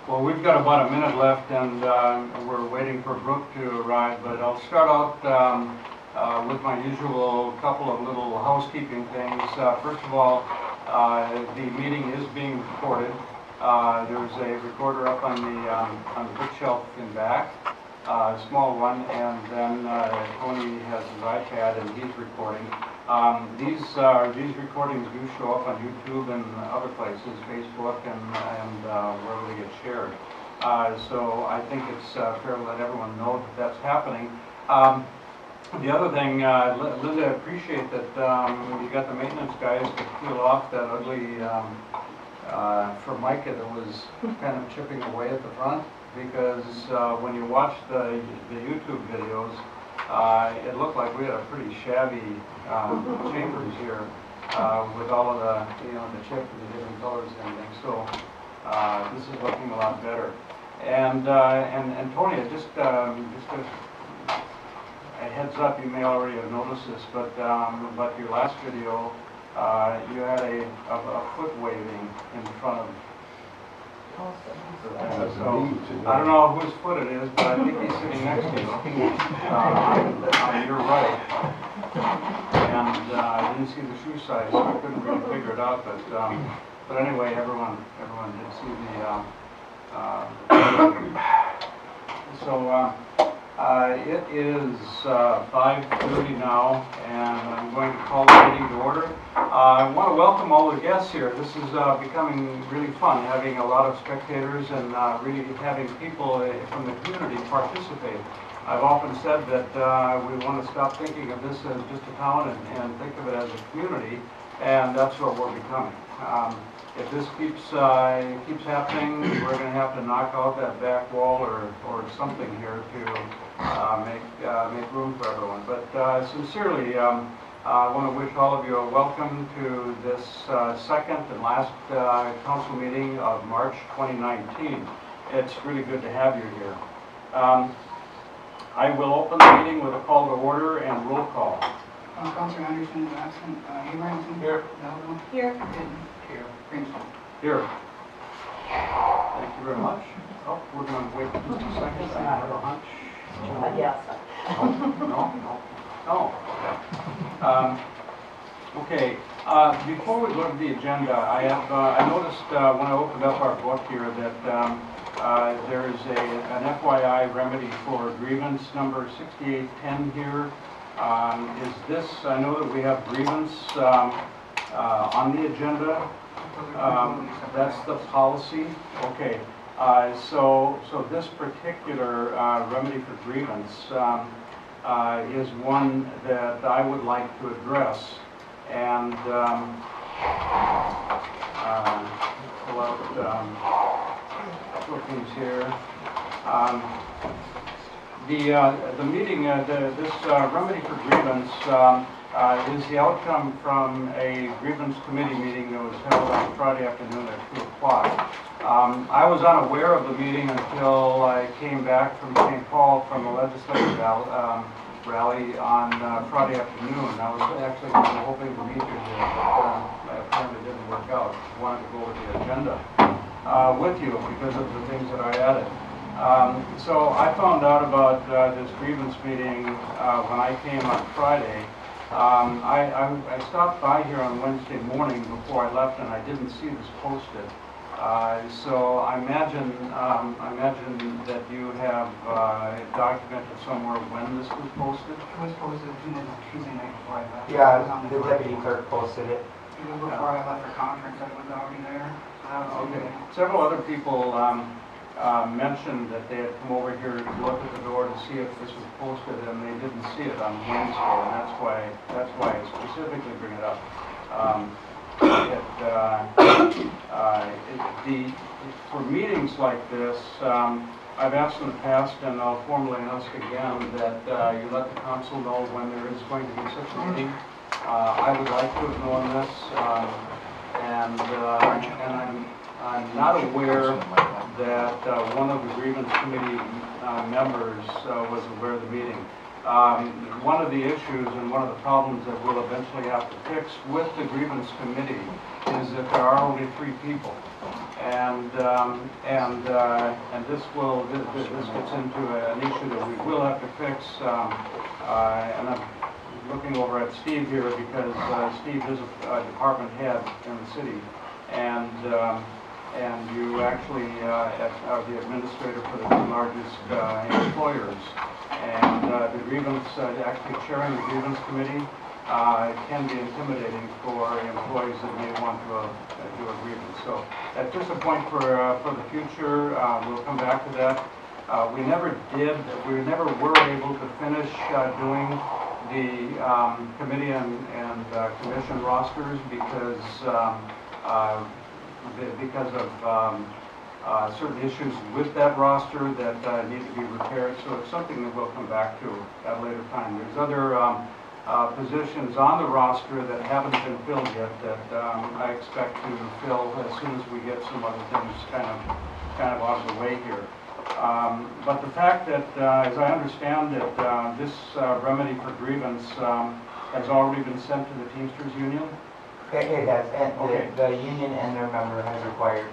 Well, we've got about a minute left, and we're waiting for Brooke to arrive, but I'll start out with my usual couple of little housekeeping things. First of all, the meeting is being recorded. There's a recorder up on the bookshelf in back, a small one, and then Tony has his iPad and he's recording. These recordings do show up on YouTube and other places, Facebook and wherever they get shared. So I think it's fair to let everyone know that that's happening. The other thing, Linda, I appreciate that you got the maintenance guys to peel off that ugly Formica that was kind of chipping away at the front, because when you watch the YouTube videos, it looked like we had a pretty shabby chambers here with all of the the chip and the different colors and everything. So this is looking a lot better. And Tony, just a heads up, you may already have noticed this, but your last video, you had a foot waving in front of. So I don't know whose foot it is, but I think he's sitting next to you on your right. And I didn't see the shoe size, so I couldn't really figure it out. But anyway, everyone did see it is 5:30 now, and I'm going to call the meeting to order. I want to welcome all the guests here. This is becoming really fun, having a lot of spectators and really having people from the community participate. I've often said that we want to stop thinking of this as just a town and think of it as a community, and that's what we're becoming. If this keeps happening, we're going to have to knock out that back wall or something here to make room for everyone. But sincerely, I want to wish all of you a welcome to this second and last council meeting of March 2019. It's really good to have you here. I will open the meeting with a call to order and roll call. Councilor Anderson is absent. Abrahamson? Here. Melville? Here. Here. Greenstone? Here. Thank you very much. Oh, we're going to wait just a second. I have a hunch. Yes. No. Okay. Before we go to the agenda, I noticed when I opened up our book here that there is an FYI remedy for grievance number 6810 here. Is this? I know that we have grievance on the agenda. That's the policy. Okay. So this particular remedy for grievance is one that I would like to address, and pull out things here. The meeting, this remedy for grievance is the outcome from a grievance committee meeting that was held on Friday afternoon at 2 o'clock. I was unaware of the meeting until I came back from St. Paul from a legislative rally on Friday afternoon. I was actually hoping to meet you here, but apparently it didn't work out. I wanted to go over the agenda with you because of the things that I added. So I found out about this grievance meeting when I came on Friday. I stopped by here on Wednesday morning before I left, and I didn't see this posted. So I imagine that you have documented somewhere when this was posted. It was posted Tuesday night before I left. Yeah, the deputy clerk posted it. Even before I left for conference, I was already there. So that was Okay. Several other people mentioned that they had come over here to look at the door to see if this was posted, and they didn't see it on Wednesday, and that's why I specifically bring it up. For meetings like this, I've asked in the past, and I'll formally ask again, that you let the council know when there is going to be such a meeting. I would like to have known this, and I'm not aware that one of the grievance committee members was aware of the meeting. One of the issues and one of the problems that we'll eventually have to fix with the grievance committee is that there are only 3 people. And this gets into an issue that we will have to fix. And I'm looking over at Steve here because Steve is a department head in the city. And you actually are the administrator for the 2 largest employers. And the grievance, actually chairing the grievance committee can be intimidating for employees that may want to do a grievance. So that's just a point for the future. We'll come back to that. We never were able to finish doing the committee and commission rosters because of certain issues with that roster that need to be repaired. So it's something that we'll come back to at a later time. There's other positions on the roster that haven't been filled yet that I expect to fill as soon as we get some other things kind of out of the way here. But the fact that, as I understand that this remedy for grievance has already been sent to the Teamsters Union. It has, and Okay. the union and their member has required.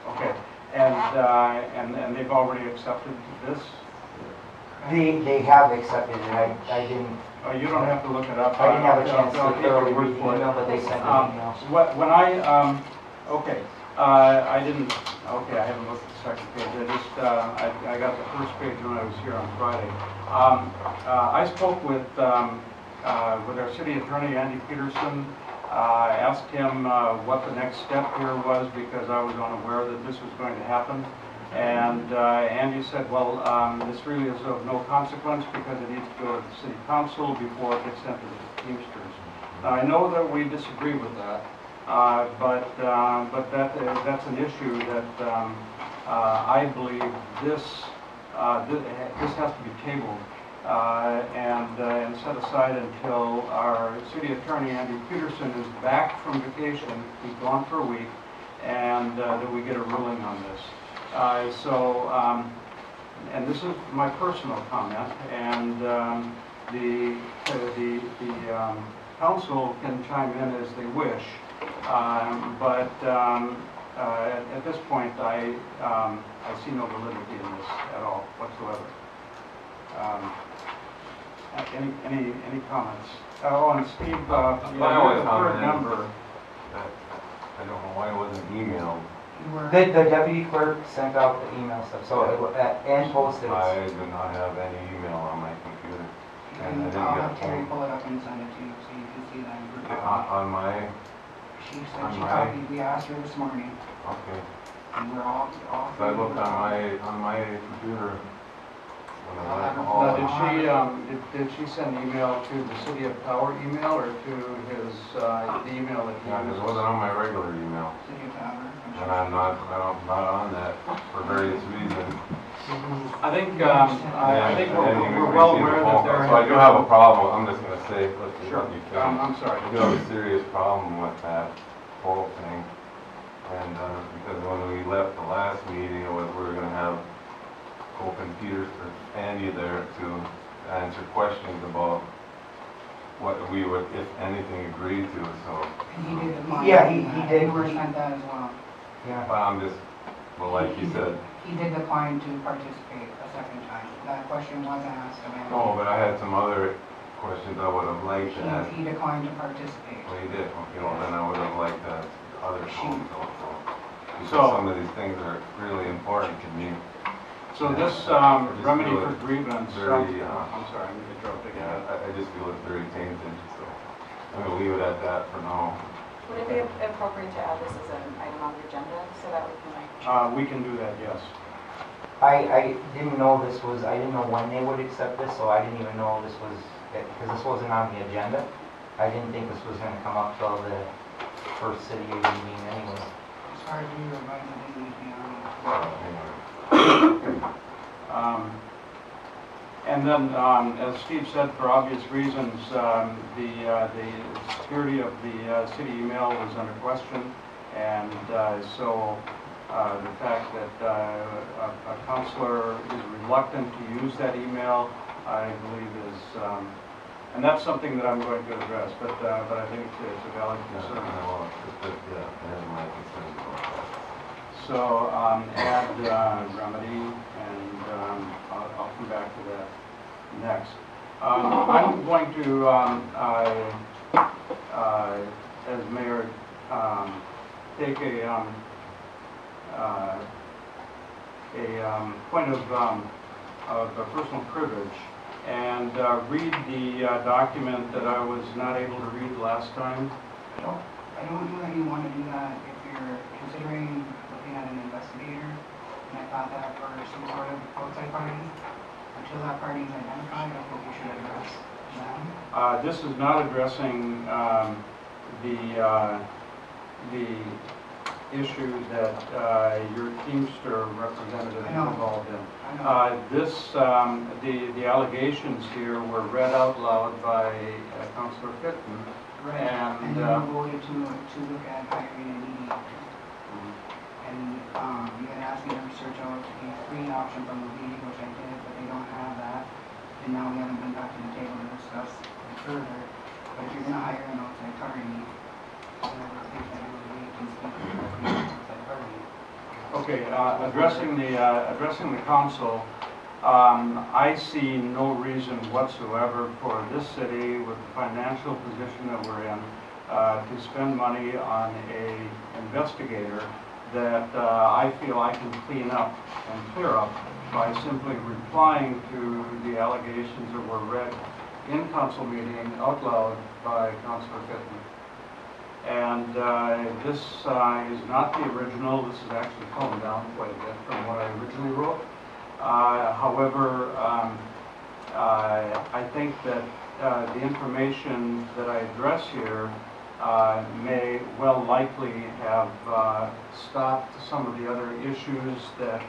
Okay, and they've already accepted this? They have accepted it. I didn't. Oh, you don't have to look it up. I didn't have a chance I'll to take your thoroughly word read the for it. email, but they sent an email. When I, okay, I didn't, okay, I haven't looked at the second page. I just, I got the first page when I was here on Friday. I spoke with our city attorney, Andy Peterson. Asked him what the next step here was because I was unaware that this was going to happen. And Andy said, well, this really is of no consequence because it needs to go to the city council before it gets sent to the Teamsters. Now, I know that we disagree with that, but that's an issue that I believe this has to be tabled and set aside until our city attorney, Andy Peterson, is back from vacation. He's gone for a week, and that we get a ruling on this. And this is my personal comment, and the council can chime in as they wish, but at this point, I see no validity in this at all whatsoever. Any comments? Oh, and Steve, you're the third member. I don't know why it wasn't emailed. The deputy clerk sent out the email stuff, so and posted I it. do not have any email on my computer. And I didn't I'll get have a Terry phone. pull it up and send it to you so you can see that. in group. On my, She said on she my- copied, we asked her this morning, okay. and we're all. So I looked on my computer when I went Now, home. did she send email to the City of Tower email or to his, the email that he Yeah, it uses? wasn't on my regular email. City of Tower. And I'm not on that for various reasons. I think we're I well didn't even receive aware a that phone there call. So I do have a problem. I'm just gonna say, let's see Sure, what you think. I'm sorry. I do have a serious problem with that whole thing. And, because when we left the last meeting, it was, we were gonna have Cope and Peters, or Andy there to answer questions about what we would, if anything, agree to, so. And he did decline. Yeah, he did. We were sent that as well. Yeah. But I'm just, well, like you said, He did decline to participate a second time. That question was asked of him. no, but I had some other questions I would have liked to ask. He declined to participate. Well, you did, okay, well, then I would have liked to ask other phone calls, so. Because So- some of these things are really important to me. So this remedy for grievance, Very, I'm sorry, I'm interrupting. Yeah, I just feel it's very tainted, so I'm gonna leave it at that for now. Would it be appropriate to add this as an item on the agenda so that we can We can do that, yes. I didn't know this was, I didn't know when they would accept this, so I didn't even know this was, because this wasn't on the agenda. I didn't think this was gonna come up till the first city union meeting anyway. As far as we were advised, it didn't need to be on. Well, anyway. And then, as Steve said, for obvious reasons, the security of the city email was under question, and so the fact that a councilor is reluctant to use that email, I believe, And that's something that I'm going to address, but I think it's a valid Yeah, concern. well, yeah, I have my concerns about that. So, add remedy, and I'll come back to that next. I'm going to, as mayor, take a point of personal privilege and read the document that I was not able to read last time. I don't know that you want to do that if you're considering looking at an investigator. And I thought that for some sort of outside party, until that party is identified, I think you should address them. This is not addressing the issue that your Teamster representative is I know. involved in. I know. The allegations here were read out loud by Councillor Fitton. Right. And, then you voted to look at hiring a mediator. And you had asked me to research out a free option from the meeting, which I did, but they don't have that. And now we haven't been back to the table to discuss it further. But if you're gonna hire an outside party, then I would think that it would wait and speak to the outside party. Okay, addressing the council, I see no reason whatsoever for this city, with the financial position that we're in, to spend money on a investigator that I feel I can clean up and clear up by simply replying to the allegations that were read in council meeting out loud by Councillor Fitton. And this is not the original. This is actually toned down quite a bit from what I originally wrote. However, I think that the information that I address here may well likely have stopped some of the other issues that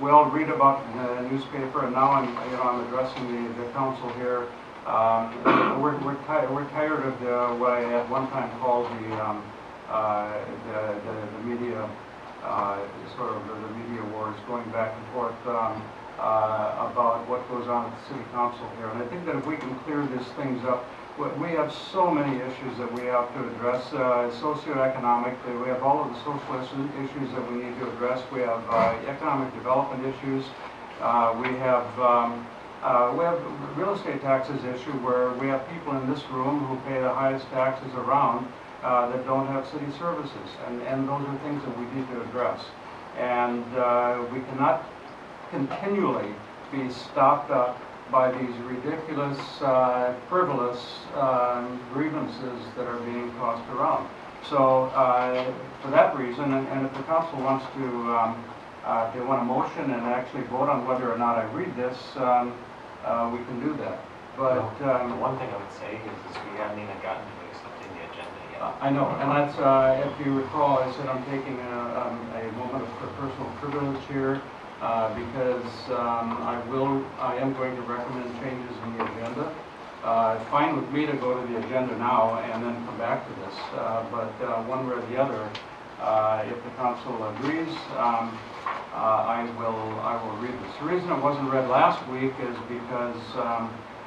we all read about in the newspaper. And now I'm addressing the council here. We're tired of what I at one time called the media, sort of the media wars, going back and forth about what goes on at the city council here. And I think that if we can clear these things up, we have so many issues that we have to address, socioeconomic, we have all of the social issues that we need to address. We have economic development issues. We have real estate taxes issue, where we have people in this room who pay the highest taxes around that don't have city services, and those are things that we need to address. And we cannot continually be stopped up by these ridiculous, frivolous grievances that are being tossed around. So for that reason, and if the council wants to, if they want a motion and actually vote on whether or not I read this, we can do that. But The one thing I would say is we haven't even gotten to accepting the agenda yet. I know, and that's, if you recall, I said I'm taking a moment of personal privilege here because I am going to recommend changes in the agenda. It's fine with me to go to the agenda now and then come back to this, but one way or the other, if the council agrees, I will read this. The reason it wasn't read last week is because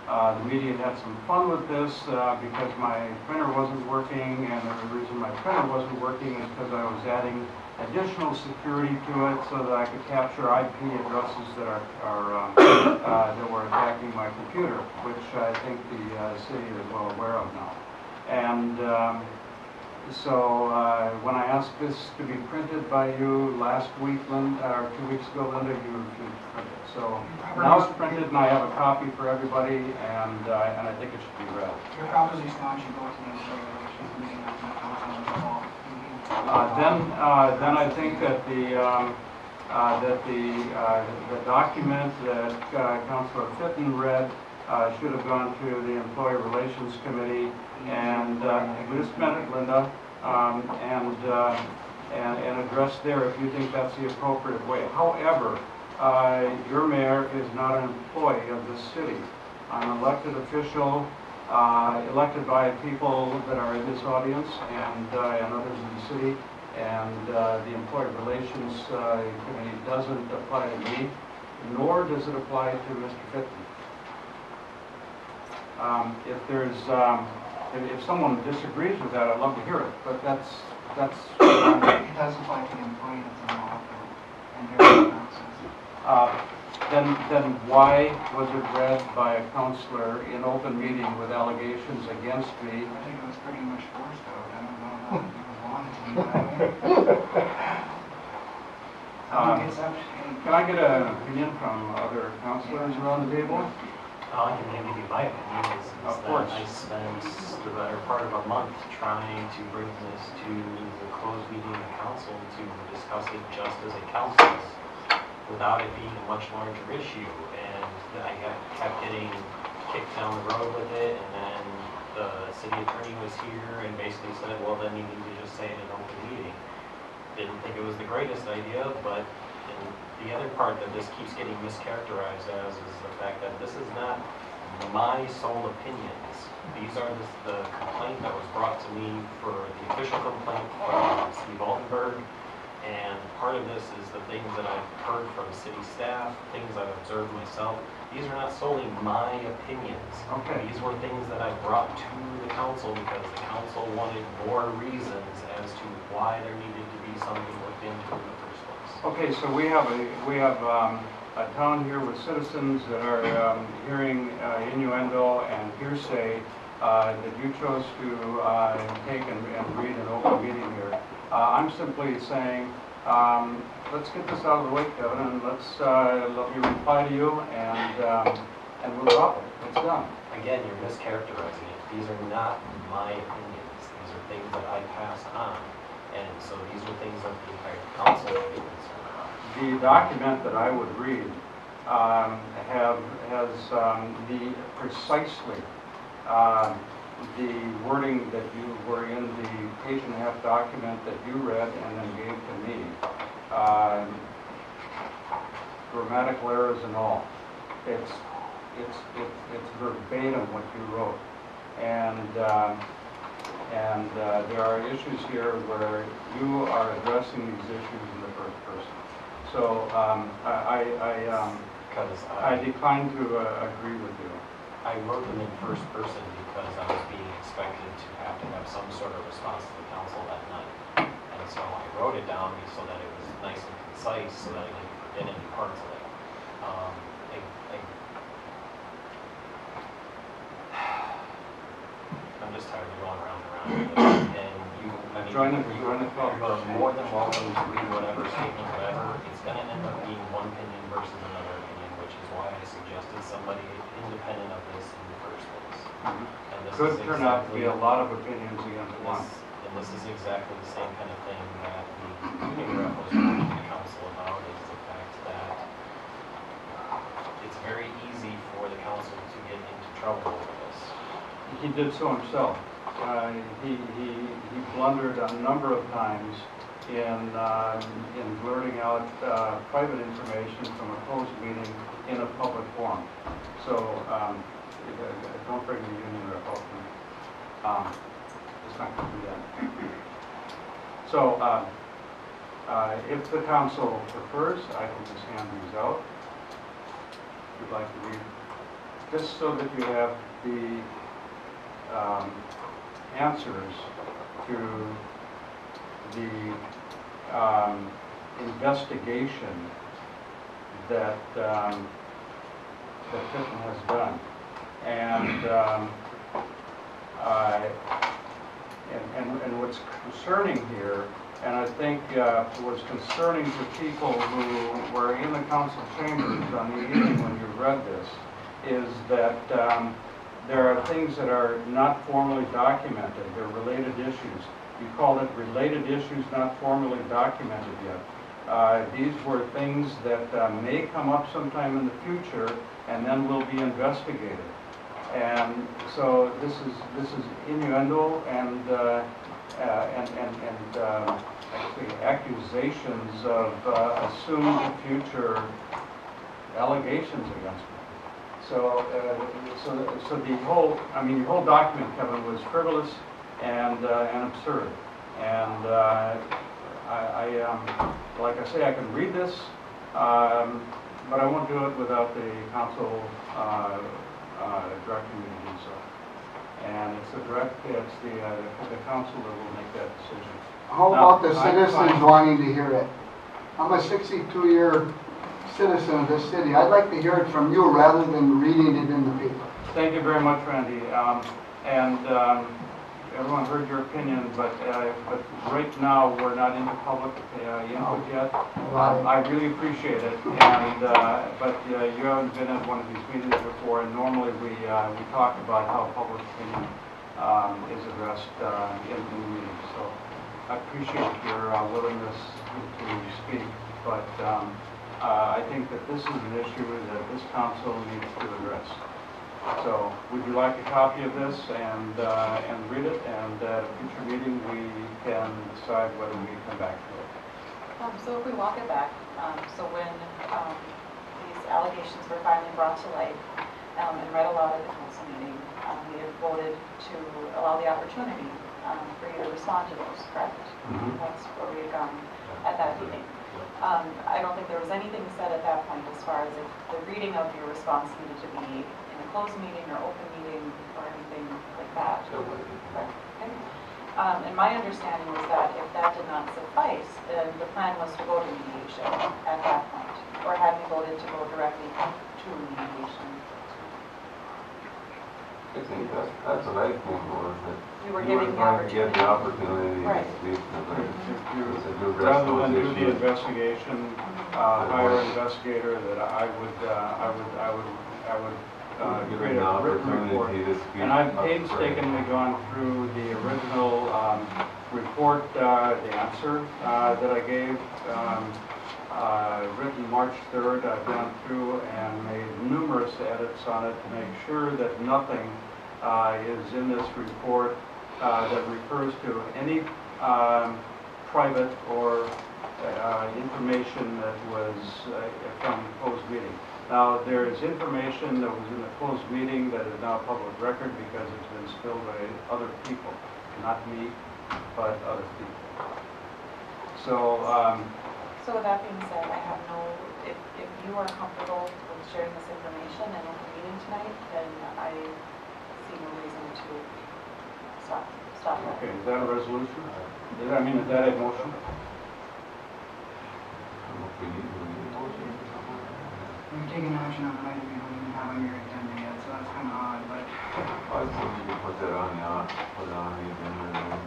the media had some fun with this because my printer wasn't working, and the reason my printer wasn't working is because I was adding additional security to it so that I could capture IP addresses that that were attacking my computer, which I think the city is well aware of now. And so when I asked this to be printed by you last week, or 2 weeks ago, Linda, you refused to print it. So now it's printed, and I have a copy for everybody, and I think it should be read. Your proposition on should go to the employee relations meeting after the council as well. Then I think that the document that Councilor Fitton read should have gone to the Employee Relations Committee, and just a minute, Linda, and address there if you think that's the appropriate way. However, your mayor is not an employee of this city. I'm an elected official, elected by people that are in this audience and others in the city, and the Employee Relations Committee doesn't apply to me, nor does it apply to Mr. Fitton. If there's, if someone disagrees with that, I'd love to hear it, but that's, It does apply to the employee that's involved and their process. then why was it read by a counselor in open meeting with allegations against me? I think it was pretty much forced out. I don't know if it was wanted to be that way. I think it's up to- Can I get an opinion from other counselors around the table? All I can give you my opinion is Of that course. I spent the better part of a month trying to bring this to the closed meeting of council to discuss it just as a council without it being a much larger issue. And I kept getting kicked down the road with it, and then the city attorney was here and basically said, well, then you need to just say it in an open meeting. Didn't think it was the greatest idea, but the other part that this keeps getting mischaracterized as is the fact that this is not my sole opinions. These are the complaint that was brought to me for the official complaint from Steve Altenberg. And part of this is the things that I've heard from city staff, things I've observed myself. These are not solely my opinions. Okay. These were things that I brought to the council because the council wanted more reasons as to why there needed to be something looked into in the first place. Okay, so we have a town here with citizens that are hearing innuendo and hearsay that you chose to take and read an open meeting here. I'm simply saying, let's get this out of the way, Kevin, and let me reply to you, and we'll drop it. It's done. Again, you're mischaracterizing it. These are not my opinions. These are things that I pass on. And so these are things that the entire council should be concerned about. The document that I would read has the precisely the wording that you were in the page-and-a-half document that you read and then gave to me. Grammatical errors and all. It's verbatim what you wrote. And there are issues here where you are addressing these issues in the first person. So I decline to agree with you. I wrote them in first person because I was being expected to have some sort of response to the council that night. And so I wrote it down so that it was nice and concise so that I didn't forget any parts of it. I'm just tired of going around and around with it. And you Join the are more than welcome to read whatever statement, whatever. It's going to end up being one opinion versus another opinion, which is why I suggested somebody independent of this in the first place. And this Could is turn out to be a exactly- lot of opinions against one. And this is exactly the same kind of thing that the union rep was talking to the council about, is the fact that it's very easy for the council to get into trouble over this. He did so himself. He blundered a number of times in blurting out private information from a closed meeting in a public forum. So don't bring the union rep up to me. It's not going to do that. So if the council prefers, I can just hand these out. If you'd like to read, just so that you have the answers to the investigation that that Tiffin has done, and what's concerning here, and I think was concerning to people who were in the council chambers on the evening when you read this, is that there are things that are not formally documented. They're related issues. You called it related issues not formally documented yet. These were things that may come up sometime in the future and then will be investigated. And so this is innuendo and actually accusations of assumed future allegations against me. So the whole, I mean, your whole document, Kevin, was frivolous and absurd. And like I say, I can read this, but I won't do it without the council directing me to do so. And it's the council that will make that decision. How Now, about the I- citizens wanting to hear it? I'm a 62-year citizen of this city. I'd like to hear it from you rather than reading it in the paper. Thank you very much, Randy. Everyone heard your opinion, but right now, we're not into public input yet. I really appreciate it, but you haven't been at one of these meetings before, and normally we talk about how public opinion is addressed in the meeting. So I appreciate your willingness to speak, but I think that this is an issue that this council needs to address. So would you like a copy of this and read it, and at a future meeting we can decide whether we come back to it? So if we walk it back, so when these allegations were finally brought to light and read aloud at the council meeting, we had voted to allow the opportunity for you to respond to those, correct? Mhm. That's where we had gone at that meeting. I don't think there was anything said at that point as far as if the reading of your response needed to be in a closed meeting or open meeting or anything like that. Correct. Okay. And my understanding was that if that did not suffice, then the plan was to go to mediation at that point, or had we voted to go directly to mediation? I think that's what I think was that. You were you giving the going to get the opportunity. opportunity Right. to speak to them. If To you, address rather those than do the issues. investigation, hire an investigator, that I would Give create them the a written report. opportunity to speak. And I've up painstakingly gone through the original report, the answer that I gave, written March 3rd. I've gone through and made numerous edits on it to make sure that nothing is in this report that refers to any private or information that was from the closed meeting. Now, there is information that was in the closed meeting that is now public record because it's been spilled by other people, not me, but other people. So, So with that being said, I have no, if you are comfortable with sharing this information in open meeting tonight, then I see no reason to stop that. okay, is that a resolution? Is that a motion? We've taken action on an item you don't even have on your agenda yet, so that's kind of odd, but I was thinking you could put that on the agenda and then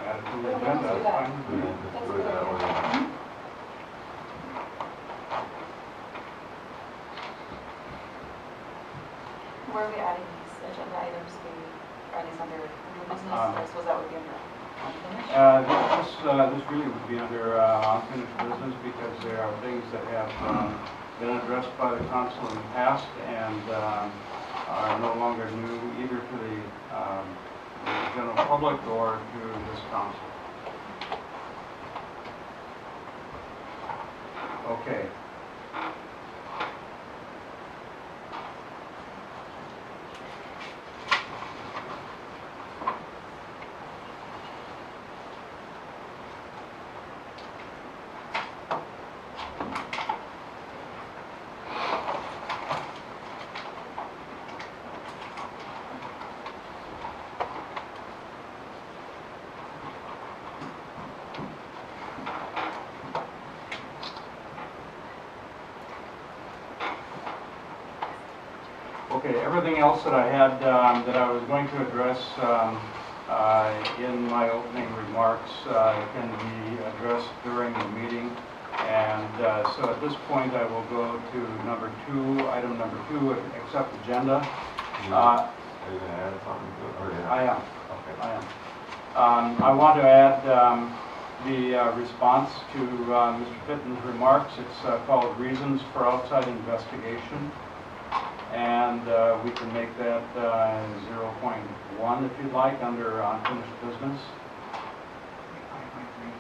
Add it to the Let's do agenda, that's that. fine. just do it that way. Where are we adding these agenda items? Are these under new business, or suppose that would be under unfinished? This really would be under unfinished business because there are things that have been addressed by the council in the past and are no longer new either to the general public or to this council. Okay. Okay, everything else that I had, that I was going to address in my opening remarks can be addressed during the meeting. And so at this point, I will go to item number two, accept agenda. Are you going to add something to it? Or yeah? I am. Okay. I am. I want to add the response to Mr. Fitton's remarks. It's called Reasons for Outside Investigation. And we can make that 0.1 if you'd like, under unfinished business. 5.3.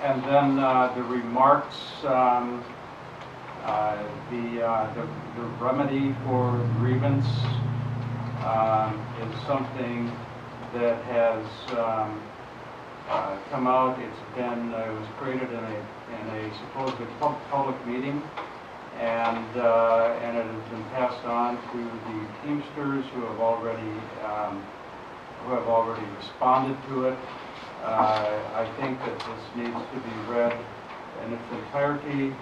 And then the remarks, the remedy for grievance is something that has come out. It was created in a supposedly public meeting, and it has been passed on to the Teamsters who have already responded to it. I think that this needs to be read in its entirety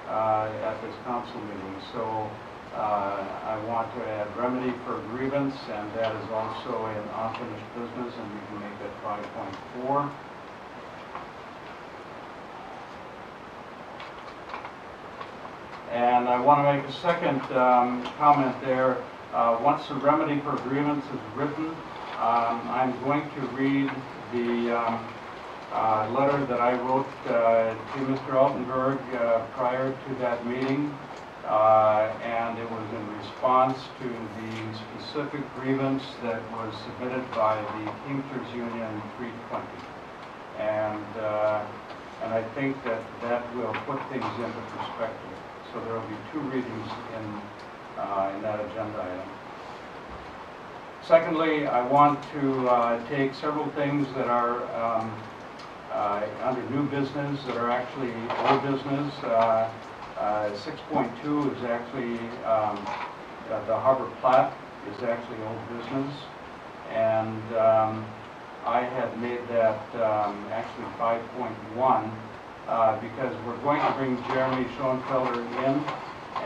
at this council meeting. So I want to add remedy for grievance, and that is also an unfinished business, and we can make that 5.4. And I want to make a second comment there. Once the remedy for grievance is written, I'm going to read the letter that I wrote to Mr. Altenberg prior to that meeting, and it was in response to the specific grievance that was submitted by the Teamsters Union 320. And I think that will put things into perspective. So there will be 2 readings in that agenda item. Secondly, I want to take several things that are under new business that are actually old business. 6.2 is actually, the Harbor Plat is actually old business. And I had made that actually 5.1 because we're going to bring Jeremy Schoenfelder in,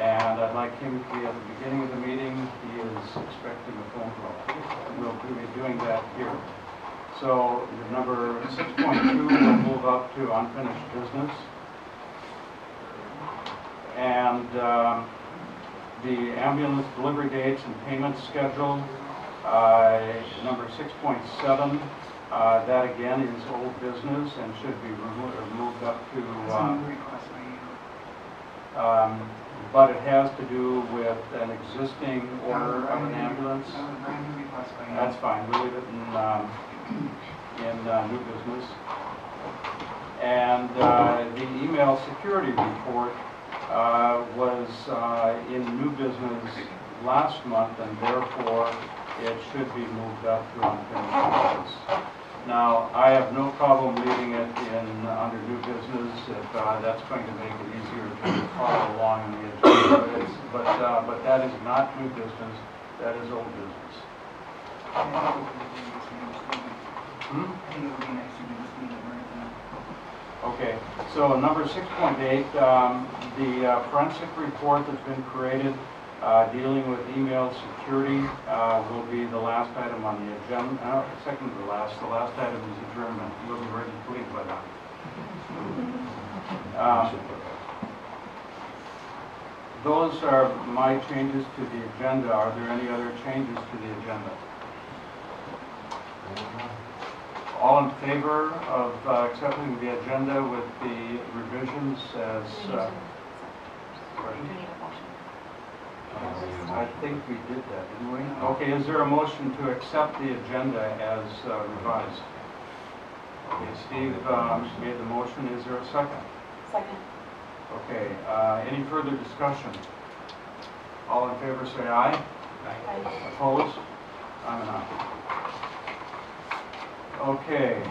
and I'd like him to be at the beginning of the meeting. He is expecting a phone call. We'll be doing that here. So the number 6.2 will move up to unfinished business. And the ambulance delivery dates and payment schedule, number 6.7, that again is old business and should be moved up to... request by you. But it has to do with an existing order of an ambulance. That was a brand new request by you. That's fine, we'll leave it in new business. And the email security report was in new business last month, and therefore it should be moved up to unfinished business. Now, I have no problem leaving it in under new business if that's going to make it easier to follow along in the agenda. But that is not new business, that is old business. I think it would be nice to do this meeting right now. Okay, so number 6.8, the forensic report that's been created dealing with email security will be the last item on the agenda. Second to the last item is adjournment. We'll be ready to leave by now. Those are my changes to the agenda. Are there any other changes to the agenda? All in favor of accepting the agenda with the revisions as... I think we did that, didn't we? Okay, is there a motion to accept the agenda as revised? Okay, Steve made the motion. Is there a second? Second. Okay, any further discussion? All in favor say aye. Aye. Opposed? I'm an aye. Okay.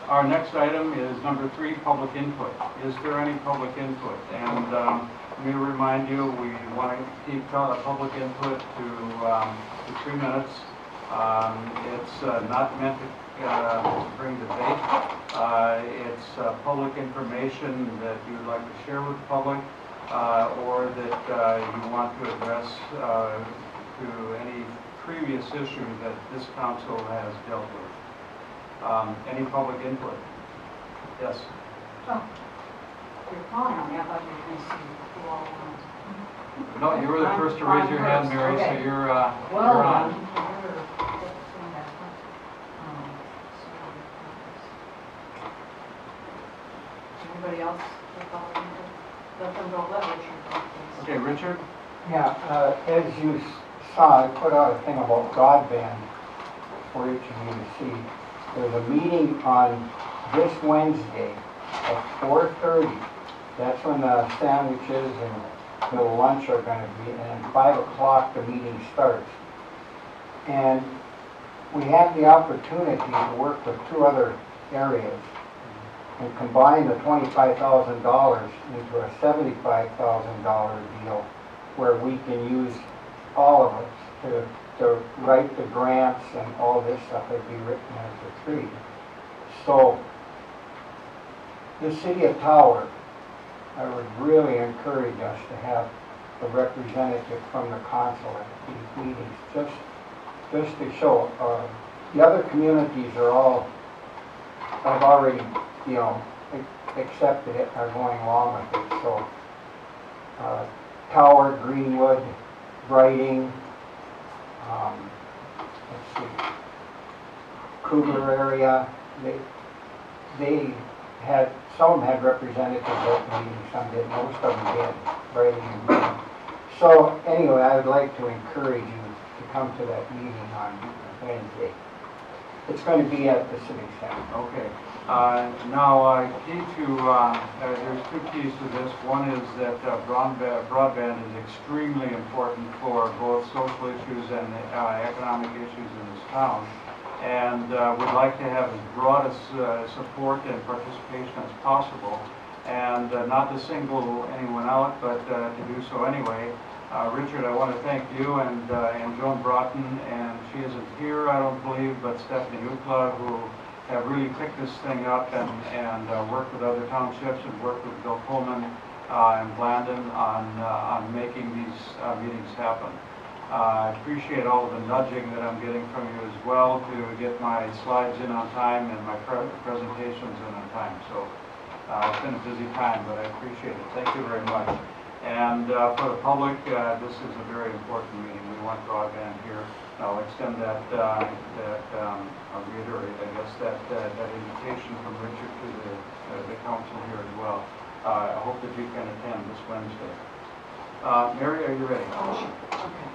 Our next item is number 3, public input. Is there any public input? And let me remind you, we want to keep public input to 3 minutes. It's not meant to bring debate. It's public information that you would like to share with the public, or that you want to address to any previous issue that this council has dealt with. Any public input? Yes? Oh, you're calling on me. I thought you were going to see who all won. No, you were the first to raise your hand, Mary, so Okay. you're Well, on. Anybody else with public input? Let them go, let Richard go, please. Okay, Richard? Yeah, as you saw, I put out a thing about broadband for each of you to see. There's a meeting on this Wednesday at 4:30. That's when the sandwiches and till lunch are gonna be, and then 5 o'clock the meeting starts. And we have the opportunity to work with 2 other areas and combine the $25,000 into a $75,000 deal where we can use all of us to write the grants and all this stuff that'd be written as a tree. So, the city of Tower, I would really encourage us to have a representative from the council at these meetings, just to show. The other communities are all, have already, accepted it, are going along with it. So, Tower, Greenwood, Writing, let's see, Kruger area, they had, some of them had representatives at the meeting, some didn't, most of them did, Writing and Green. So anyway, I would like to encourage you to come to that meeting on Wednesday. It's going to be at the Civic Center. Okay. Now, there's 2 keys to this. One is that broadband is extremely important for both social issues and economic issues in this town. And we'd like to have as broad support and participation as possible. And not to single anyone out, but to do so anyway. Richard, I want to thank you and Joan Broughton, and she isn't here, I don't believe, but Stephanie Ukla, who have really picked this thing up and worked with other townships and worked with Bill Pullman and Blandon on making these meetings happen. I appreciate all of the nudging that I'm getting from you as well to get my slides in on time and my presentations in on time. So it's been a busy time, but I appreciate it. Thank you very much. And for the public, this is a very important meeting. We want broadband here. I'll extend that, I'll reiterate, I guess, that invitation from Richard to the council here as well. I hope that you can attend this Wednesday. Mary, are you ready? Okay.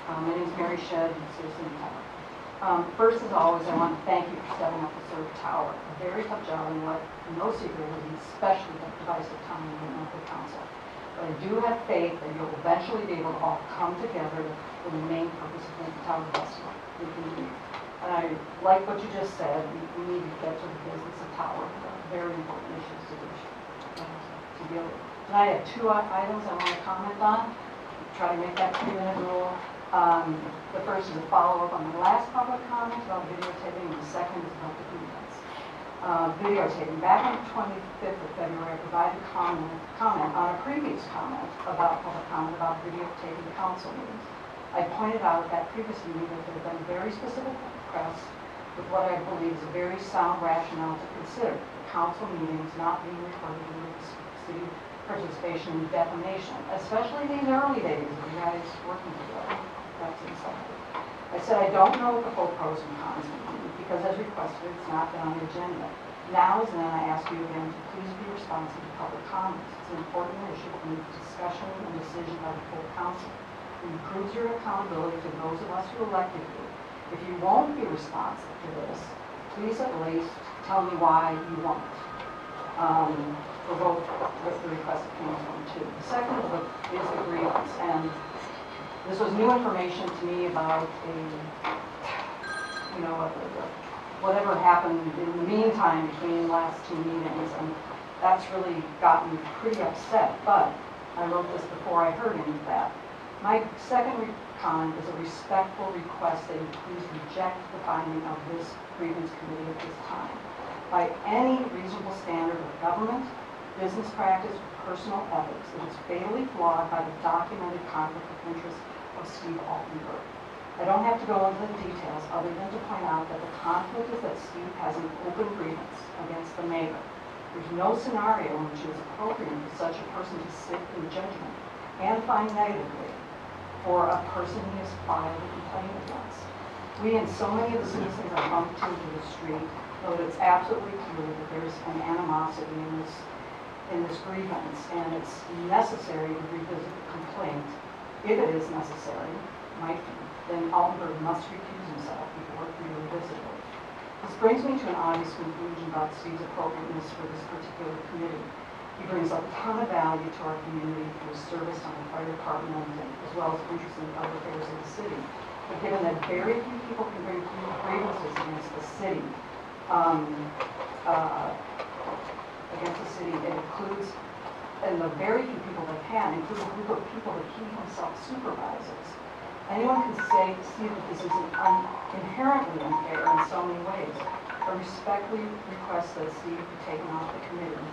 My name is Mary Shedd, citizen of Tower. First, as always, I want to thank you for stepping up to serve Tower. A very tough job, and what no secret is, especially the divisive time in the local council. But I do have faith that you'll eventually be able to all come together for the main purpose of making Tower the best we can do. And I like what you just said. We need to get to the business of Tower. Very important issues to deal with. Tonight I have 2 items I want to comment on. Try to make that 3-minute rule. The first is a follow-up on the last public comment about videotaping, and the second is about the grievance. Videotaping. Back on the 25th of February, I provided comment on a previous comment about public comment about videotaping council meetings. I pointed out at that previous meeting that there had been very specific requests with what I believe is a very sound rationale to consider the council meetings not being recorded in the city participation in defamation, especially these early days of you guys working together. That's insulting. I said I don't know what the full pros and cons would be because as requested, it's not been on the agenda. Now as then, I ask you again to please be responsive to public comments. It's an important issue that needs discussion and decision by the full council. It improves your accountability to those of us who elected you. If you won't be responsive to this, please at least tell me why you won't. For both the request that came from 2. The second is the grievance, and this was new information to me about whatever happened in the meantime between the last 2 meetings, and that's really gotten me pretty upset, but I wrote this before I heard any of that. My second comment is a respectful request that you please reject the finding of this grievance committee at this time. By any reasonable standard of government, business practice, or personal ethics, it is fatally flawed by the documented conflict of interest of Steve Altenberg. I don't have to go into the details other than to point out that the conflict is that Steve has an open grievance against the mayor. There's no scenario in which it is appropriate for such a person to sit in judgment and find negatively for a person he has filed a complaint against. We and so many of the citizens I bumped into the street know that it's absolutely clear that there's an animosity in this grievance, and it's necessary to revisit the complaint. If it is necessary, might be, then Altenberg must recuse himself before it can be revisited. This brings me to an obvious conclusion about Steve's appropriateness for this particular committee. He brings a ton of value to our community through his service on the fire department and as well as interest in other affairs in the city. But given that very few people can bring grievances against the city, it includes, and the very few people that can, include a group of people that he himself supervises. Anyone can see that this is inherently unfair in so many ways. I respectfully request that Steve be taken off the committee.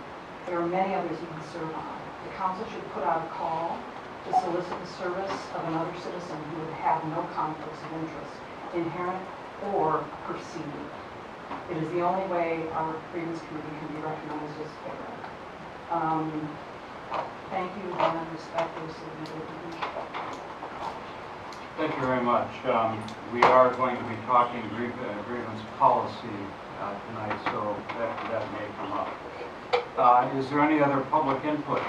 There are many others he can serve on. The council should put out a call to solicit the service of another citizen who would have no conflicts of interest, inherent or perceived. It is the only way our grievance committee can be recognized as fair. Thank you and respectfully submitted. Thank you very much. We are going to be talking grievance policy tonight, so that may come up. Is there any other public input?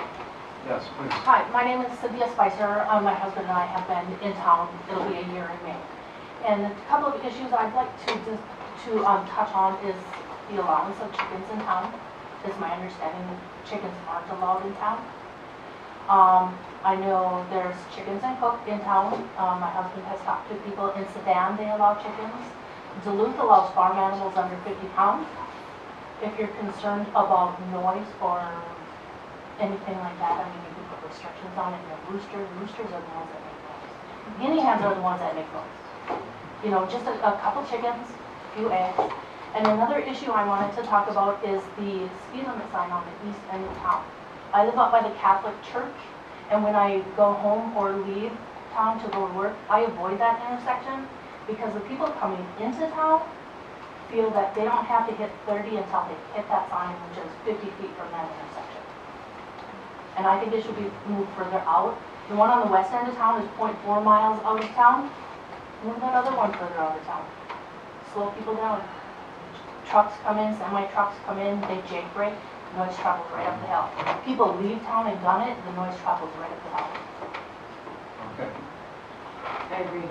Yes, please. Hi, my name is Cynthia Spicer. My husband and I have been in town. It'll be a year in May. And a couple of issues I'd like to touch on is the allowance of chickens in town. It's my understanding that chickens aren't allowed in town. I know there's chickens and cook in town. My husband has talked to people in Sedan, they allow chickens. Duluth allows farm animals under 50 pounds. If you're concerned about noise or anything like that, I mean, you can put restrictions on it. You know, roosters are the ones that make noise. Guinea hens are the ones that make noise. You know, just a couple chickens, a few eggs. And another issue I wanted to talk about is the speed limit sign on the east end of town. I live up by the Catholic Church, and when I go home or leave town to go to work, I avoid that intersection because the people coming into town feel that they don't have to hit 30 until they hit that sign, which is 50 feet from that intersection. And I think it should be moved further out. The one on the west end of town is 0.4 miles out of town. Move that other one further out of town. Slow people down. Trucks come in, semi-trucks come in, they jake brake. Noise travels right up the hill. People leave town and gun it, the noise travels right up the hill. Okay. I agree.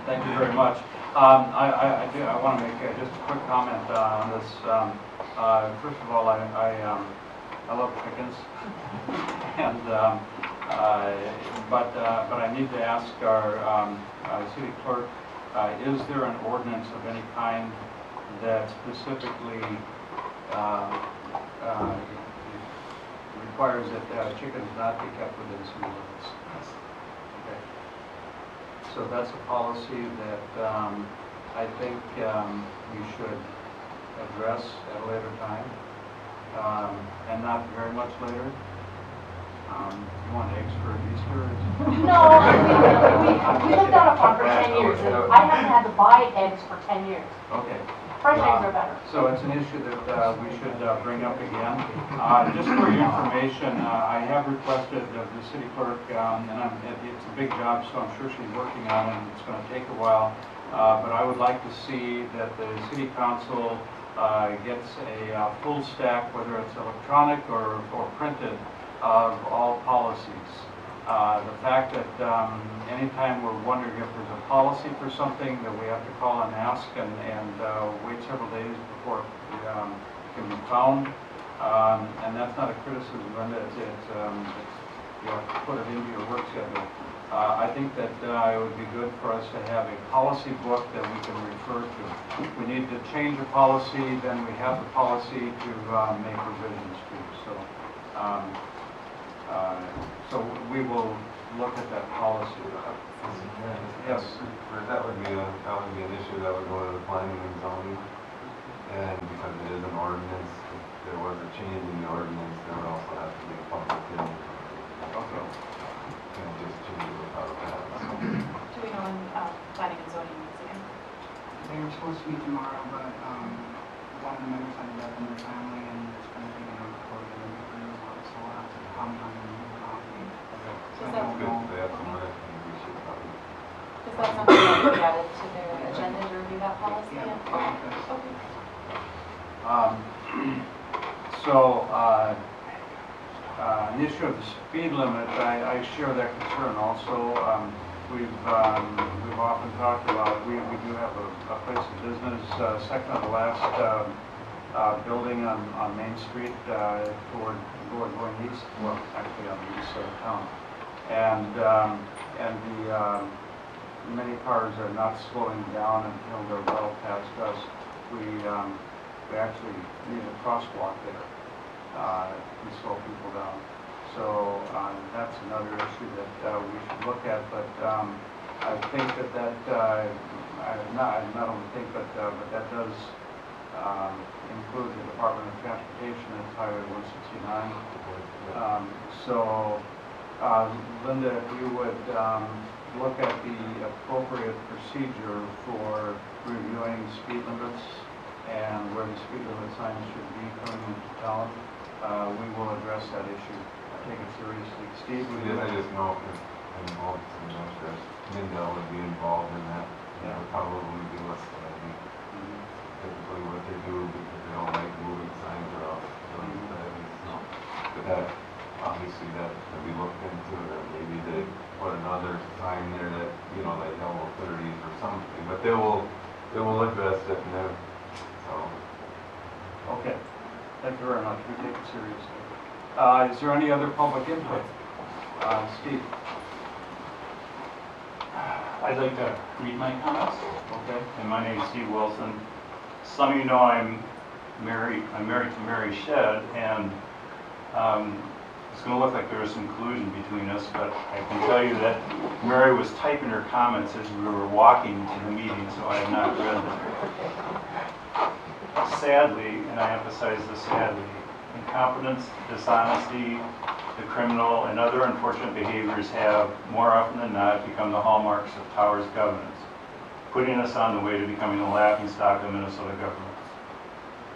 Thank you very much. I want to make just a quick comment on this. First of all, I love chickens, and but I need to ask our city clerk: is there an ordinance of any kind that specifically requires that chickens not be kept within city limits? Okay. So that's a policy that I think we should address at a later time, and not very much later. You want eggs for Easter? No, we lived on a farm for 10 years, and I haven't had to buy eggs for 10 years. Okay. Fresh eggs are better. So it's an issue that we should bring up again. Just for your information, I have requested of the city clerk, and it's a big job, so I'm sure she's working on it, and it's going to take a while. But I would like to see that the city council gets a full stack, whether it's electronic or printed, of all policies. The fact that anytime we're wondering if there's a policy for something, that we have to call and ask and wait several days before it can be found, and that's not a criticism, Brenda. It's you have to put it into your work schedule. I think that it would be good for us to have a policy book that we can refer to. If we need to change a policy, then we have the policy to make revisions to. So we will look at that policy. Yes. That would be an issue that would go to the planning and zoning, and because it is an ordinance, if there was a change in the ordinance, there would also have to be a public hearing. Okay. Can't just change it without that. Do we know when planning and zoning meets again? They were supposed to meet tomorrow, but one of the members had a death in their family, and it's going to take another court hearing for a while, so we'll have to come on and Is that It's good if they have some work, and we should probably. Is that something that would be added to their agenda to review that policy? Yeah. Okay. So, an issue of the speed limit, I share that concern also. We've often talked about, we do have a place of business, second to the last building on Main Street toward going east, well, actually on the east side of town. And many cars are not slowing down until they're well past us. We actually need a crosswalk there to slow people down. So that's another issue that we should look at, but I think not only think, but that does include the Department of Transportation and Highway 169. Linda, if you would look at the appropriate procedure for reviewing speed limits and where the speed limit signs should be coming into town, we will address that issue. Take it seriously. Steve, would you? I just know if involved, Mindell would be involved in that. That would probably do us, typically what they do because they don't like moving signs around. But that, obviously that could be looked into, or maybe they put another sign there that, like yellow 30s or something, but they will address it and so. Okay, thank you very much, we take it seriously. Is there any other public input? Steve? I'd like to read my comments. Okay. And my name is Steve Wilson. Some of you know I'm married to Mary Shedd, and it's going to look like there was some collusion between us, but I can tell you that Mary was typing her comments as we were walking to the meeting, so I have not read them. Sadly, and I emphasize the sadly, incompetence, dishonesty, the criminal, and other unfortunate behaviors have, more often than not, become the hallmarks of Tower's governance, putting us on the way to becoming the laughingstock of Minnesota government.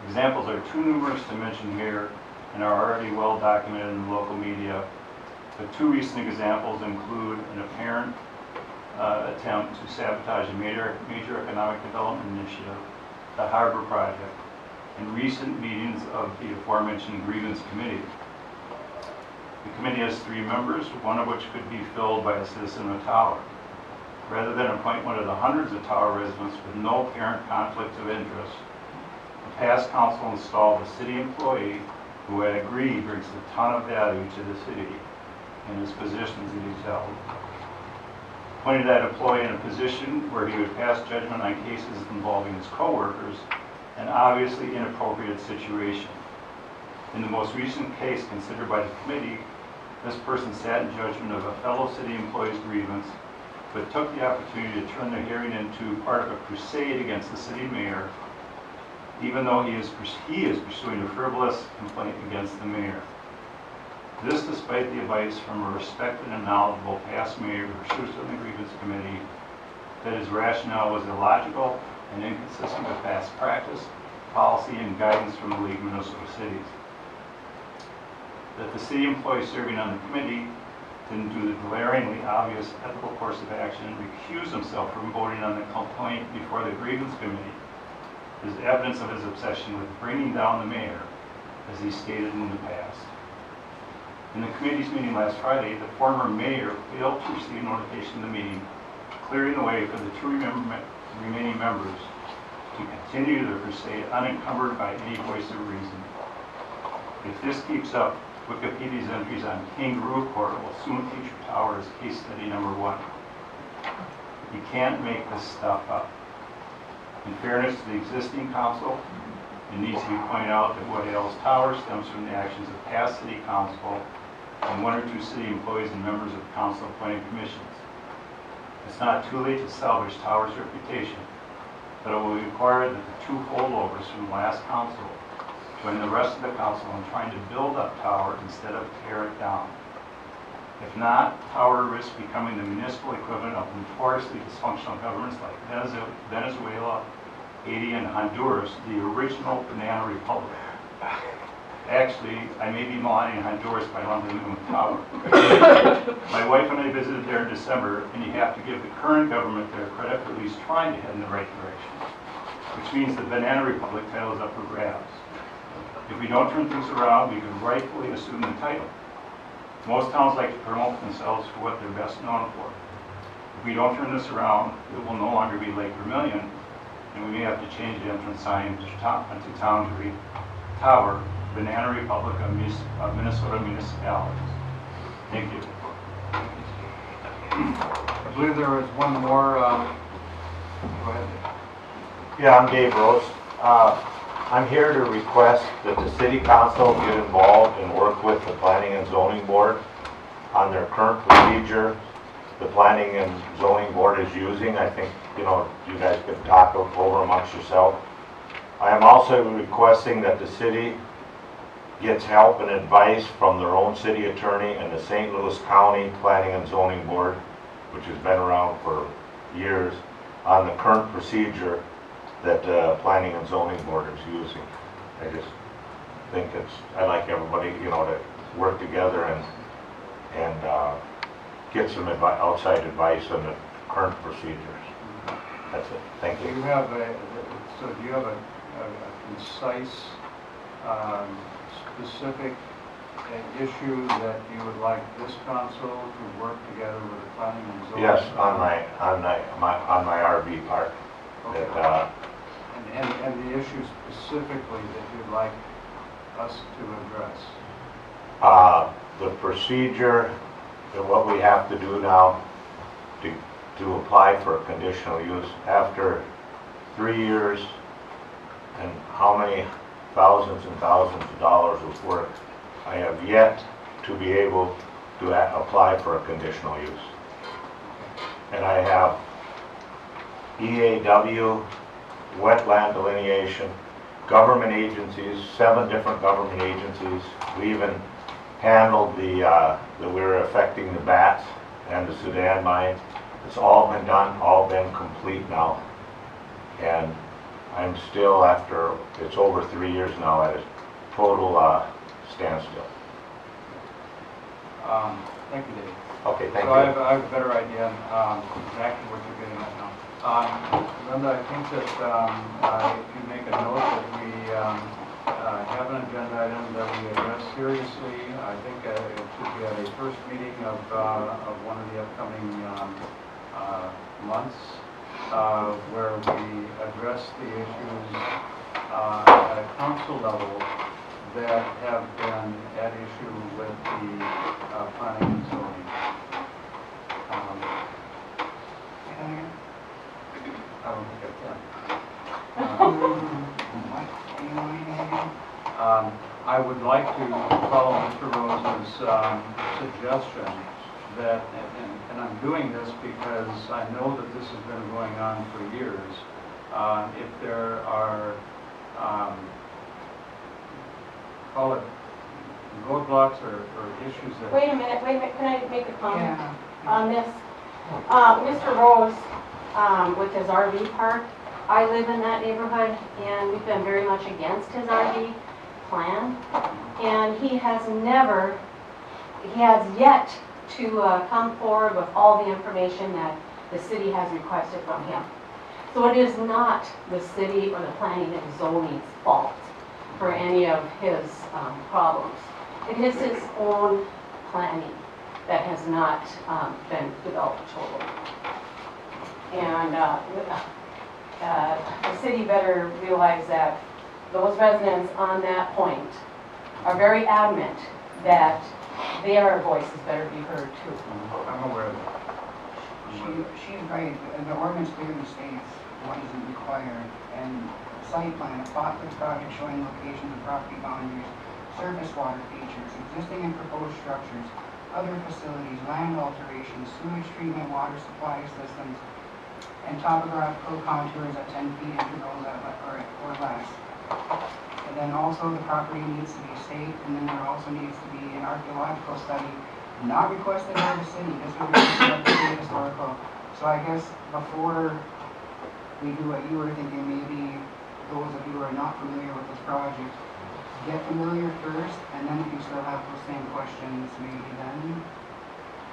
Examples are too numerous to mention here and are already well documented in the local media, but two recent examples include an apparent attempt to sabotage a major economic development initiative, the Harbor Project, and recent meetings of the aforementioned grievance committee. The committee has 3 members, one of which could be filled by a citizen of Tower. Rather than appoint one of the hundreds of Tower residents with no apparent conflict of interest, the past council installed a city employee who had agreed brings a ton of value to the city in his positions that he's held. Appointed that employee in a position where he would pass judgment on cases involving his coworkers, an obviously inappropriate situation. In the most recent case considered by the committee, this person sat in judgment of a fellow city employee's grievance, but took the opportunity to turn the hearing into part of a crusade against the city mayor, even though he is pursuing a frivolous complaint against the mayor. This despite the advice from a respected and knowledgeable past mayor who serves on the grievance committee that his rationale was illogical and inconsistent with past practice, policy, and guidance from the League of Minnesota Cities. That the city employee serving on the committee didn't do the glaringly obvious ethical course of action and recuse himself from voting on the complaint before the grievance committee is evidence of his obsession with bringing down the mayor, as he stated in the past. In the committee's meeting last Friday, the former mayor failed to receive notification of the meeting, clearing the way for the 2 remaining members to continue their crusade unencumbered by any voice of reason. If this keeps up, Wikipedia's entries on Kangaroo Court will soon feature Tower as case study number 1. You can't make this stuff up. In fairness to the existing council, it needs to be pointed out that what ails Tower stems from the actions of past city council and 1 or 2 city employees and members of council appointed commissions. It's not too late to salvage Tower's reputation, but it will require that the 2 holdovers from the last council join the rest of the council in trying to build up Tower instead of tear it down. If not, Tower risks becoming the municipal equivalent of notoriously dysfunctional governments like Venezuela, Haiti, and Honduras, the original banana republic. Actually, I may be maligning Honduras by lumping them with Tower. My wife and I visited there in December, and you have to give the current government their credit for at least trying to head in the right direction, which means the banana republic title is up for grabs. If we don't turn things around, we can rightfully assume the title. Most towns like to promote themselves for what they're best known for. If we don't turn this around, it will no longer be Lake Vermilion, and we may have to change the entrance sign to town to read Tower, Banana Republic of Minnesota Municipalities. Thank you. I believe there was one more, go ahead. Yeah, I'm Dave Rose. I'm here to request that the city council get involved and work with the planning and zoning board on their current procedure the planning and zoning board is using. I think, you know, you guys can talk over amongst yourself. I am also requesting that the city gets help and advice from their own city attorney and the St. Louis County Planning and Zoning Board, which has been around for years, on the current procedure that the Planning and Zoning Board is using. I just think I'd like everybody, you know, to work together and get some outside advice on the current procedures. That's it. Thank Do you. you have a concise, specific issue that you would like this council to work together with the planning and zoning? Yes, on my RV park. Okay. That, And the issue specifically that you'd like us to address? the procedure and what we have to do now to apply for a conditional use after 3 years and how many thousands and thousands of dollars of work, I have yet to be able to apply for a conditional use. And I have EAW, wetland delineation, government agencies, 7 different government agencies. We even handled that we were affecting the bats and the Sudan mine. It's all been done, all been complete now. And I'm still, after, it's over 3 years now, at a total standstill. Thank you, Dave. Okay, thank So I you. have a better idea exactly what you're getting at now. Linda, I think that if you make a note that we have an agenda item that we address seriously, I think it should be at a first meeting of one of the upcoming months, where we address the issues at a council level that have been at issue with the planning and zoning. I don't think I can. I would like to follow Mr. Rose's suggestion that, and I'm doing this because I know that this has been going on for years. If there are, call it roadblocks or issues that... Wait a minute, can I make a comment Yeah. on this? Mr. Rose, with his RV park, I live in that neighborhood, and we've been very much against his RV plan. And he has yet to come forward with all the information that the city has requested from him. So it is not the city or the planning and zoning's fault for any of his problems. It is his own planning that has not been developed totally. And the city better realize that those residents on that point are very adamant that their voices better be heard too. I'm aware of that. She's right. The ordinance clearly states what isn't required, and the site plan, a plot for the project showing locations of property boundaries, surface water features, existing and proposed structures, other facilities, land alterations, sewage treatment, water supply systems, and topographical contours at 10 feet intervals or less. And then also the property needs to be staked, and then there also needs to be an archaeological study, not requested by the city. This would be requested by the state historical. So I guess before we do what you were thinking, maybe those of you who are not familiar with this project, get familiar first, and then if you still have those same questions, maybe then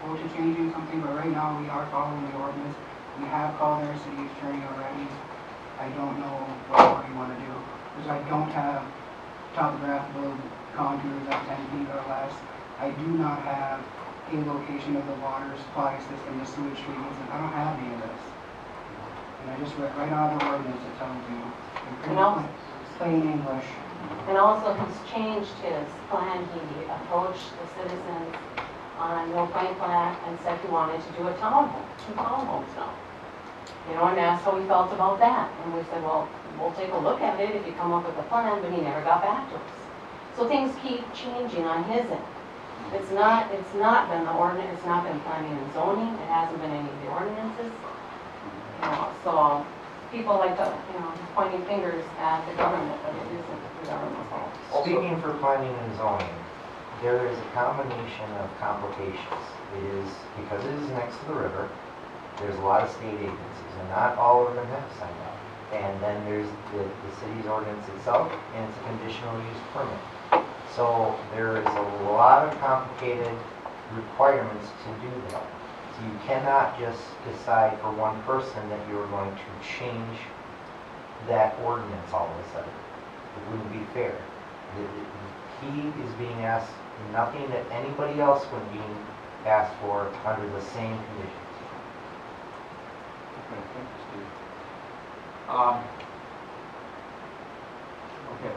go to changing something. But right now we are following the ordinance. We have called our city attorney already. I don't know what more you want to do, because I don't have topographical contours at 10 feet or less. I do not have a location of the water supply system, the sewage treatment. I don't have any of this. And I just read right out of the ordinance, it tells you, in And also- plain English. And also, he's changed his plan. He approached the citizens on North Plain Plat and said he wanted to do a townhome, 2 townhomes now. You know, and asked how he felt about that. And we said, well, we'll take a look at it if you come up with a plan, but he never got back to us. So things keep changing on his end. It's not been the ordinance, it's not been planning and zoning, it hasn't been any of the ordinances. You know, so people like to, you know, pointing fingers at the government, but it isn't the government's fault. Speaking for planning and zoning, there is a combination of complications. It is, because it is next to the river, there's a lot of state agencies, and not all of them have signed up. And then there's the city's ordinance itself, and it's a conditional use permit. So there is a lot of complicated requirements to do that. So you cannot just decide for one person that you're going to change that ordinance all of a sudden. It wouldn't be fair. He is being asked nothing that anybody else would be asked for under the same conditions. Okay, thank you, Steve. Okay.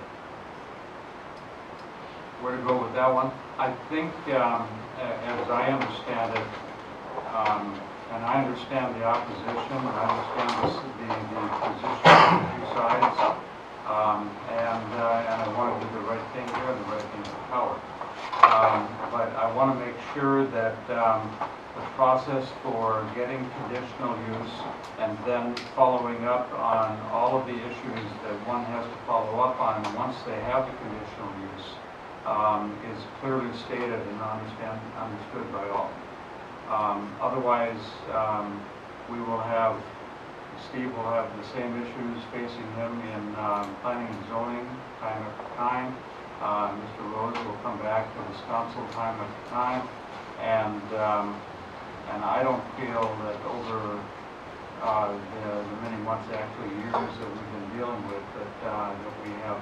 Where to go with that one? I think, as I understand it, and I understand the opposition, and I understand the position of the two sides, and I want to do the right thing here and the right thing for Howard. But I want to make sure that the process for getting conditional use and then following up on all of the issues that one has to follow up on once they have the conditional use is clearly stated and understood by all. Otherwise, Steve will have the same issues facing him in planning and zoning time after time. Mr. Rose will come back to this council time after time, and I don't feel that over the many months, actually years that we've been dealing with, that we have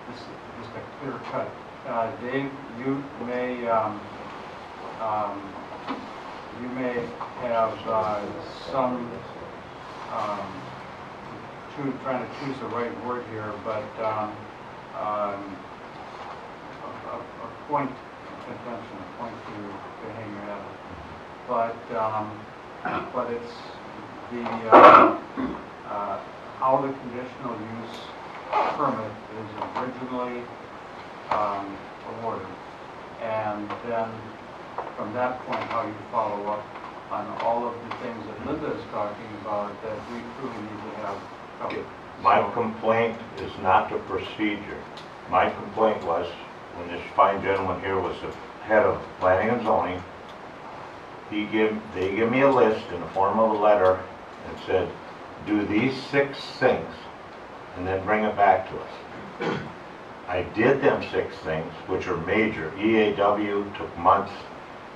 just a clear cut. Dave, you may have some trying to choose the right word here, but a point of contention, a point to hang your hat on. But it's the how the conditional use permit is originally awarded, and then from that point how you follow up on all of the things that Linda is talking about that we truly need to have covered. My complaint is not the procedure. My complaint was, when this fine gentleman here was the head of planning and zoning, they give me a list in the form of a letter and said, do these 6 things and then bring it back to us. I did them 6 things, which are major. EAW took months,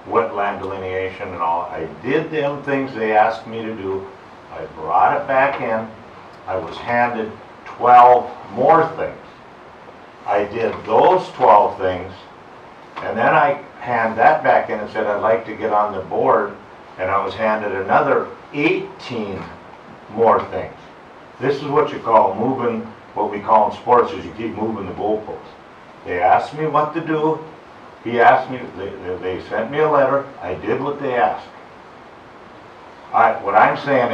wetland delineation and all. I did them things they asked me to do. I brought it back in. I was handed 12 more things. I did those 12 things, and then I hand that back in and said I'd like to get on the board, and I was handed another 18 more things. This is what you call moving, what we call in sports is you keep moving the goalposts. They asked me what to do. He asked me, they sent me a letter. I did what they asked. What I'm saying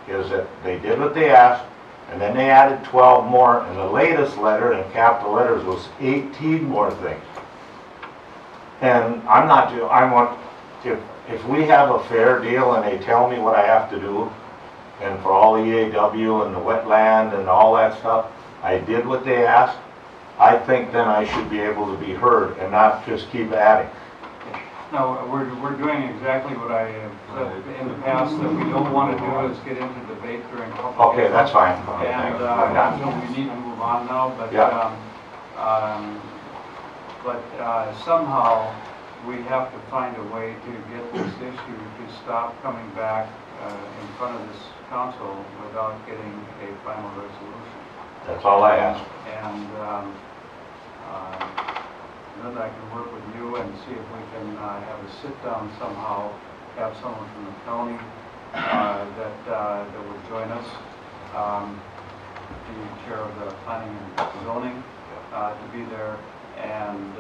is that they did what they asked, and then they added 12 more, and the latest letter in capital letters was 18 more things. And if we have a fair deal and they tell me what I have to do, and for all the EAW and the wetland and all that stuff, I did what they asked, I think then I should be able to be heard and not just keep adding. No, we're doing exactly what I have said in the past that we don't want to do is get into debate during public. Okay, that's fine. Okay, And thanks. so we need to move on now, but Yeah. Somehow we have to find a way to get this issue to stop coming back in front of this council without getting a final resolution. That's all I ask. And then I can work with you and see if we can have a sit-down somehow, have someone from the county that would join us. The chair of the planning and zoning to be there and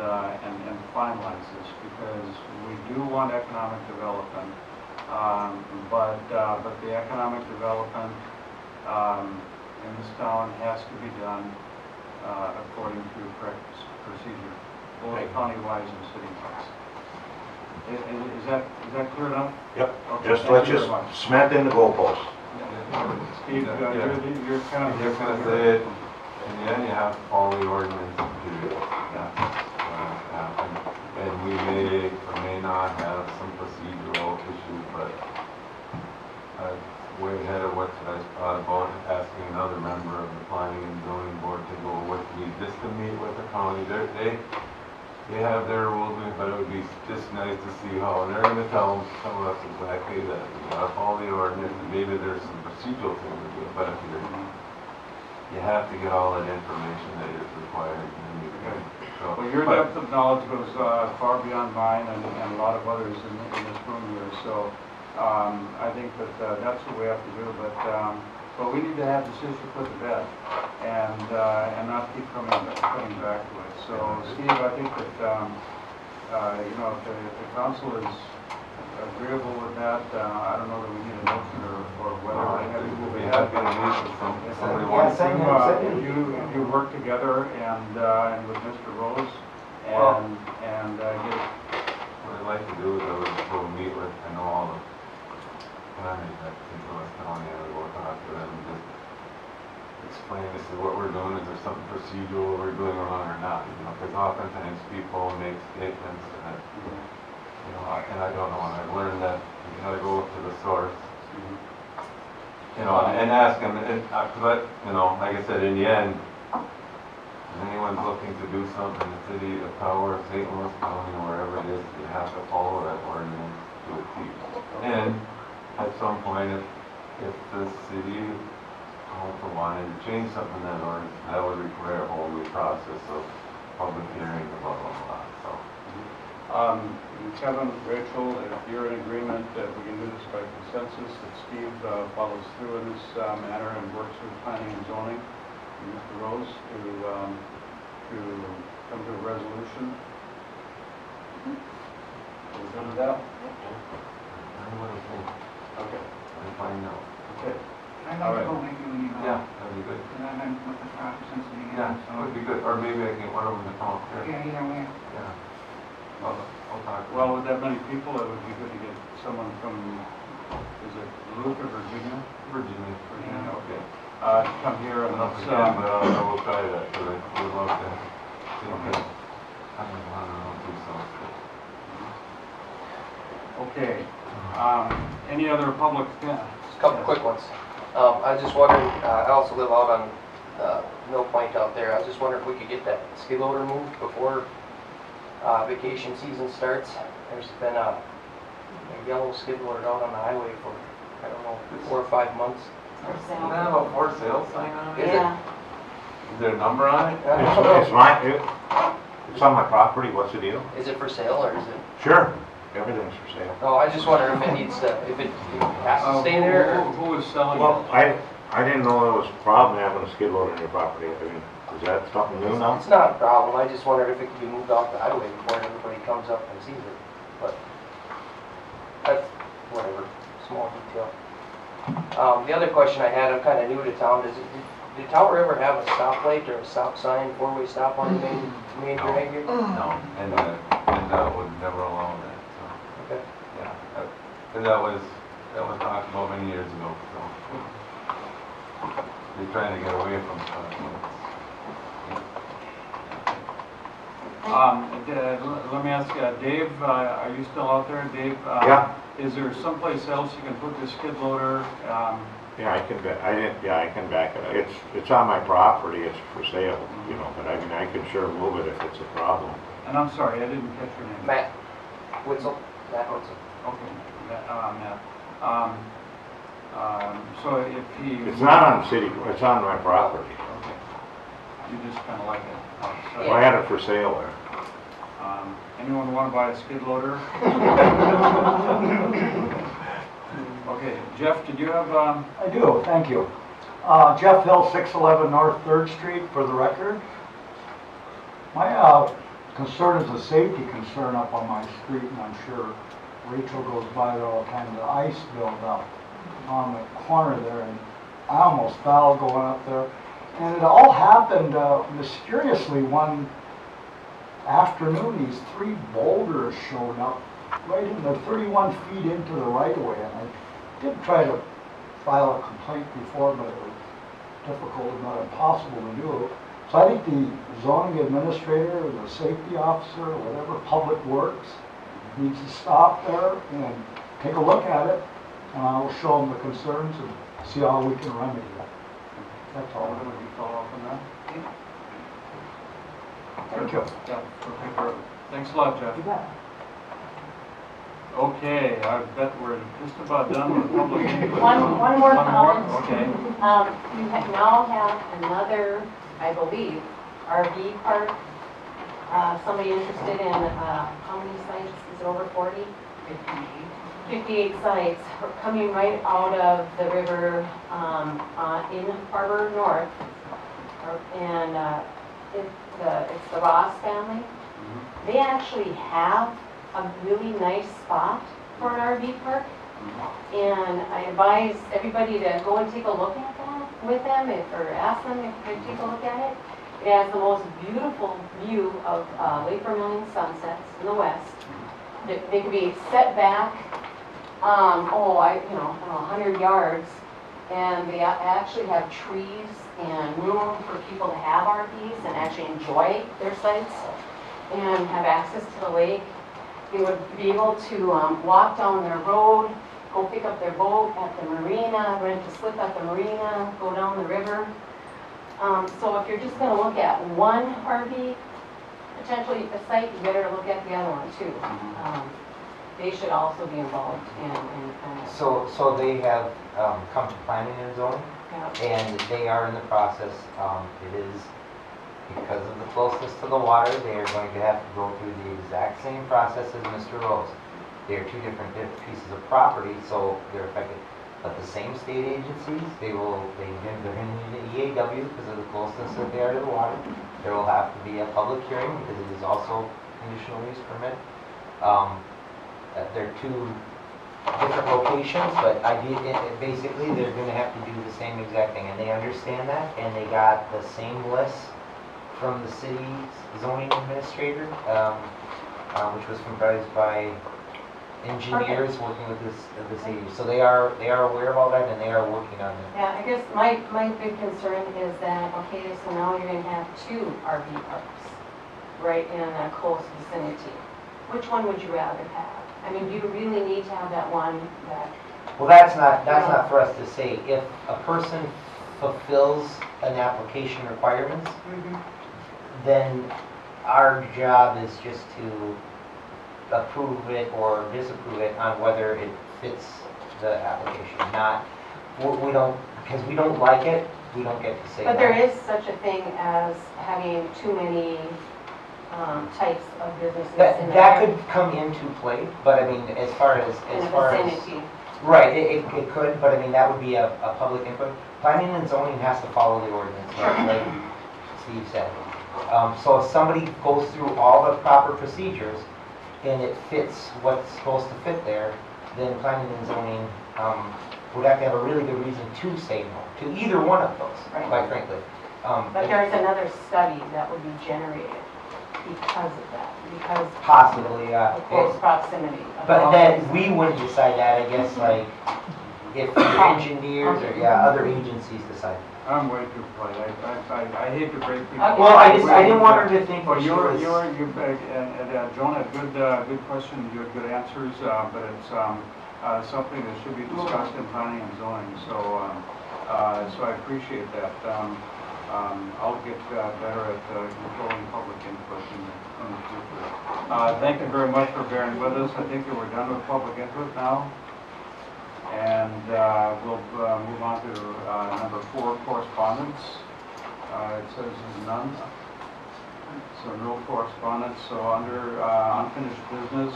finalize this, because we do want economic development, but the economic development in this town has to be done according to correct procedure, both county-wise and city-wise. Is that clear enough? Yep, Okay, just thank let's you just very much. cement in the goalpost. Steve, you're kind of... I was just gonna say it, in the end, you have to follow the ordinance to happen. And we may or may not have some procedural issues, but I'm way ahead of what I thought about asking another member of the planning and zoning board to go with me, just to meet with the county. They have their rules, but it would be just nice to see how, and they're gonna tell some of us exactly that you gotta follow the ordinance, and maybe there's some procedural things to do, but if you have to get all that information that is required. And then you can, so, Well, your but- depth of knowledge goes far beyond mine and a lot of others in this room here, so I think that that's what we have to do, but we need to have this issue put to bed and not keep coming back to it. So, Steve, I think that, you know, if the council is agreeable with that, I don't know that we need a motion or whether we have to move We ahead. have been meeting with somebody Yeah, wants send to. him. You work together and with Mr. Rose Well- and get What I'd like to do is I would go meet with, I know all the counties that St. Louis County, I would go talk to them and just explain, this is what we're doing, is there something procedural we're doing wrong or not? You know, because oftentimes people make statements that, you know, and I don't know, and I've learned that you gotta go to the source, you know, and ask them, and, but, you know, like I said, in the end, if anyone's looking to do something in the city of Power, St. Louis County, or wherever it is, you have to follow that ordinance to a T. And at some point, if the city council wanted to change something in that ordinance, that would require a whole new process of public hearing, blah, blah, blah, so. Kevin, Rachel, if you're in agreement that we can do this by consensus, that Steve follows through in this manner and works with planning and zoning, and Mr. Rose to come to a resolution. Are we done with that? I would think, Okay. I find out. Okay. I'd All like right. to go make you an email. Yeah, that'd be good. Because I've been with this process since the Yeah, beginning, that would so. be good, or maybe I can get one of them to come up here. Yeah, either way. Yeah. I'll talk. to Well, them. with that many people, it would be good to get someone from, is it Duluth or Virginia? Virginia. Virginia, okay. To come here and let's, Again, but I will try that, because I would love to. See if I don't know, do something. okay. Any other public, yeah? Just a couple quick ones. I was just wondering, I also live out on Mill Point out there. I was just wondering if we could get that skid loader moved before vacation season starts. There's been a yellow skid loader out on the highway for, I don't know, 4 or 5 months. Doesn't that have a for sale sign on it? Is Yeah. Is there a number on it? It's mine, it's on my property, what's the deal? Is it for sale or is it? Sure, everything's for sale. No, I just wonder if it needs to, if it has to stay there or? Who is selling Well, it? I didn't know there was a problem having a skid loader on your property. I mean, is that something new now? It's not a problem. I just wondered if it could be moved off the highway before everybody comes up and sees it. But that's whatever, small detail. The other question I had, I'm kind of new to town. Did Tower ever have a stoplight or a stop sign, 4-way stop on the main drag here? No, and that would never allow that, so, Okay. yeah. And that was talked about many years ago, so. They're trying to get away from stuff. Let me ask, Dave, are you still out there? Dave? Yeah. Is there someplace else you can put this skid loader? Yeah, I can back it up. It's on my property, it's for sale, you know, but I mean, I can sure move it if it's a problem. And I'm sorry, I didn't catch your name. Matt Witzel. Matt Witzel. Okay, Matt. So if he... It's not on city, it's on my property. Okay. You just kind of like it. Well, I had it for sale there. Anyone want to buy a skid loader? Okay, Jeff, did you have, I do, thank you. Jeff Hill, 611 North 3rd Street, for the record. My concern is a safety concern up on my street, and I'm sure Rachel goes by there all the time. The ice buildup on the corner there, and I almost fell going up there. And it all happened mysteriously one afternoon. These 3 boulders showed up right in the 31 feet into the right-of-way, and I did try to file a complaint before, but it was difficult, if not impossible, to do it. So I think the zoning administrator, or the safety officer, or whatever, Public Works, needs to stop there and take a look at it, and I will show them the concerns and see how we can remedy it. That's all. would you follow up on that? Thank you. Yeah, okay, thanks a lot, Jeff. You bet. Okay, I bet we're just about done with public input. One more One comment. more? Okay. You now have another, I believe, RV park. Somebody interested in, how many sites? Is it over 40? 58 sites coming right out of the river in Harbor North. And it's the Ross family. They actually have a really nice spot for an RV park. And I advise everybody to go and take a look at that with them, or ask them if they take a look at it. It has the most beautiful view of Lake Vermilion sunsets in the west. They could be set back, 100 yards, and they actually have trees and room for people to have RVs and actually enjoy their sites and have access to the lake. They would be able to walk down their road, go pick up their boat at the marina, rent a slip at the marina, go down the river. So if you're just going to look at one RV, potentially a site, you better look at the other one too. They should also be involved in So they have come to planning and zoning, yeah. and they are in the process. It is, because of the closeness to the water, they are going to have to go through the exact same process as Mr. Rose. They are 2 different pieces of property, so they're affected. But the same state agencies, they're in the EAW because of the closeness that they are to the water. There will have to be a public hearing because it is also conditional use permit. They're 2 different locations, but basically they're going to have to do the same exact thing, and they understand that, and they got the same list from the city's zoning administrator, which was comprised by engineers working with the city. So they are aware of all that, and they are working on it. Yeah, I guess my big concern is that, okay, so now you're going to have 2 RV parks right in a close vicinity. Which one would you rather have? I mean, do you really need to have that one that... Well, that's not for us to say. If a person fulfills an application requirements, then our job is just to approve it or disapprove it on whether it fits the application. Not, we don't, because we don't like it, we don't get to say that. But there is such a thing as having too many types of businesses in That could come into play, but I mean, as far as vicinity. right, it could, but I mean, that would be a public input. Planning and zoning has to follow the ordinance, like Steve said. So if somebody goes through all the proper procedures and it fits what's supposed to fit there, then planning and zoning would have to have a really good reason to say no to either one of those, quite frankly. But there's another study that would be generated because of that, because possibly, of close proximity. But then we wouldn't decide that, I guess, like, if the engineers or, other agencies decide. I'm way too polite. I hate to break people. Okay. Well, I didn't want her to think Well, that she you was... Joan had good questions, you had good answers, but it's something that should be discussed in planning and zoning, so I appreciate that. I'll get better at controlling public input in the future. Thank you very much for bearing with us. I think that we're done with public input now. And we'll move on to number 4, correspondence. It says none. So no correspondence. So under unfinished business,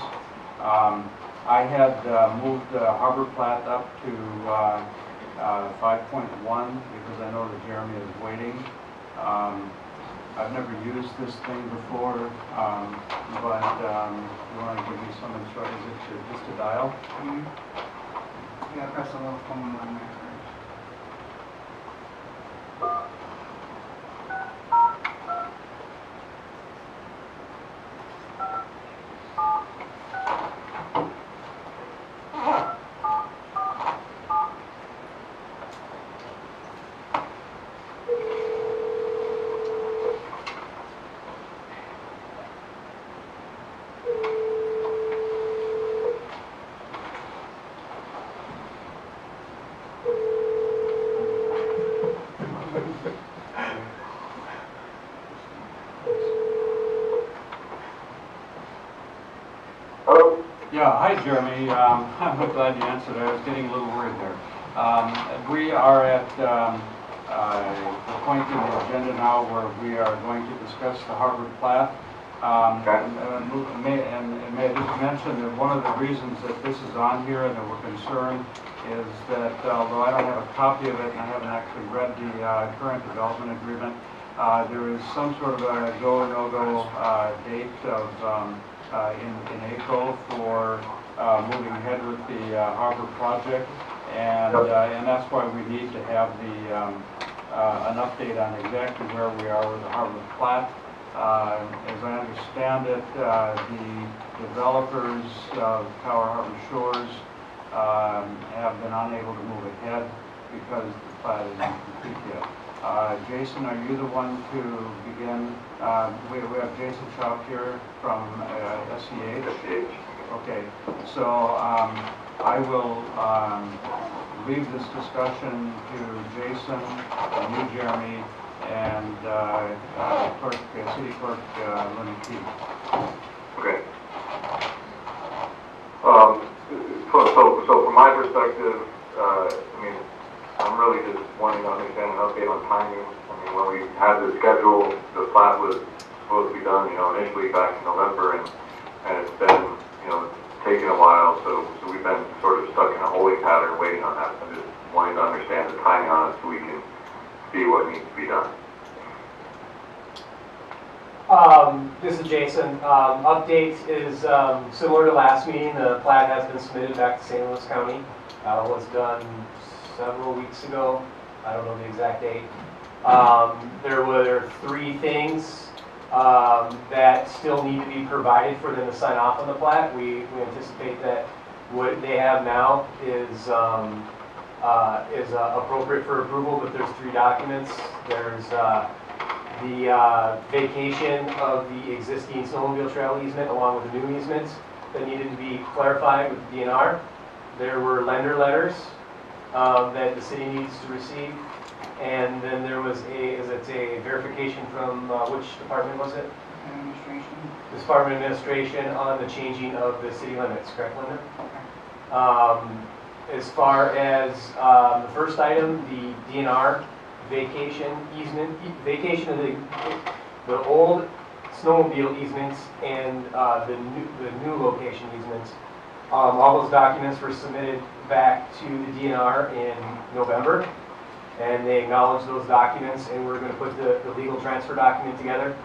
I had moved Harbor Plat up to 5.1 because I know that Jeremy is waiting. I've never used this thing before, but you want to give me some instructions? Is it just a dial? You gotta press a little phone on there first. Yeah, hi Jeremy. I'm glad you answered. I was getting a little worried there. We are at the point in the agenda now where we are going to discuss the Harvard Plat. And may I just mention that one of the reasons that this is on here and that we're concerned is that although I don't have a copy of it and I haven't actually read the current development agreement, there is some sort of a go, no-go date of in April for moving ahead with the harbor project, and that's why we need to have an update on exactly where we are with the harbor plat. As I understand it, the developers of Tower Harbor Shores have been unable to move ahead because the plat isn't complete yet. Jason, are you the one to begin? We have Jason Schaub here from SEH. Okay, so I will leave this discussion to Jason, you, Jeremy, and City Clerk Lenny Key. Okay. So from my perspective, I mean, I'm really just wanting to understand an update on timing. I mean, when we had the schedule, the plat was supposed to be done, initially back in November, and it's been, taking a while, so we've been sort of stuck in a holding pattern waiting on that. I'm just wanting to understand the timing on it so we can see what needs to be done. This is Jason. Update is similar to last meeting. The plat has been submitted back to St. Louis County. Was done several weeks ago. I don't know the exact date. There were 3 things that still need to be provided for them to sign off on the plat. We anticipate that what they have now is appropriate for approval, but there's 3 documents. There's the vacation of the existing snowmobile trail easement along with the new easements that needed to be clarified with the DNR. There were lender letters that the city needs to receive. And then there was a verification from, which department was it? Administration. The Department of Administration on the changing of the city limits, correct, Linda? As far as the first item, the DNR vacation easement, vacation of the old snowmobile easements and the new location easements. All those documents were submitted back to the DNR in November. And they acknowledged those documents, and we're going to put the legal transfer document together.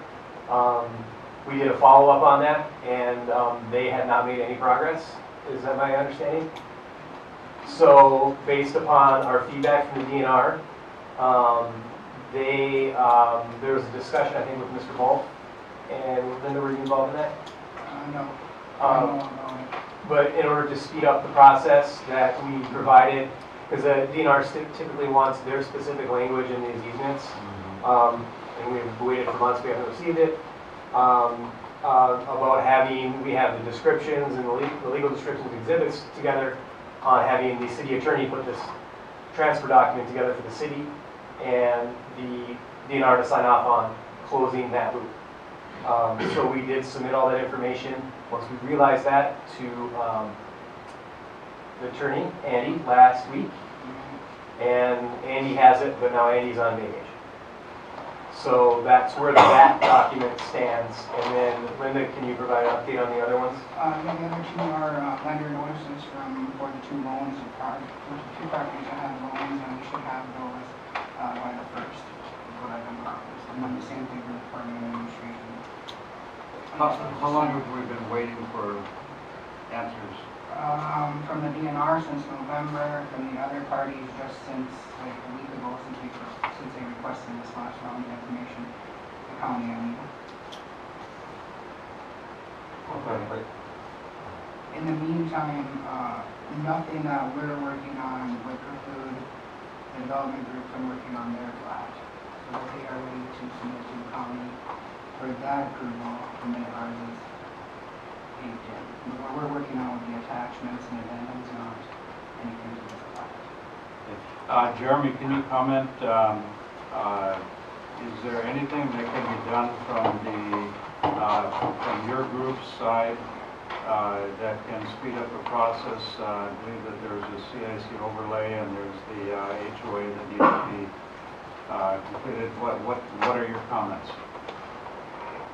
We did a follow-up on that, and they had not made any progress. Is that my understanding? So, based upon our feedback from the DNR, there was a discussion, I think, with Mr. Bolt, and Linda, were you involved in that? No. But in order to speed up the process that we provided, because the DNR typically wants their specific language in these easements, and we've waited for months, we haven't received it, we have the descriptions and the legal descriptions exhibits together on having the city attorney put this transfer document together for the city and the DNR to sign off on closing that loop. So we did submit all that information. Once we realized that to the attorney, Andy, last week. And Andy has it, but now Andy's on vacation. So that's where that document stands. And then Linda, can you provide an update on the other ones? Yeah, the other two are lender notices for the two loans, for the two properties that have loans, and we should have those by the first, is what I've been promised. And then the same thing for the Department of Administration. How long have we been waiting for answers? From the DNR since November, from the other parties just since like a week ago, since they requested this last round of information, the county and legal. Okay. In the meantime, nothing that we're working on would preclude the development group from working on their plat. So that they are ready to submit to the county for that approval, the minute ours is inked in. What we're working on with the attachments and addendums, not anything to this plat. Jeremy, can you comment, is there anything that can be done from your group's side that can speed up the process? I believe that there's a CIC overlay and there's the HOA that needs to be completed. What are your comments?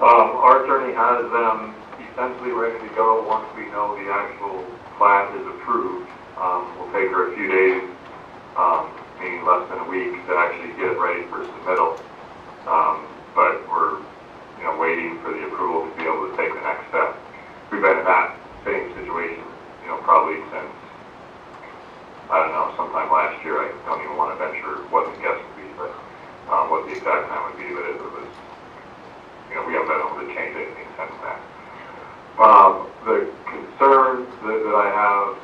Our attorney has them essentially ready to go once we know the actual plat is approved. We'll take her a few days, meaning less than a week, to actually get it ready for submittal. But we're, waiting for the approval to be able to take the next step. We've been in that same situation, probably since, I don't know, sometime last year. I don't even want to venture what the guess would be, but what the exact time would be, but it was, we haven't been able to change anything since then. The concerns that I have,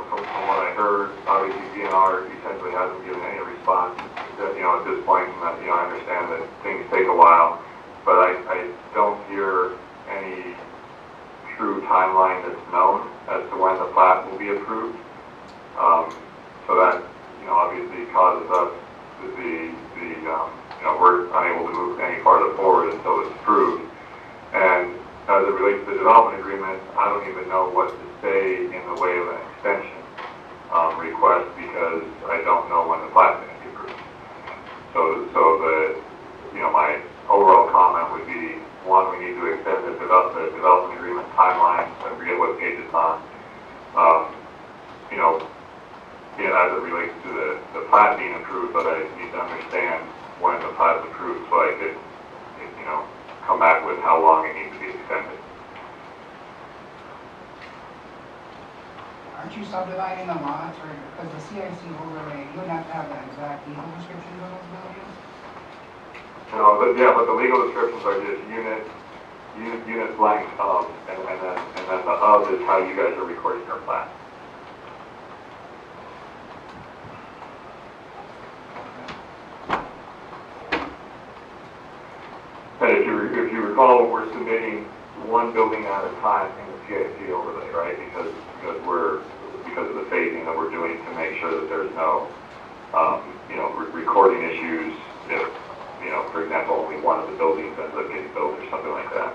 from what I heard, obviously DNR essentially hasn't given any response, at this point, and that, I understand that things take a while, but I don't hear any true timeline that's known as to when the plat will be approved. So that, obviously causes us to be, we're unable to move any farther forward until it's approved. And as it relates to the development agreement, I don't even know what to say in the way of an extension request, because I don't know when the plat's going to be approved. So the, my overall comment would be, one, we need to extend the development agreement timeline. I forget what page it's on. As it relates to the plat being approved, but I need to understand when the plat's approved so I could, come back with how long it needs to be extended. Aren't you subdividing the lots, or, because the CIC overlay, you would have to have the exact legal descriptions of those buildings? But the legal descriptions are just unit blank of, and then the of is how you guys are recording your plat. And if you recall, we're submitting one building at a time in the CIC overlay, right? Because of the phasing that we're doing to make sure that there's no, recording issues if, for example, only one of the buildings ends up getting built or something like that.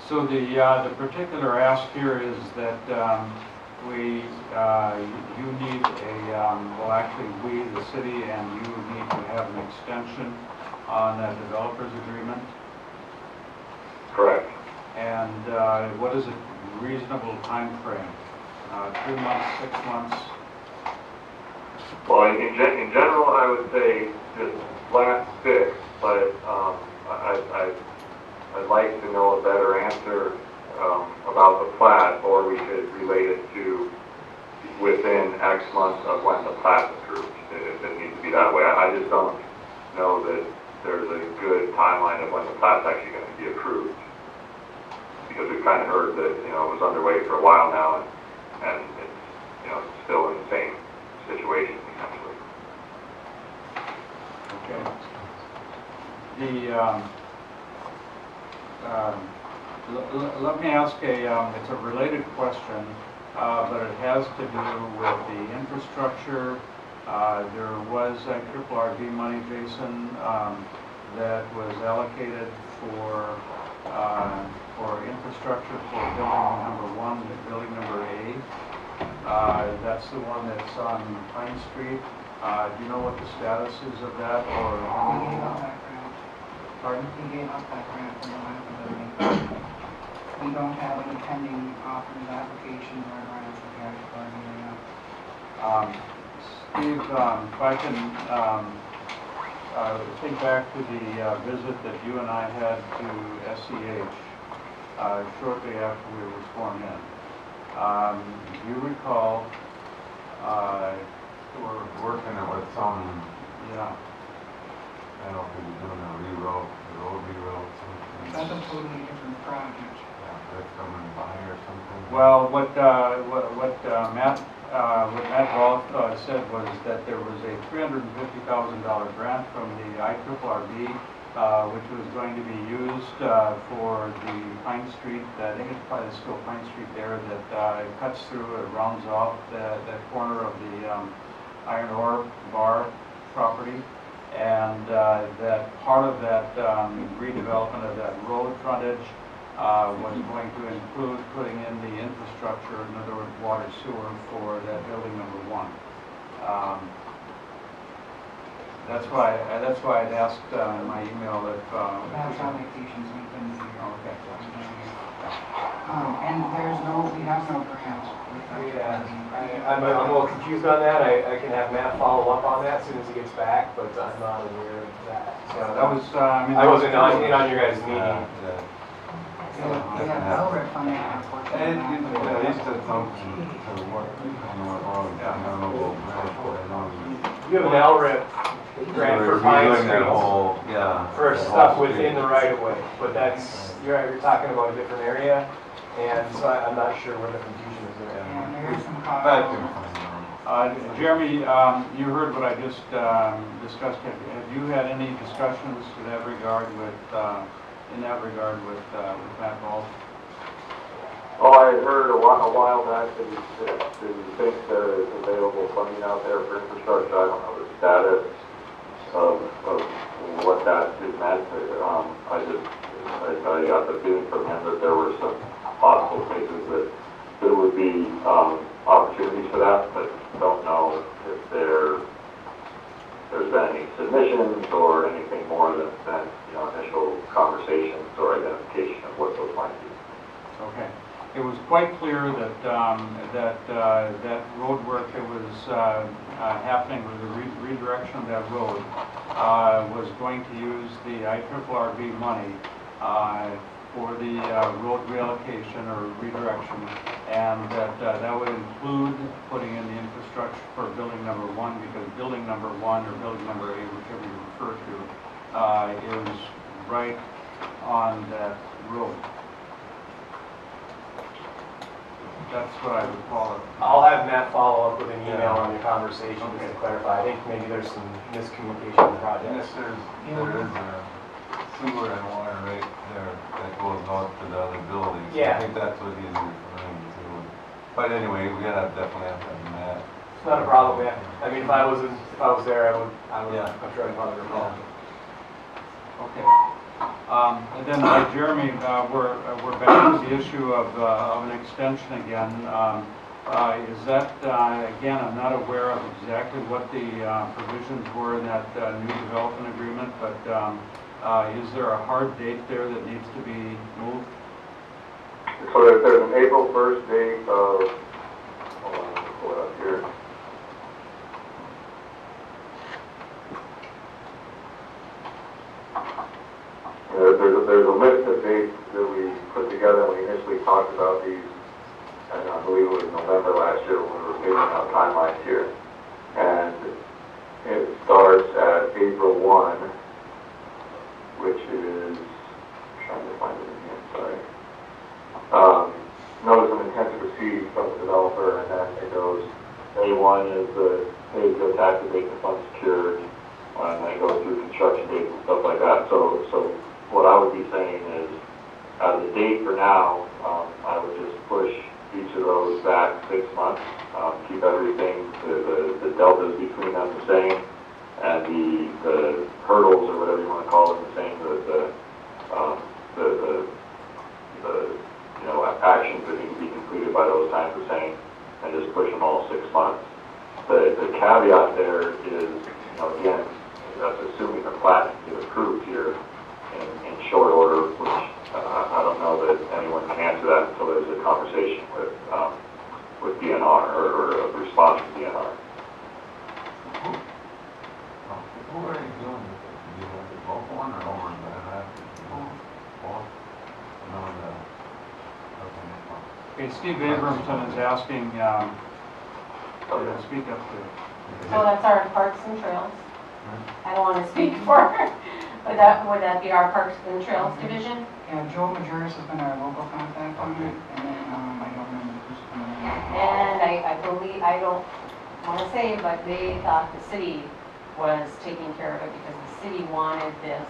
So the particular ask here is that you need we, the city, and you need to have an extension on that developer's agreement. Correct. And what is a reasonable time frame? 2 months, 6 months? Well, in general, I would say just last 6, but I'd like to know a better answer about the plat, or we could relate it to within X months of when the plat's approved, if it needs to be that way. I just don't know that there's a good timeline of when the plat's actually going to be approved, because we've kind of heard that, it was underway for a while now, and it's, still in the same situation, essentially. Okay. Let me ask it's a related question, but it has to do with the infrastructure. There was triple RV money, Jason, that was allocated for infrastructure for building number 1, building number A. That's the one that's on Pine Street. Do you know what the status is of that, We or? gave up that grant. Pardon? We gave up that grant for the landfill building. We don't have any pending offers, applications, or grants with the Irish Party right now. Steve, if I can think back to the visit that you and I had to SEH shortly after we were sworn in. Do you recall, We're working it with some, yeah, I don't know if we're doing a road rewrote, something. That's a totally different project. Yeah, that's coming by or something. well, what Matt Rolfe said was that there was a $350,000 grant from the IRRB, which was going to be used for the Pine Street, I think it's probably still Pine Street there, that cuts through, it rounds off that corner of the iron ore bar property, and that part of that redevelopment of that road frontage was going to include putting in the infrastructure, in other words, water sewer for that building number 1. That's why I'd asked in my email if. That's allocations we've been here. Okay. And we have no grant with that. Yeah, I'm a little confused on that. I can have Matt follow up on that as soon as he gets back, but I'm not aware of that. Yeah, that was, I wasn't in on your guys' meeting. We have Elbert funding our portion. And at least it's something to work, I don't know, You have an LRIP grant for Pine Street, for stuff within the right of way, but that's, you're talking about a different area, and so I'm not sure where the confusion is there. And there is some cost. Jeremy, you heard what I just discussed. Have you had any discussions in that regard with Matt Rolfe? Oh, I had heard a while back that he thinks there is available funding out there for infrastructure. I don't know the status of what that is meant. I got the feeling from him that there were some possible cases that there would be opportunities for that, but don't know if there's been any submissions or anything more than initial conversations or identification of what those might be. Okay. It was quite clear that that road work that was happening with the redirection of that road was going to use the IRRB money for the road reallocation or redirection, and that would include putting in the infrastructure for building number 1, because building number 1 or building number 8, whichever you refer to, is right on that road. That's what I would call it. I'll have Matt follow up with an email on your conversation just to clarify. I think maybe there's some miscommunication in the project. Yes, there is a sewer and water right there that goes out to the other buildings. Yeah. I think that's what he's referring to. But anyway, we definitely have to have Matt. It's not a problem, yeah. I mean, if I was there, I would, Yeah. I'm sure I'd probably recall. Okay. And then Jeremy, we're back to the issue of an extension again. Is that, again, I'm not aware of exactly what the provisions were in that new development agreement, but is there a hard date there that needs to be moved? So there's an April 1st date of, hold on, let me pull it up here. There's a list of dates that we put together when we initially talked about these, and I believe it was November last year when we were figuring out timelines here. And it starts at April 1, which is, I'm trying to find it in here, sorry. Notice of intent to proceed from the developer, and then it goes, A1 is the pay go tax date and funds secured, and then it goes through construction dates and stuff like that. So what I would be saying is, the date for now, I would just push each of those back 6 months, keep everything, the deltas between them the same, and the hurdles or whatever you want to call them the same, the actions that need to be completed by those times the same, and just push them all 6 months. the caveat there is, you know, again, that's assuming the plat is approved here in short order, which I don't know that anyone can answer that until there's a conversation with DNR or a response from DNR. Who are you doing with it? Do you want the golf one or over in the half? Both? No, Okay, Steve Abramson is asking, speak up to. So that's our Parks and Trails. I don't want to speak for her. Would that be our Parks and Trails division? Yeah, Joe Majerus has been our local contact on it, and then, I don't remember who's coming in. And I believe, I don't want to say, but they thought the city was taking care of it because the city wanted this,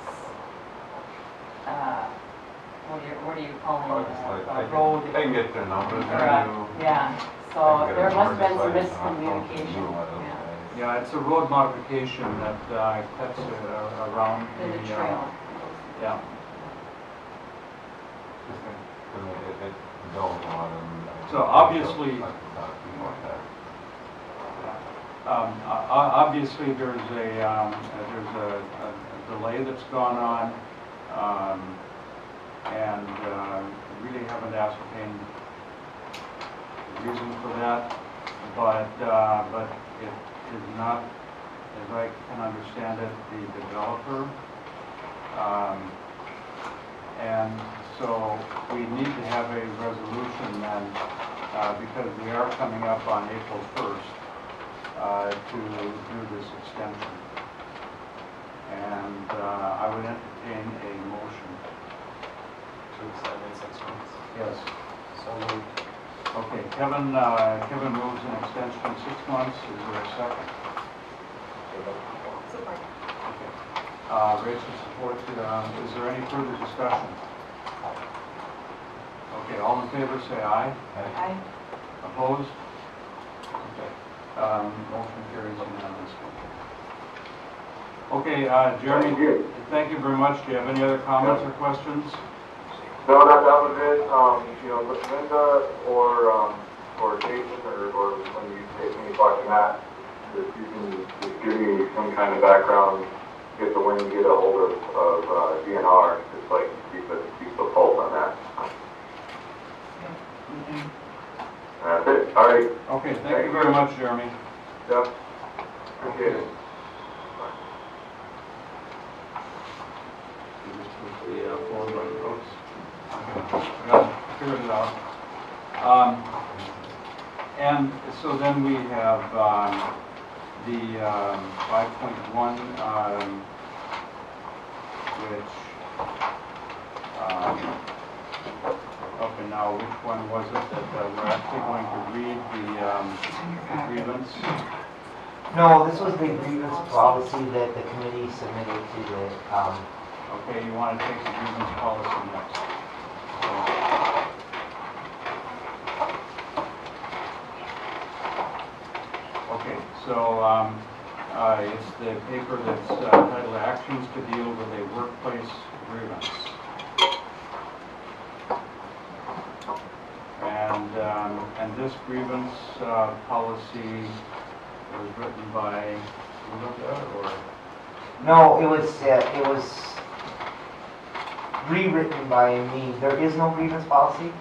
what do you call it? Road. They can get their numbers and Yeah, so there must have been some miscommunication. Yeah, it's a road modification that cuts around The trail. yeah. So obviously, obviously there's a delay that's gone on, and really haven't ascertained the reason for that, but it is not, as I can understand it, the developer. And so we need to have a resolution then, because we are coming up on April 1st to do this extension. And I would entertain a motion. To extend it 6 months. Yes. So moved. Okay, Kevin moves an extension of 6 months. Is there a second? Support. Okay. Rachel supports it. Is there any further discussion? Okay, all in favor say aye. Aye. Opposed? Okay. Motion carries unanimously. Okay, Jeremy, thank you very much. Do you have any other comments or questions? No, that was it. You know, Linda or Jason or when you talk to Matt, if you can just give me some kind of background, get the wind, get a hold of DNR, just like keep the pulse on that. That's it. All right. Okay, thank you very much, Jeremy. Yep. Appreciate it. Figured it out. And so then we have the 5.1, which, okay, now which one was it that we're actually going to read the grievance? No, this was the grievance policy that the committee submitted to the, Okay, you want to take the grievance policy next. Okay, so it's the paper that's titled Actions to Deal with a Workplace Grievance. And this grievance policy was written by Linda or? no, it was rewritten by me. There is no grievance policy,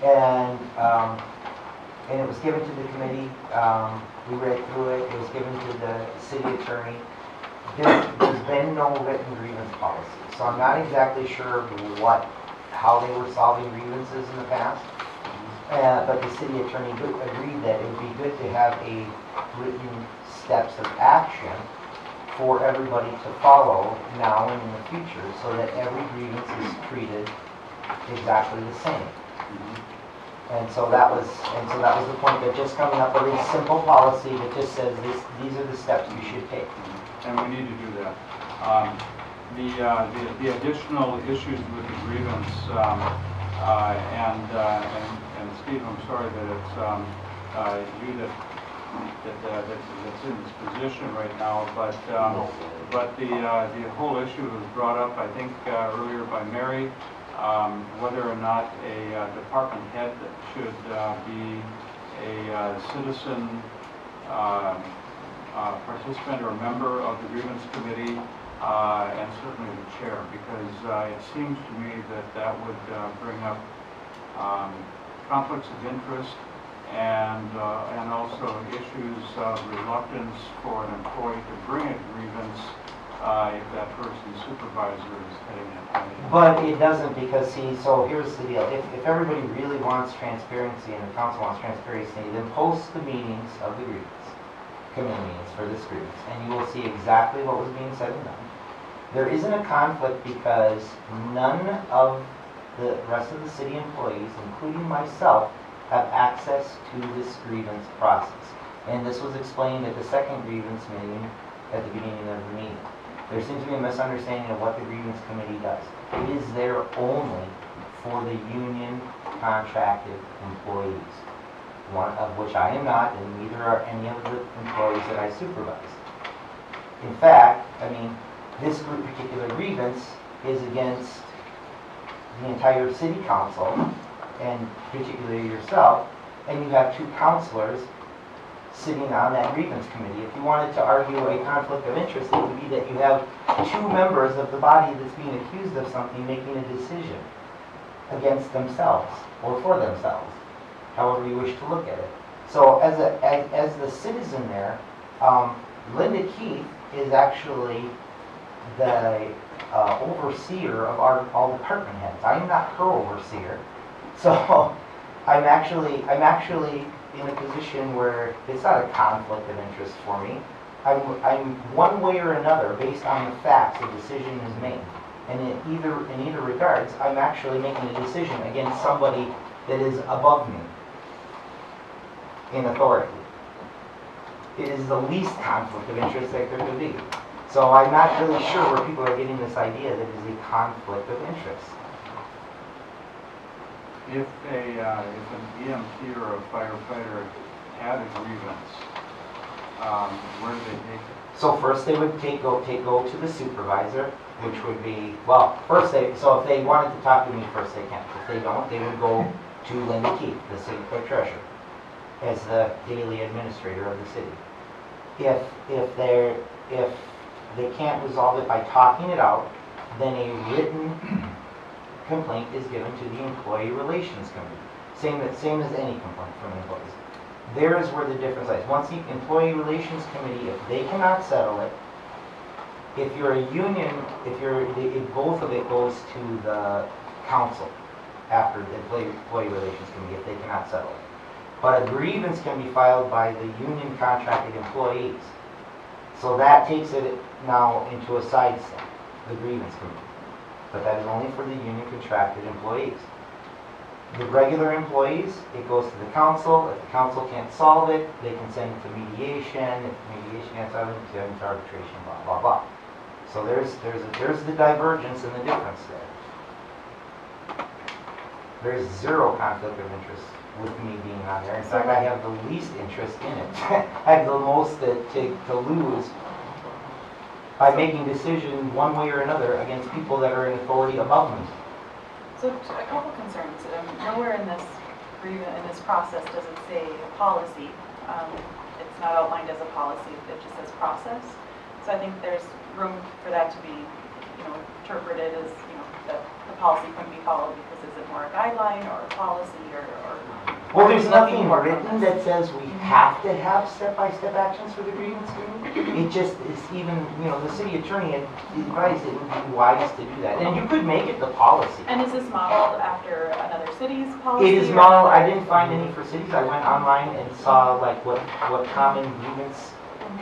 and it was given to the committee. We read through it. It was given to the city attorney. There's been no written grievance policy, so I'm not exactly sure how they were solving grievances in the past. But the city attorney agreed that it would be good to have a written steps of action for everybody to follow now and in the future, so that every grievance is treated exactly the same. And so that was the point, that just coming up with a simple policy that just says these are the steps you should take. And we need to do that. The additional issues with the grievance, and Steve, I'm sorry that it's you that's in this position right now, but the whole issue was brought up, I think, earlier by Mary, whether or not a department head should be a citizen participant or member of the grievance committee, and certainly the chair, because it seems to me that that would bring up conflicts of interest and also issues of reluctance for an employee to bring a grievance if that person's supervisor is heading it. But it doesn't, because see, so here's the deal. If everybody really wants transparency and the council wants transparency, then post the meetings of the grievance committee meetings for this grievance, and you will see exactly what was being said and done. There isn't a conflict because none of the rest of the city employees, including myself, have access to this grievance process. And this was explained at the second grievance meeting at the beginning of the meeting. There seems to be a misunderstanding of what the grievance committee does. It is there only for the union contracted employees, one of which I am not, and neither are any of the employees that I supervise. In fact, I mean, this particular grievance is against the entire city council, and particularly yourself, and you have two counselors sitting on that grievance committee. If you wanted to argue a conflict of interest, it would be that you have two members of the body that's being accused of something making a decision against themselves or for themselves, however you wish to look at it. So as the citizen there, Linda Keith is actually the overseer of all department heads. I'm not her overseer. So I'm actually in a position where it's not a conflict of interest for me. I'm one way or another, based on the facts, a decision is made. And in either regards, I'm actually making a decision against somebody that is above me in authority. It is the least conflict of interest that there could be. So I'm not really sure where people are getting this idea that it is a conflict of interest. If an EMT or a firefighter had a grievance, where do they take it? So first they would go to the supervisor, which would be, well, so if they wanted to talk to me first, they can. If they don't, they would go to Linda Keith, the city clerk treasurer, as the daily administrator of the city. If they can't resolve it by talking it out, then a written complaint is given to the Employee Relations Committee. Same as any complaint from employees. There is where the difference lies. Once the Employee Relations Committee, if they cannot settle it, if you're a union, both of it goes to the council after the Employee Relations Committee if they cannot settle it. But a grievance can be filed by the union contracted employees. So that takes it now into a side step, the grievance committee. But that is only for the union contracted employees. The regular employees, it goes to the council. If the council can't solve it, they can send it to mediation. If mediation can't solve it, send it to arbitration, blah, blah, blah. So there's the divergence and the difference there. There's zero conflict of interest with me being on there. In fact, I have the least interest in it. I have the most to lose by making decisions one way or another against people that are in authority above me. So a couple concerns. Nowhere in this process does it say policy. It's not outlined as a policy. It just says process. So I think there's room for that to be, interpreted as, that the policy couldn't be followed because is it more a guideline or a policy or well, there's nothing written that says we have to have step-by-step actions for the grievance committee. It just is even, the city attorney had advised it would be wise to do that. And you could make it the policy. And is this modeled after another city's policy? It is modeled, I didn't find any for cities. I went online and saw like what common grievance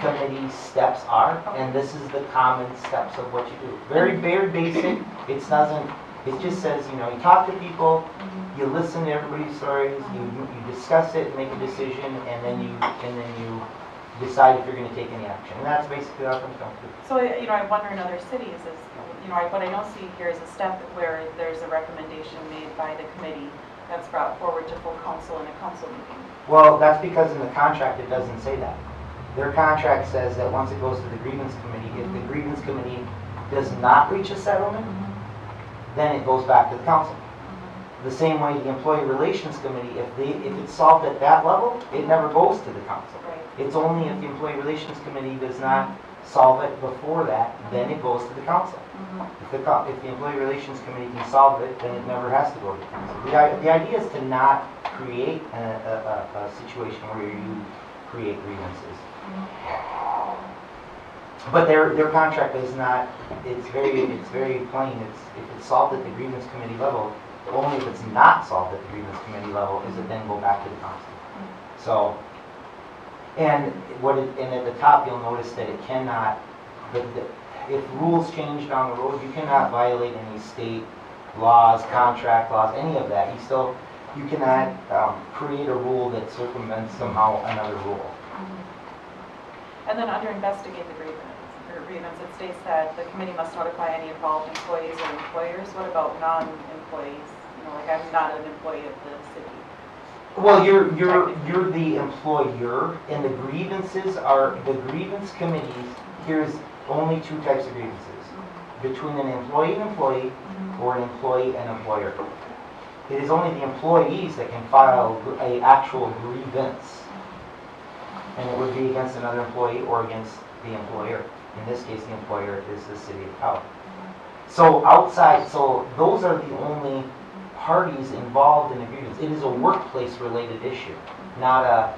committee steps are, and this is the common steps of what you do. Very basic. It just says, you talk to people, you listen to everybody's stories, you discuss it, make a decision, and then you decide if you're going to take any action. And that's basically how it comes down to. So, I wonder in other cities is, what I don't see here is a step where there's a recommendation made by the committee that's brought forward to full council in a council meeting. Well, that's because in the contract it doesn't say that. Their contract says that once it goes to the grievance committee, if the grievance committee does not reach a settlement, then it goes back to the council. The same way the Employee Relations Committee, if it's solved at that level, it never goes to the council. Right. It's only if the Employee Relations Committee does not solve it before that, then it goes to the council. If the Employee Relations Committee can solve it, then it never has to go to the council. The idea is to not create a situation where you create grievances. But their contract is not, it's very plain. If it's solved at the grievance committee level, only if it's not solved at the grievance committee level is it then go back to the council. So, and at the top you'll notice that it cannot, if rules change down the road, you cannot violate any state laws, contract laws, any of that. You cannot create a rule that circumvents somehow another rule. And then under investigate the grievance, it states that the committee must notify any involved employees or employers. What about non-employees? You know, like I'm not an employee of the city. Well, you're the employer, and the grievance committees, here's only two types of grievances. Between an employee and employee, or an employee and employer. It is only the employees that can file an actual grievance. And it would be against another employee or against the employer. In this case, the employer is the city of Powell. So those are the only parties involved in the grievance. It is a workplace-related issue, not a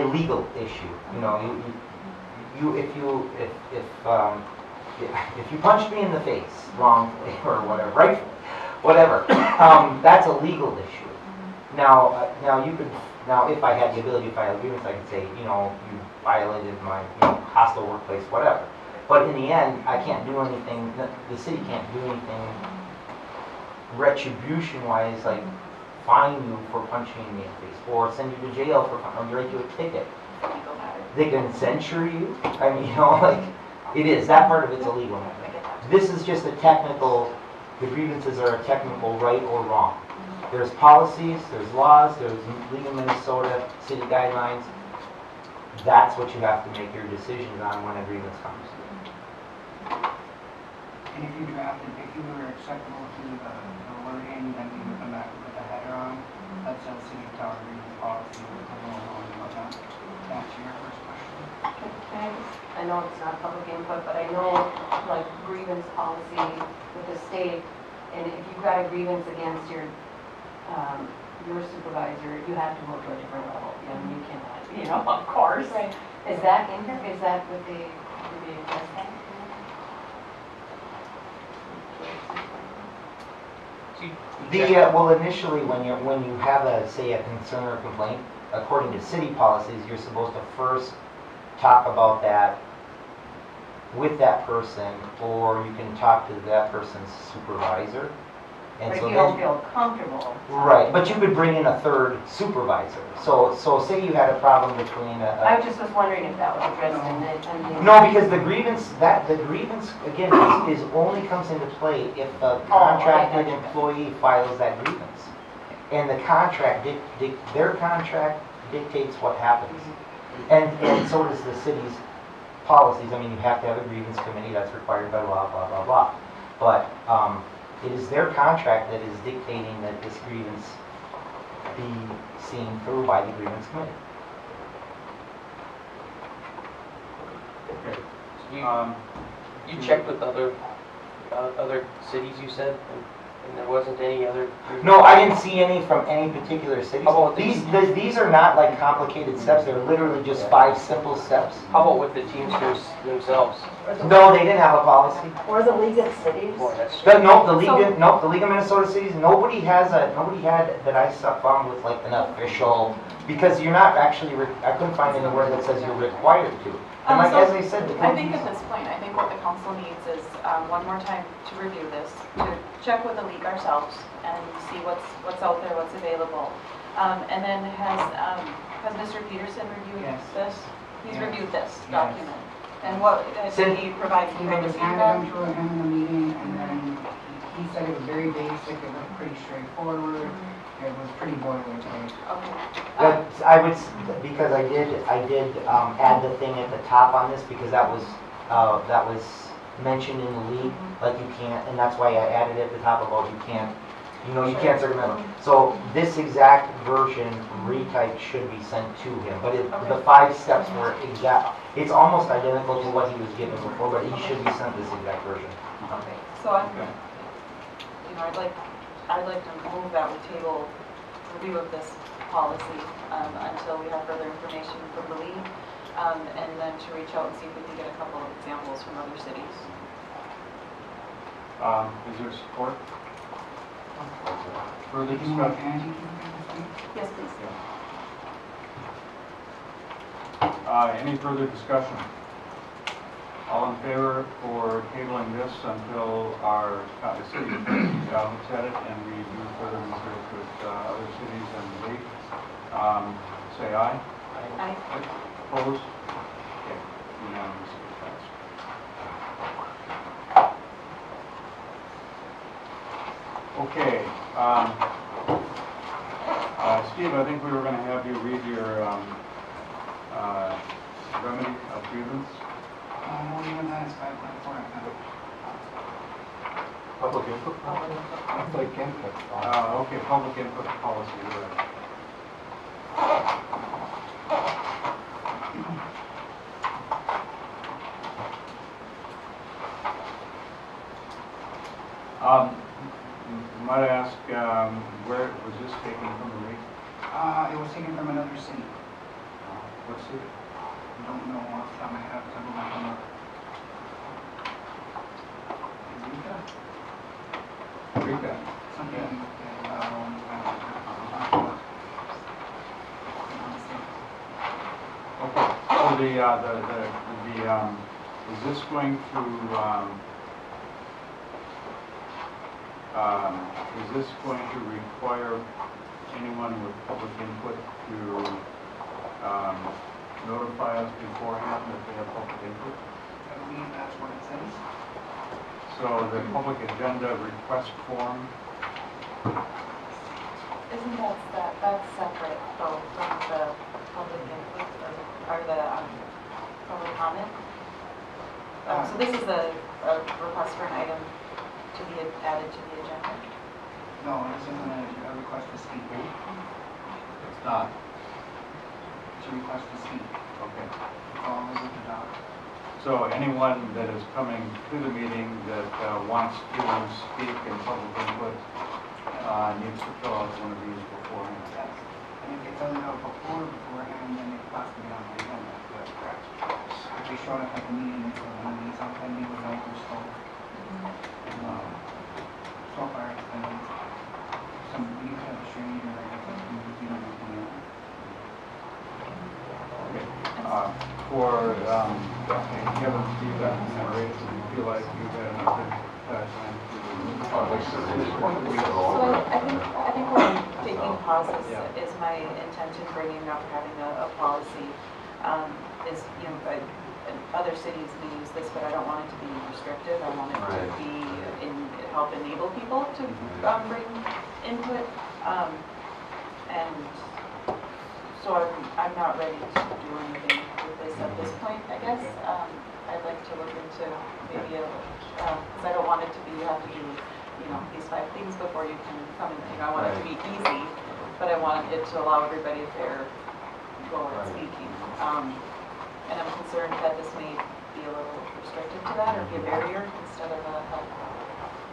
legal issue. You know, if you punch me in the face wrongfully or whatever, rightfully, whatever, that's a legal issue. Now if I had the ability to file a grievance, I could say, you know, you violated my hostile workplace, whatever. But in the end, I can't do anything. The city can't do anything retribution-wise, like fine you for punching me in the face, or send you to jail or write you a ticket. They can censure you. I mean, you know, like it is. That part of it's a legal matter. This is just a technical. The grievances are a technical right or wrong. There's policies, there's laws, there's League of Minnesota city guidelines. That's what you have to make your decisions on when a grievance comes. And if you were acceptable to the wording, then we would come back with a header on, that's a city of Tower grievance policy, with the rule on whatnot. To answer your first question. I know it's not public input, but I know like grievance policy with the state, and if you've got a grievance against your supervisor, you have to go to a different level. You know, you cannot, you know, of course. Right. Is that in there? Is that what they address that? Well, initially, when you have a concern or complaint, according to city policies, you're supposed to first talk about that with that person, or you can talk to that person's supervisor. And but so if you don't feel comfortable. Right, but you could bring in a third supervisor. So say you had a problem between I just was wondering if that was addressed in the. No, because the grievance again is only comes into play if a contracted employee files that grievance, and the contract their contract dictates what happens, and so does the city's policies. I mean, you have to have a grievance committee that's required by law, blah blah blah, but it is their contract that is dictating that this grievance be seen through by the grievance committee. You checked with other cities, you said, and there wasn't any other? No, I didn't see any from any particular cities. How about these are not like complicated steps. They're literally just 5 simple steps. How about with the Teamsters themselves? No, they didn't have a policy. Or the League of Cities? The League of Minnesota Cities. Nobody had that I found with like an official, because you're not actually. I couldn't find anywhere that says you're required to. And like as I said, I think at this point, I think what the council needs is one more time to review this, to check with the league ourselves and see what's out there, what's available. And then has Mr. Peterson reviewed this? He's reviewed this document. And what did he provide some kind of feedback? He was handed him in the meeting, and then he said it was very basic, it was pretty straightforward. It was pretty boilerplate. Okay. But I would, because I did add the thing at the top on this, because that was mentioned in the league, like you can't, and that's why I added at the top about you can't, you can't circumvent. So this exact version retyped should be sent to him, but the 5 steps were exact, it's almost identical to what he was given before, but he should be sent this exact version. Okay, so I'm, I'd like to move that we table review of this policy until we have further information from the league, and then to reach out and see if we can get a couple of examples from other cities. Is there support? Further Do you want discussion? Angie to speak? Yes, please. Any further discussion? All in favor for tabling this until our city attorney looks at it and we do further research with other cities and the league? Say aye. Aye. Opposed? Okay, unanimously passed. Okay, Steve, I think we were going to have you read your remedy of grievance. What do you want that is 5.4? Public input? Public input. Okay, public input policy, you're right. Might I ask, where was this taken from the league? It was taken from another city. What city? I don't know off the top of my head, because I go back and look. Rika. Something, Okay, so is this going to, is this going to require anyone with public input to notify us beforehand that they have public input? I believe that's what it says. So the public agenda request form, Isn't that's separate though from the public input or the public comment? So this is a request for an item to be added to the agenda? No, this isn't a request to speak. it's not. It's a request to speak. Okay. It's all over the doc. So anyone that is coming to the meeting that wants to speak in public input needs to fill out one of these beforehand. Yes. And if they fill it out beforehand, then it has to be on the agenda. That's correct. If they show up at the meeting and fill one of these out, then they would know who's told. So far, it's been some, you could have a strange or like something, you don't know. Okay. For Kevin's feedback and narration, do you feel like you've had enough time to? So I think what I'm taking pause is my intention bringing up having a policy is, other cities may use this, but I don't want it to be restrictive. I want it to be help enable people to bring input. And so I'm not ready to do anything with this at this point, I guess. I'd like to look into maybe because I don't want it to be, you have to do, these 5 things before you can come in. I want it to be easy, but I want it to allow everybody a fair go at speaking. And I'm concerned that this may be a little restrictive to that or be a barrier instead of a help.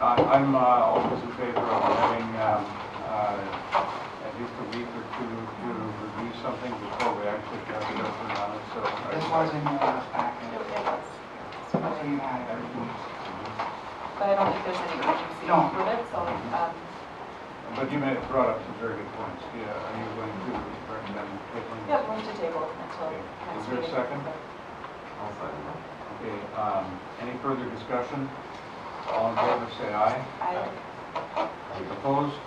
I'm always in favor of having at least a week or two to review something before we actually have to go through on it. So This was in the last packet. It was. So you had everything. But I don't think there's any urgency with it, so. But you may have brought up some very good points. Yeah, are you going to recommend tabling? Yeah, move to table until Okay. next Is there a meeting. second? I'll second that. Okay, any further discussion? All in favor, say aye. Aye. Opposed?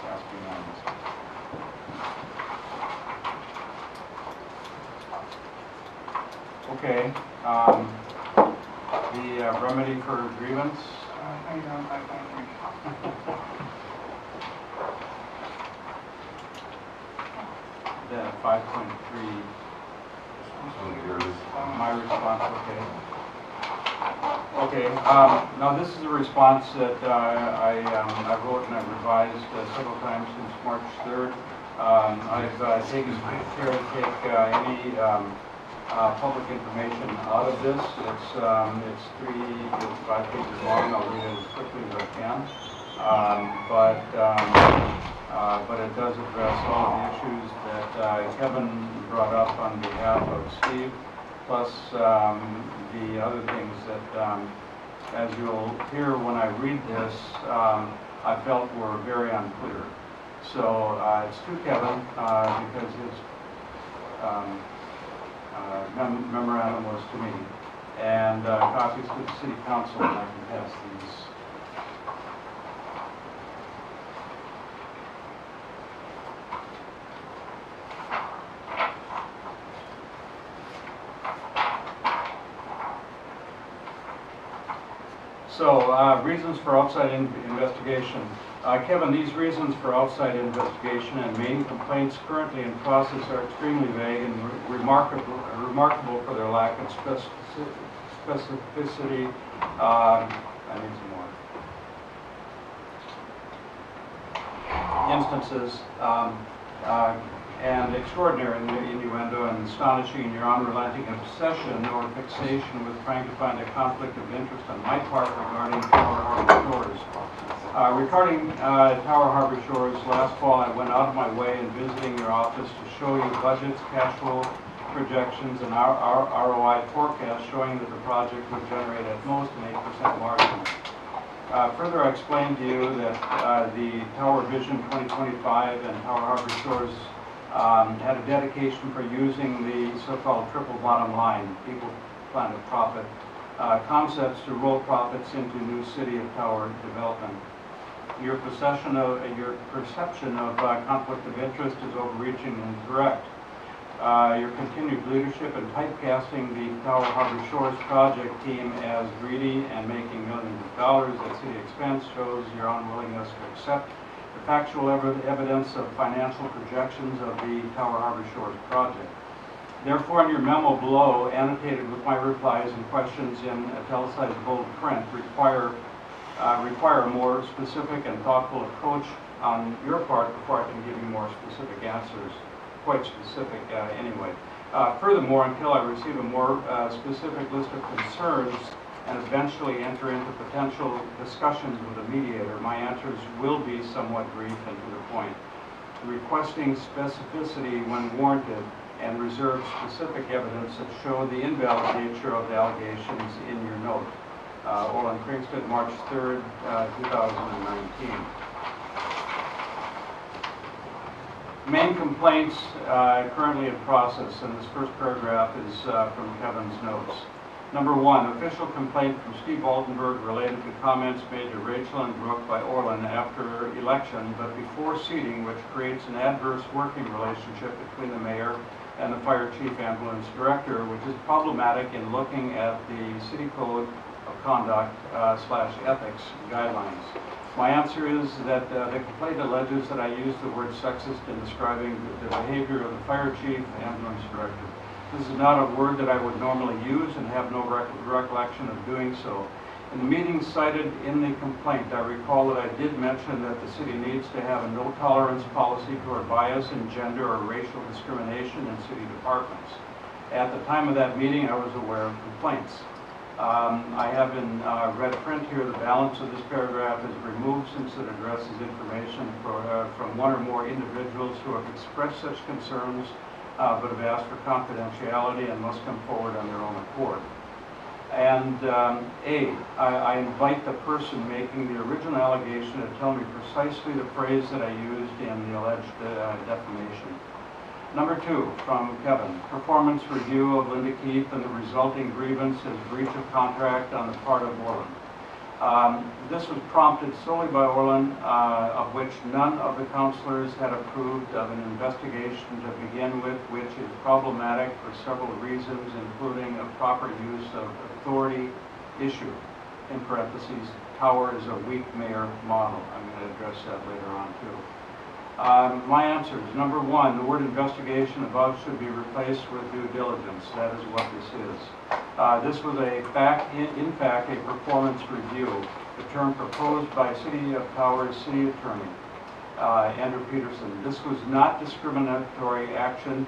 Passed unanimously. Okay, the remedy for grievance. Hang on, 5.3. The 5.3, my response, okay. Okay, now this is a response that I wrote and I've revised several times since March 3rd. I've taken care to take any public information out of this. It's 5 pages long. I'll read it as quickly as I can. But it does address all of the issues that Kevin brought up on behalf of Steve, plus the other things that, as you'll hear when I read this, I felt were very unclear. So it's to Kevin because his memorandum was to me, and copies to the city council, and I can pass these. So, reasons for outside investigation. Kevin, these reasons for outside investigation and main complaints currently in process are extremely vague and remarkable for their lack of specificity. I need some more. Instances. And extraordinary innuendo and astonishing your unrelenting obsession or fixation with trying to find a conflict of interest on my part regarding Tower Harbor Shores. Regarding Tower Harbor Shores, last fall I went out of my way in visiting your office to show you budgets, cash flow projections, and our ROI forecast showing that the project would generate at most an 8% margin. Further, I explained to you that the Tower Vision 2025 and Tower Harbor Shores had a dedication for using the so-called triple bottom line, people, planet, profit, concepts to roll profits into new city of tower development. Your perception of conflict of interest is overreaching and incorrect. Your continued leadership in typecasting the Tower Harbor Shores project team as greedy and making millions of dollars at city expense shows your unwillingness to accept the factual evidence of financial projections of the Tower Harbor Shores project. Therefore, in your memo below, annotated with my replies and questions in italicized bold print, require a more specific and thoughtful approach on your part before I can give you more specific answers, quite specific anyway. Furthermore, until I receive a more specific list of concerns and eventually enter into potential discussions with a mediator, my answers will be somewhat brief and to the point, requesting specificity when warranted and reserve specific evidence that show the invalid nature of the allegations in your note. Orland Craigstead, March 3rd, 2019. Main complaints currently in process, and this first paragraph is from Kevin's notes. Number 1, official complaint from Steve Altenberg related to comments made to Rachel and Brooke by Orland after election, but before seating, which creates an adverse working relationship between the mayor and the fire chief ambulance director, which is problematic in looking at the city code of conduct / ethics guidelines. My answer is that the complaint alleges that I used the word sexist in describing the behavior of the fire chief and ambulance director. This is not a word that I would normally use and have no recollection of doing so. In the meetings cited in the complaint, I recall that I did mention that the city needs to have a no-tolerance policy toward bias in gender or racial discrimination in city departments. At the time of that meeting, I was aware of complaints. I have in red print here, the balance of this paragraph is removed since it addresses information from one or more individuals who have expressed such concerns but have asked for confidentiality and must come forward on their own accord. And I invite the person making the original allegation to tell me precisely the phrase that I used in the alleged defamation. Number 2, from Kevin, performance review of Linda Keith and the resulting grievance as breach of contract on the part of Orland. This was prompted solely by Orland, of which none of the councilors had approved of an investigation to begin with, which is problematic for several reasons, including a proper use of authority issue. In parentheses, Tower is a weak mayor model. I'm going to address that later on too. My answers. Number 1, the word investigation above should be replaced with due diligence. That is what this is. This was in fact, a performance review, the term proposed by City of Towers City Attorney, Andrew Peterson. This was not discriminatory action.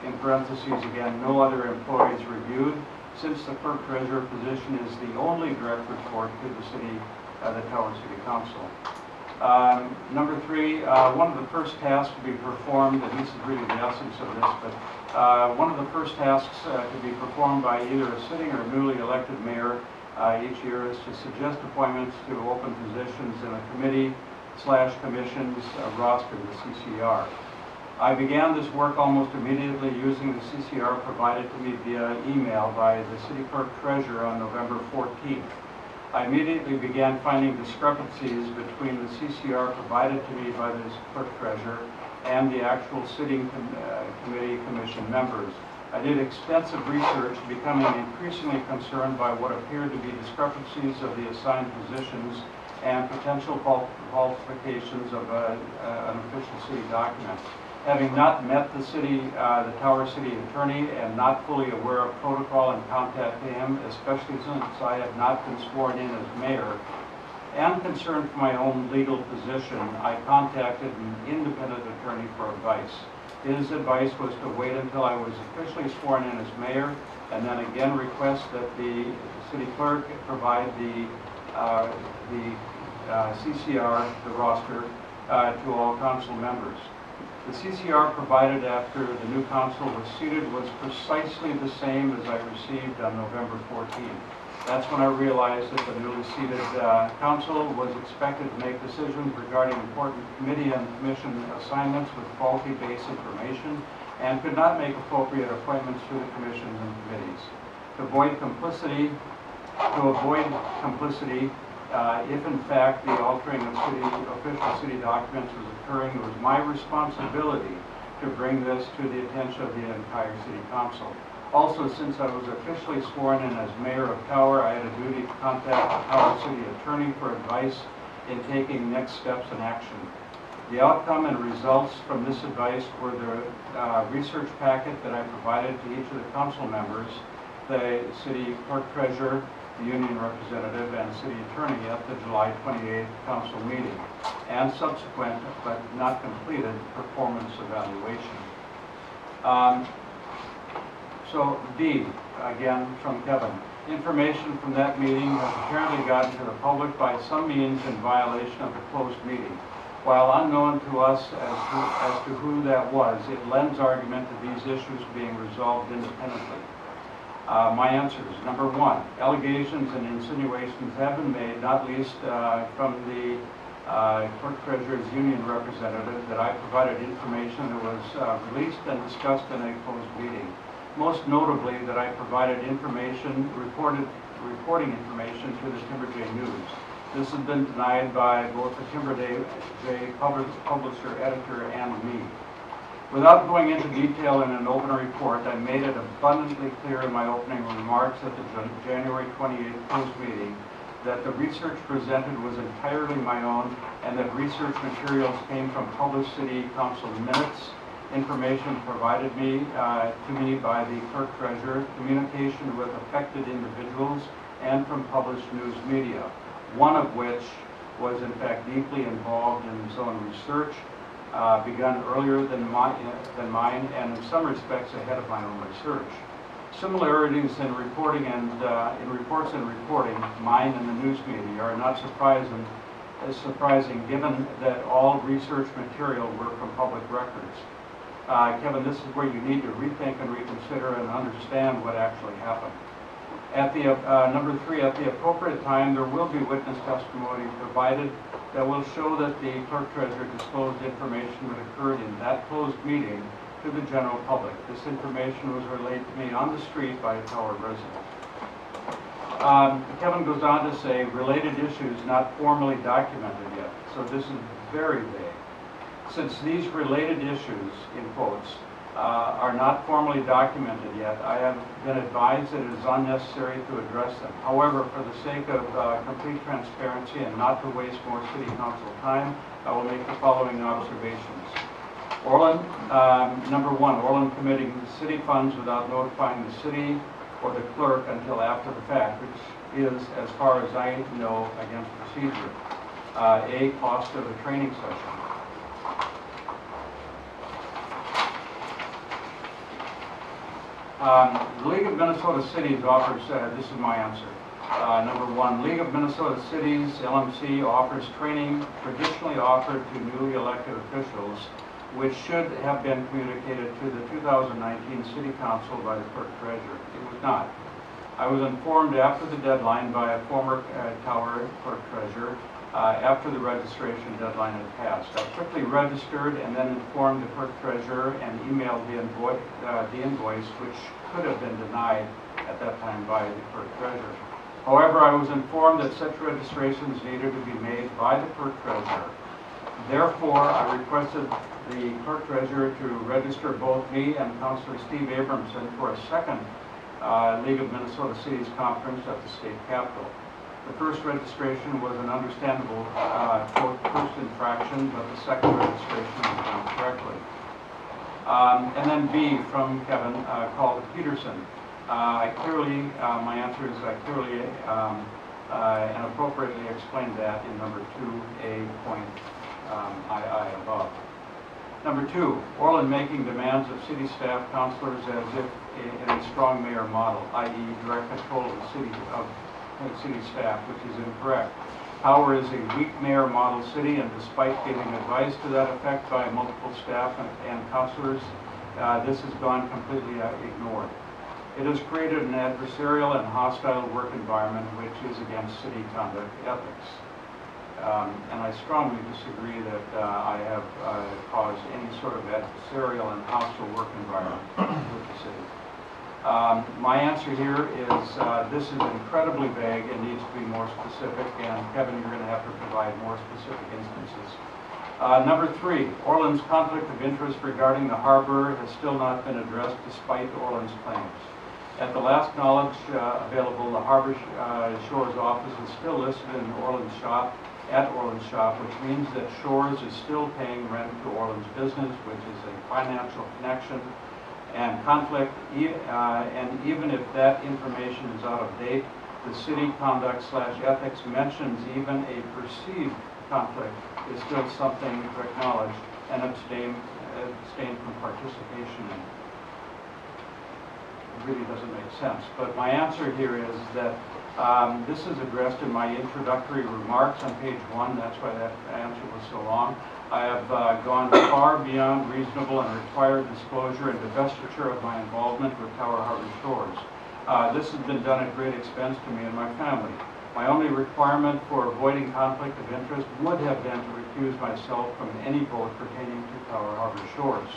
In parentheses again, no other employees reviewed, since the clerk treasurer position is the only direct report to the city, the Towers City Council. Number 3, one of the first tasks to be performed, and this is really the essence of this, but one of the first tasks to be performed by either a sitting or newly elected mayor each year is to suggest appointments to open positions in a committee/commission's roster, the CCR. I began this work almost immediately using the CCR provided to me via email by the city clerk treasurer on November 14th. I immediately began finding discrepancies between the CCR provided to me by the clerk treasurer and the actual sitting committee commission members. I did extensive research, becoming increasingly concerned by what appeared to be discrepancies of the assigned positions and potential falsifications of an official city document. Having not met the Tower City Attorney and not fully aware of protocol and contacting him, especially since I had not been sworn in as mayor, and concerned for my own legal position, I contacted an independent attorney for advice. His advice was to wait until I was officially sworn in as mayor, and then again request that the city clerk provide the CCR, the roster, to all council members. The CCR provided after the new council was seated was precisely the same as I received on November 14th. That's when I realized that the newly seated council was expected to make decisions regarding important committee and commission assignments with faulty base information and could not make appropriate appointments to the commissions and committees. To avoid complicity, if in fact the altering of official city documents was occurring, it was my responsibility to bring this to the attention of the entire city council. Also, since I was officially sworn in as mayor of Tower, I had a duty to contact the Tower City Attorney for advice in taking next steps in action. The outcome and results from this advice were the research packet that I provided to each of the council members, the city clerk treasurer, the union representative, and city attorney at the July 28th council meeting, and subsequent but not completed performance evaluation. So D, again from Kevin. Information from that meeting has apparently gotten to the public by some means in violation of the closed meeting. While unknown to us as to who that was, it lends argument to these issues being resolved independently. My answers: number 1, allegations and insinuations have been made, not least from the clerk treasurer's union representative, that I provided information that was released and discussed in a closed meeting. Most notably, that I provided reporting information to the Timber Jay News. This has been denied by both the Timber Jay publisher, editor, and me. Without going into detail in an open report, I made it abundantly clear in my opening remarks at the January 28th closed meeting that the research presented was entirely my own and that research materials came from published city council minutes, information provided to me by the clerk treasurer, communication with affected individuals, and from published news media, one of which was in fact deeply involved in its own research, begun earlier than mine, and in some respects ahead of my own research. Similarities in reporting and in reports and reporting, mine and the news media, are not surprising given that all research material were from public records. Kevin, this is where you need to rethink and reconsider and understand what actually happened. At the number 3, at the appropriate time, there will be witness testimony provided that will show that the clerk treasurer disclosed information that occurred in that closed meeting to the general public. This information was relayed to me on the street by a Tower resident. Kevin goes on to say, related issues not formally documented yet. So this is very vague. Since these related issues, in quotes, are not formally documented yet, I have been advised that it is unnecessary to address them. However, for the sake of complete transparency and not to waste more city council time, I will make the following observations. Orland, number 1, Orland committing city funds without notifying the city or the clerk until after the fact, which is, as far as I know, against procedure. A, cost of a training session. The League of Minnesota Cities offers, this is my answer. Number 1, League of Minnesota Cities, LMC, offers training traditionally offered to newly elected officials, which should have been communicated to the 2019 City Council by the Clerk Treasurer. It was not. I was informed after the deadline by a former Tower Clerk Treasurer after the registration deadline had passed. I quickly registered and then informed the Clerk Treasurer and emailed the invoice, which could have been denied at that time by the Clerk Treasurer. However, I was informed that such registrations needed to be made by the Clerk Treasurer. Therefore, I requested the Clerk Treasurer to register both me and Councilor Steve Abramson for a second League of Minnesota Cities conference at the state capitol. The first registration was an understandable quote, first infraction, but the second registration was done correctly. And then B from Kevin, called Peterson. My answer is I clearly and appropriately explained that in number 2A point II above. Number 2, Orland making demands of city staff councilors as if in a strong mayor model, i.e. direct control of the city staff, which is incorrect. Tower is a weak mayor model city, and despite giving advice to that effect by multiple staff and councilors, this has gone completely ignored. It has created an adversarial and hostile work environment which is against city conduct ethics. And I strongly disagree that I have caused any sort of adversarial and hostile work environment with the city. My answer here is this is incredibly vague and needs to be more specific, and Kevin, you're going to have to provide more specific instances. Number 3, Orland's conflict of interest regarding the harbor has still not been addressed despite Orland's claims. At the last knowledge available, the Harbor Shores office is still listed in Orland's shop, which means that Shores is still paying rent to Orland's business, which is a financial connection and conflict, and even if that information is out of date, the city conduct/ethics mentions even a perceived conflict is still something to acknowledge and abstain from participation in. It really doesn't make sense. But my answer here is that this is addressed in my introductory remarks on page 1. That's why that answer was so long. I have gone far beyond reasonable and required disclosure and divestiture of my involvement with Tower Harbor Shores. This has been done at great expense to me and my family. My only requirement for avoiding conflict of interest would have been to recuse myself from any vote pertaining to Tower Harbor Shores.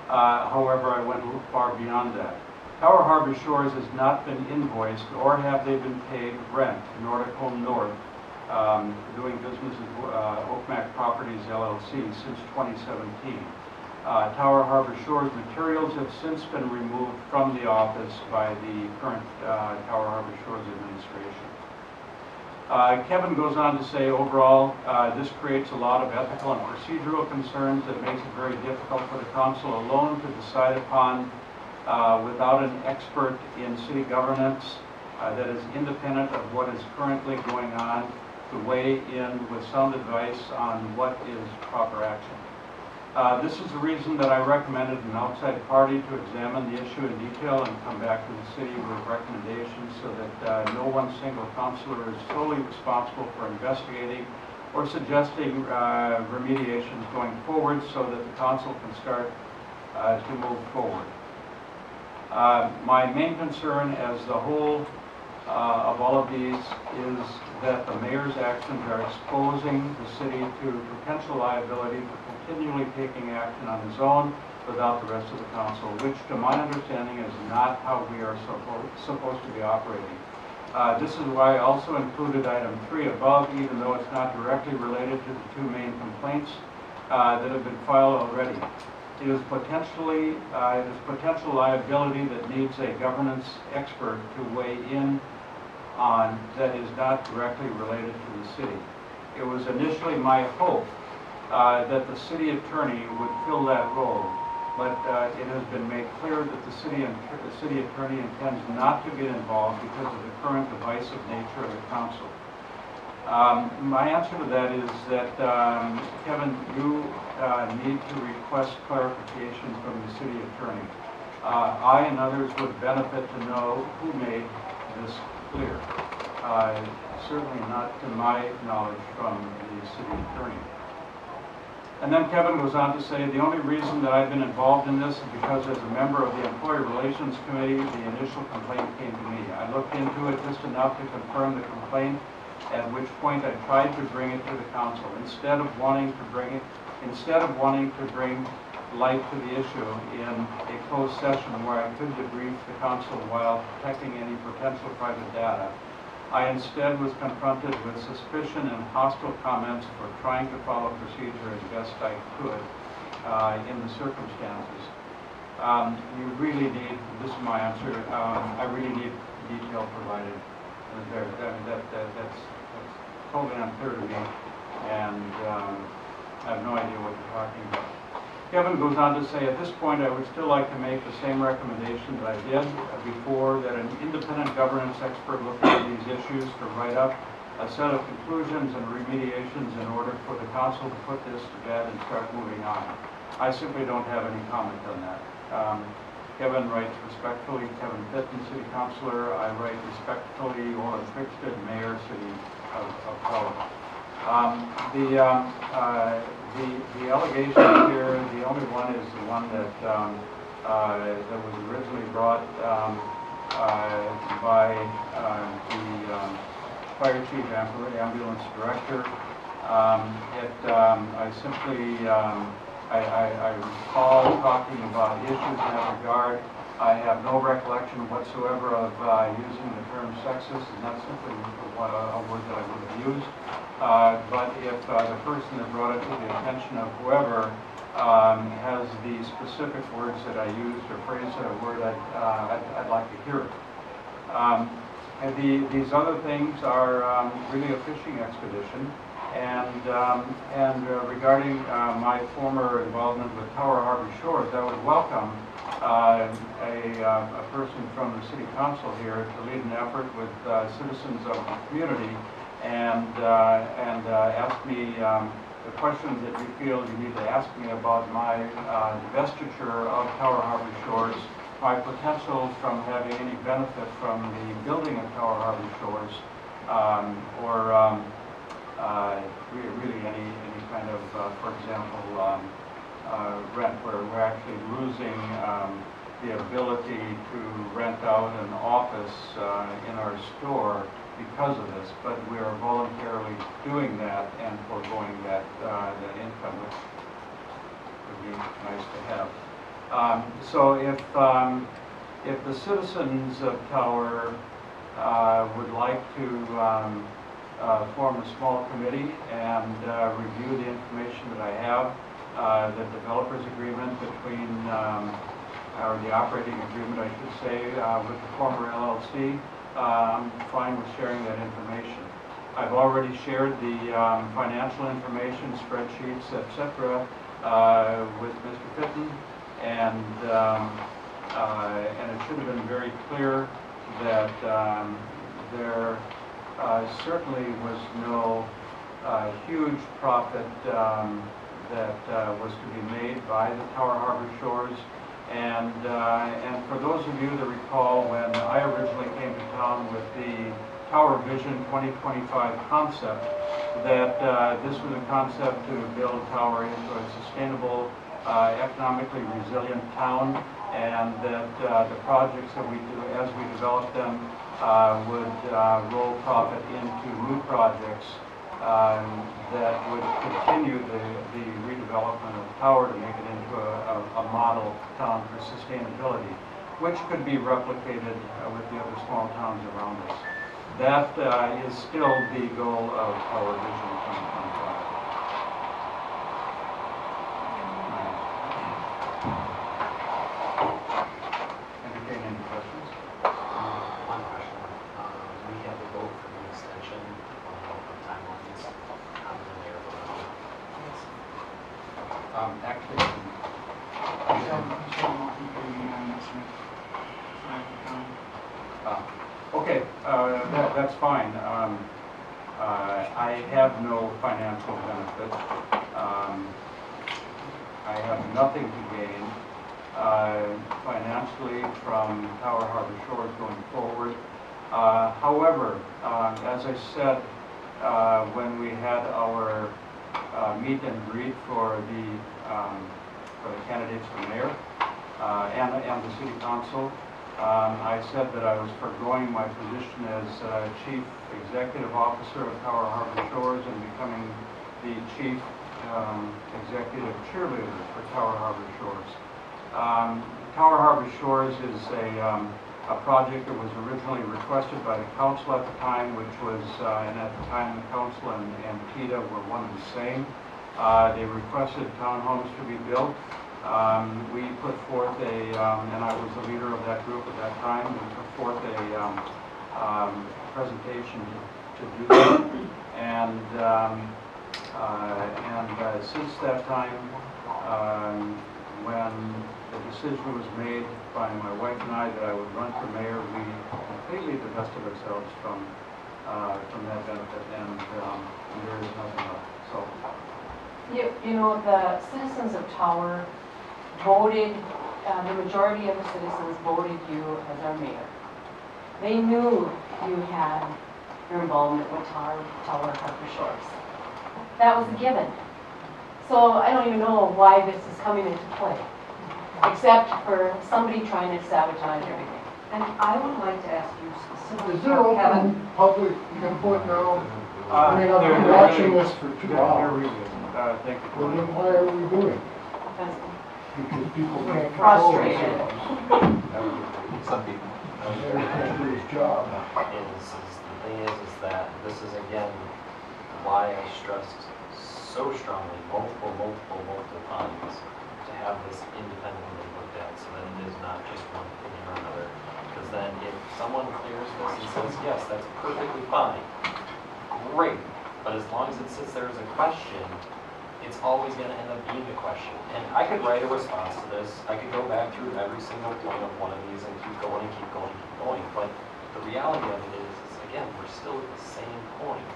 However, I went a little far beyond that. Tower Harbor Shores has not been invoiced or have they been paid rent to Nordic Home North, doing business as Oakmac Properties LLC since 2017. Tower Harbor Shores materials have since been removed from the office by the current Tower Harbor Shores administration. Kevin goes on to say, overall, this creates a lot of ethical and procedural concerns that makes it very difficult for the council alone to decide upon without an expert in city governance that is independent of what is currently going on to weigh in with sound advice on what is proper action. This is the reason that I recommended an outside party to examine the issue in detail and come back to the city with recommendations so that no one single councilor is solely responsible for investigating or suggesting remediations going forward so that the council can start to move forward. My main concern as the whole of all of these is that the mayor's actions are exposing the city to potential liability for continually taking action on his own without the rest of the council, which to my understanding is not how we are supposed to be operating. This is why I also included item 3 above, even though it's not directly related to the 2 main complaints that have been filed already. It is potential liability that needs a governance expert to weigh in on that is not directly related to the city. It was initially my hope that the city attorney would fill that role. But it has been made clear that the city attorney intends not to get involved because of the current divisive nature of the council. My answer to that is that, Kevin, you need to request clarification from the city attorney. I and others would benefit to know who made this clear. Certainly not to my knowledge from the city attorney. And then Kevin goes on to say, the only reason that I've been involved in this is because as a member of the Employee Relations Committee, the initial complaint came to me. I looked into it just enough to confirm the complaint, at which point I tried to bring it to the council. Instead of wanting to bring light to the issue in a closed session where I could debrief the council while protecting any potential private data, I instead was confronted with suspicion and hostile comments for trying to follow procedure as best I could in the circumstances. You really need, this is my answer, I really need detail provided. That's totally unfair to me, and I have no idea what you're talking about. Kevin goes on to say, at this point, I would still like to make the same recommendation that I did before, that an independent governance expert look at these issues to write up a set of conclusions and remediations in order for the council to put this to bed and start moving on. I simply don't have any comment on that. Kevin writes respectfully, Kevin Fitton, City Councilor. I write respectfully, Orland Frickstead, Mayor, City of Powell. The allegation here, the only one is the one that that was originally brought by the fire chief ambulance director. I simply I recall talking about issues in that regard. I have no recollection whatsoever of using the term sexist, and that's simply a word that I would have used. But if the person that brought it to the attention of whoever has the specific words that I used or phrase a word, I'd like to hear it. These other things are really a fishing expedition. And regarding my former involvement with Tower Harbor Shores, I would welcome a person from the city council here to lead an effort with citizens of the community and ask me the questions that you feel you need to ask me about my divestiture of Tower Harbor Shores, my potential from having any benefit from the building of Tower Harbor Shores, or really any kind of, for example, rent, where we're actually losing the ability to rent out an office in our store because of this, but we are voluntarily doing that and foregoing that income, which would be nice to have. So if the citizens of Tower would like to form a small committee and review the information that I have, the developers agreement between, or the operating agreement, I should say, with the former LLC, I'm fine with sharing that information. I've already shared the financial information, spreadsheets, etc., with Mr. Fitton, and it should have been very clear that there certainly was no huge profit that was to be made by the Tower Harbor Shores. And for those of you that recall, when I originally came to town with the Tower Vision 2025 concept, that this was a concept to build Tower into a sustainable, economically resilient town, and that the projects that we do, as we develop them, would roll profit into new projects that would continue the redevelopment of Tower to make it into a model town for sustainability, which could be replicated with the other small towns around us. That is still the goal of Tower Vision 2025. Entertain any questions? One question. Do we have a vote for the extension of timelines? How do they vote on it? Actually, okay, that's fine. I have no financial benefit. I have nothing to gain financially from Tower Harbor Shores going forward. However, as I said, when we had our meet and greet for the candidates for mayor and the city council, I said that I was foregoing my position as Chief Executive Officer of Tower Harbor Shores and becoming the Chief Executive Cheerleader for Tower Harbor Shores. Tower Harbor Shores is a project that was originally requested by the council at the time, which was, and at the time the council and PETA were one and the same. They requested townhomes to be built. We put forth and I was the leader of that group at that time, we put forth a presentation to do that. And since that time, when the decision was made by my wife and I that I would run for mayor, we completely divested ourselves from that benefit, and there is nothing left. So, You know, the citizens of Tower voted, the majority of the citizens voted you as our mayor. They knew you had your involvement with Tower Harbor Shores. That was a given. So I don't even know why this is coming into play, except for somebody trying to sabotage everything. And I would like to ask you specifically, Is there Kevin. open public input now? I mean, I've been watching this for 2 hours. thank you. Well, then why are we doing it? Because people can't control Frustrated. themselves. Some people. Everybody's do his job. The thing is that this is again why I stressed so strongly multiple times to have this independently looked at so that it is not just one opinion or another. Because then if someone clears this and says, yes, that's perfectly fine, great. But as long as it sits there as a question, it's always going to end up being a question. And I could write a response to this. I could go back through every single point of one of these and keep going and keep going and keep going. But the reality of it is again, we're still at the same point.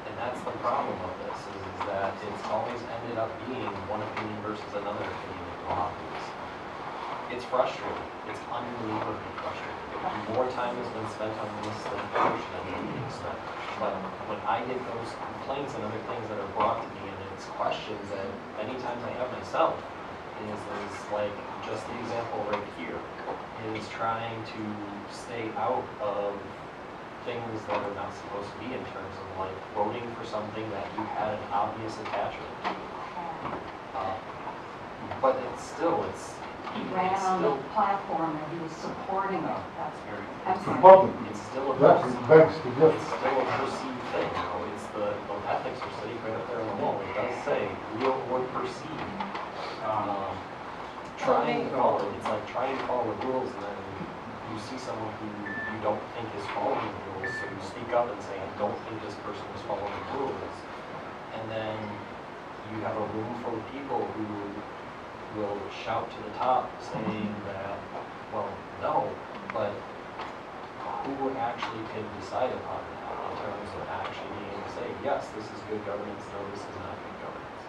And that's the problem of this, is that it's always ended up being one opinion versus another opinion in lobbies. It's frustrating. It's unbelievably frustrating. More time has been spent on this than proportionally being spent. But when I get those complaints and other things that are brought to me, and it's questions that many times I have myself, is like just the example right here, is trying to stay out of things that are not supposed to be in terms of like voting for something that you had an obvious attachment to. But it's still, He ran on the platform that he was supporting it. That's very, It's the public. It's still a That begs the difference. It's still a perceived thing. You know, it's the ethics are sitting right up there on the wall. It does say real or perceived. Trying to follow, it's like trying to follow the rules, and then you see someone who you don't think is following the rules, so you speak up and say, I don't think this person is following the rules. And then you have a room full of people who will shout to the top saying that, well, no, but who actually can decide upon that in terms of actually being able to say, yes, this is good governance, no, this is not good governance.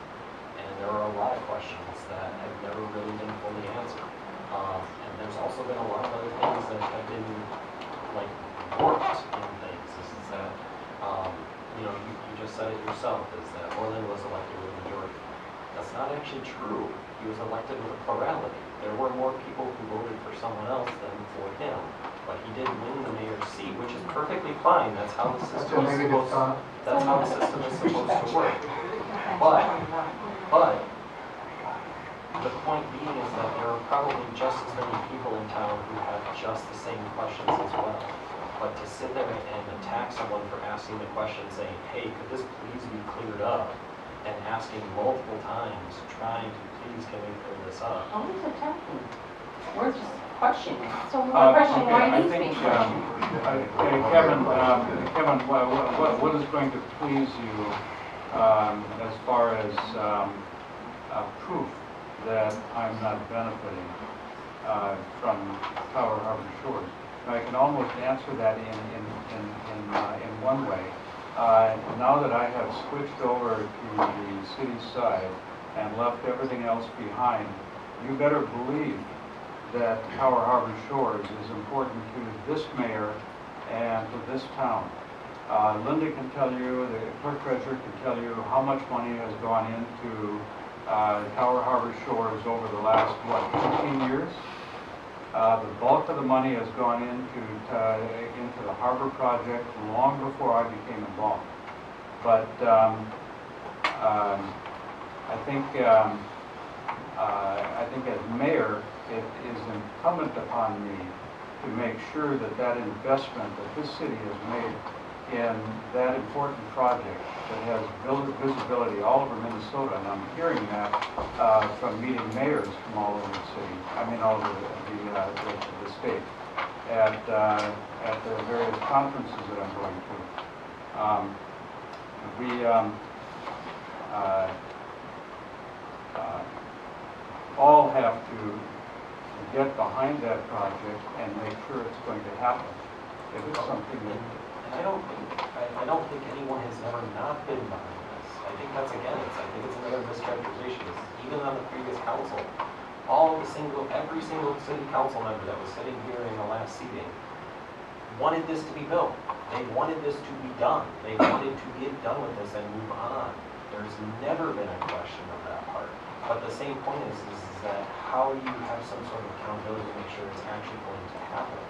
And there are a lot of questions that have never really been fully answered. And there's also been a lot of other things that have been like warped in things. This is that, you know, you just said it yourself, is that Orland was elected with a majority. That's not actually true. He was elected with a plurality. There were more people who voted for someone else than for him. But he did win the mayor's seat, which is perfectly fine. That's how the system is supposed to, that's how the system is supposed to work. But the point being is that there are probably just as many people in town who have just the same questions as well. But to sit there and attack someone for asking the question, saying, hey, could this please be cleared up? And asking multiple times, trying to please can we clear this up? I was attacking. We're just questioning. So we're questioning why I he's think, being questioned. Kevin, what is going to please you as far as proof that I'm not benefiting from Tower Harbor Shores. I can almost answer that in one way. Now that I have switched over to the city side and left everything else behind, you better believe that Tower Harbor Shores is important to this mayor and to this town. Linda can tell you, the clerk treasurer can tell you how much money has gone into Tower Harbor Shores over the last, what, 15 years? The bulk of the money has gone into the harbor project long before I became involved. But I think as mayor, it is incumbent upon me to make sure that that investment that this city has made in that important project that has visibility all over Minnesota, and I'm hearing that from meeting mayors from all over the city, I mean all over the state, at the various conferences that I'm going to. We all have to get behind that project and make sure it's going to happen. If it's something that... I don't think anyone has ever not been behind this. I think that's, again, I think it's another mischaracterization. Even on the previous council, every single city council member that was sitting here in the last seating wanted this to be built. They wanted this to be done. They wanted to get done with this and move on. There's never been a question of that part. But the same point is that how you have some sort of accountability to make sure it's actually going to happen.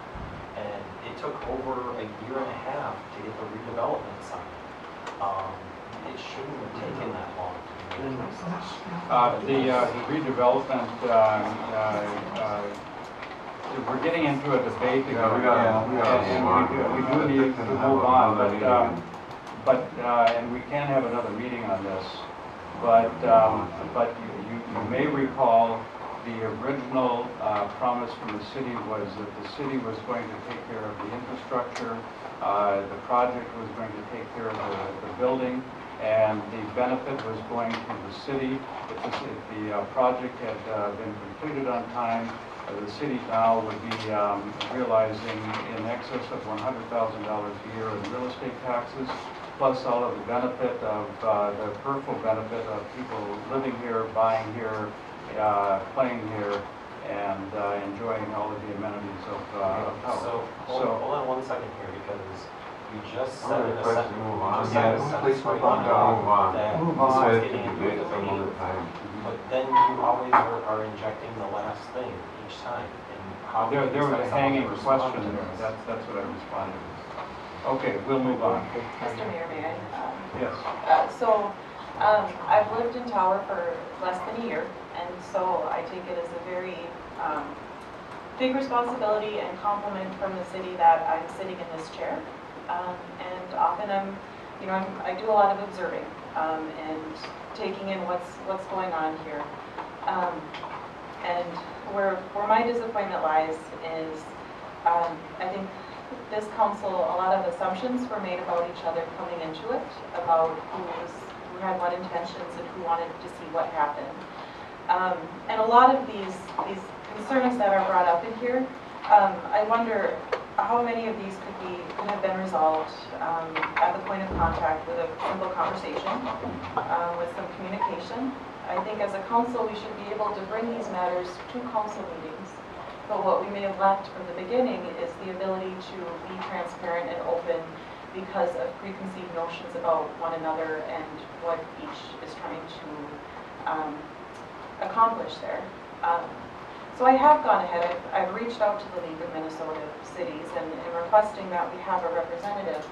And it took over a year and a half to get the redevelopment signed. It shouldn't have taken that long to do the redevelopment, we're getting into a debate. We do need to move on, and we can have another meeting on this. But you may recall the original promise from the city was that the city was going to take care of the infrastructure, the project was going to take care of the building, and the benefit was going to the city. If the project had been completed on time, the city now would be realizing in excess of $100,000 a year in real estate taxes, plus all of the benefit of the peripheral benefit of people living here, buying here, playing here, and enjoying all of the amenities of Tower. So hold on one second here, because you just said in a sentence, move on. Yes, please move on. Move on. But then you always are injecting the last thing each time. And how there was a hanging question there. That's what I responded to. Okay, we'll move on. Mr. Mayor, may I? Yes. I've lived in Tower for less than a year, and so I take it as a very big responsibility and compliment from the city that I'm sitting in this chair. And often I do a lot of observing and taking in what's going on here. And where my disappointment lies is I think this council, a lot of assumptions were made about each other coming into it, about who had what intentions and who wanted to see what happened. And a lot of these concerns that are brought up in here, I wonder how many of these could have been resolved at the point of contact with a simple conversation, with some communication. I think as a council we should be able to bring these matters to council meetings, but what we may have left from the beginning is the ability to be transparent and open because of preconceived notions about one another and what each is trying to accomplish there. So I have gone ahead, I've reached out to the League of Minnesota Cities and requesting that we have a representative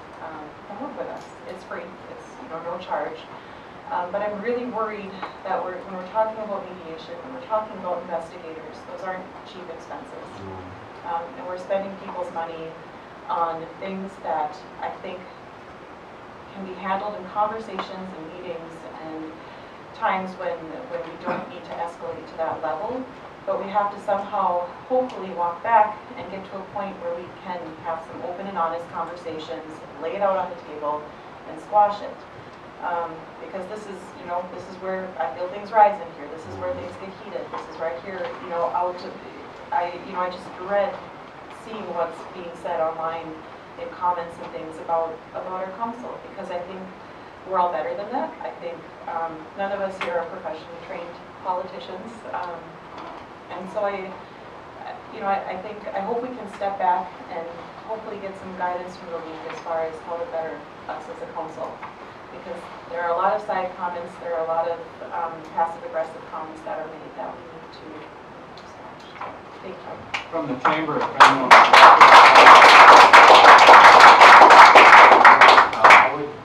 come work with us. It's free, it's no charge. But I'm really worried that when we're talking about mediation, when we're talking about investigators, those aren't cheap expenses. And we're spending people's money on things that I think can be handled in conversations and meetings and times when we don't need to escalate to that level. But we have to somehow, hopefully, walk back and get to a point where we can have some open and honest conversations, lay it out on the table, and squash it. Because this is, this is where I feel things rise in here. This is where things get heated. This is right here, out of, I just dread seeing what's being said online in comments and things about our council, because I think we're all better than that. I think none of us here are professionally trained politicians. And so I hope we can step back and hopefully get some guidance from the league as far as how to better us as a council. Because there are a lot of side comments, there are a lot of passive-aggressive comments that are made that we need to dispatch. Thank you. From the chamber, if anyone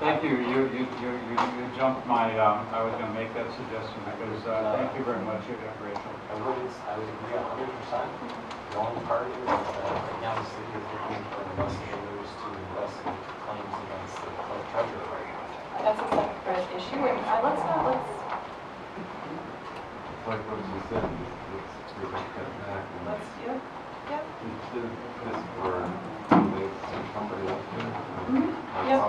thank you. You jumped my. I was going to make that suggestion because thank you very much, Rachel. I would agree 100%. The only part is that right now the city is looking for investigators to investigate claims against the club treasurer right now. That's a separate issue, and let's. Like what you said, let's cut back. Let's, yeah. This for somebody else here? Yep,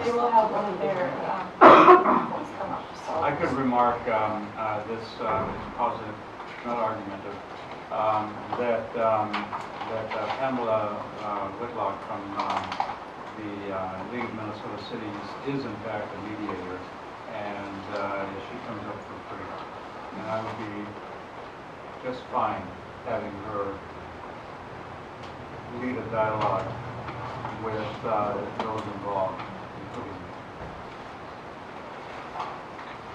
they will have one of their folks come up, so. I could remark this is positive, not argumentative, that Pamela Whitlock from the League of Minnesota Cities is in fact a mediator, and she comes up for free. And I would be just fine having her lead a dialogue with those involved, including me.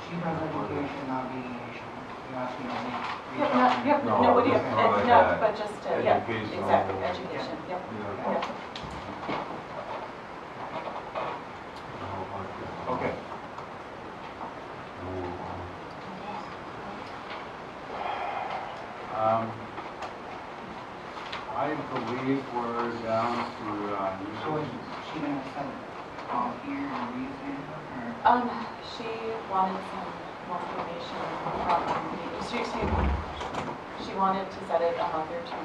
She does education, not mediation. You asked me to reach Yep, out. yep, No, no, it's more like no, that. but just, yeah, Educational. exactly, education, yep. Yeah. Yep. Okay. I believe we're down to So is she gonna set here and reason, or? She wanted some more information from the, she wanted to set it a month or two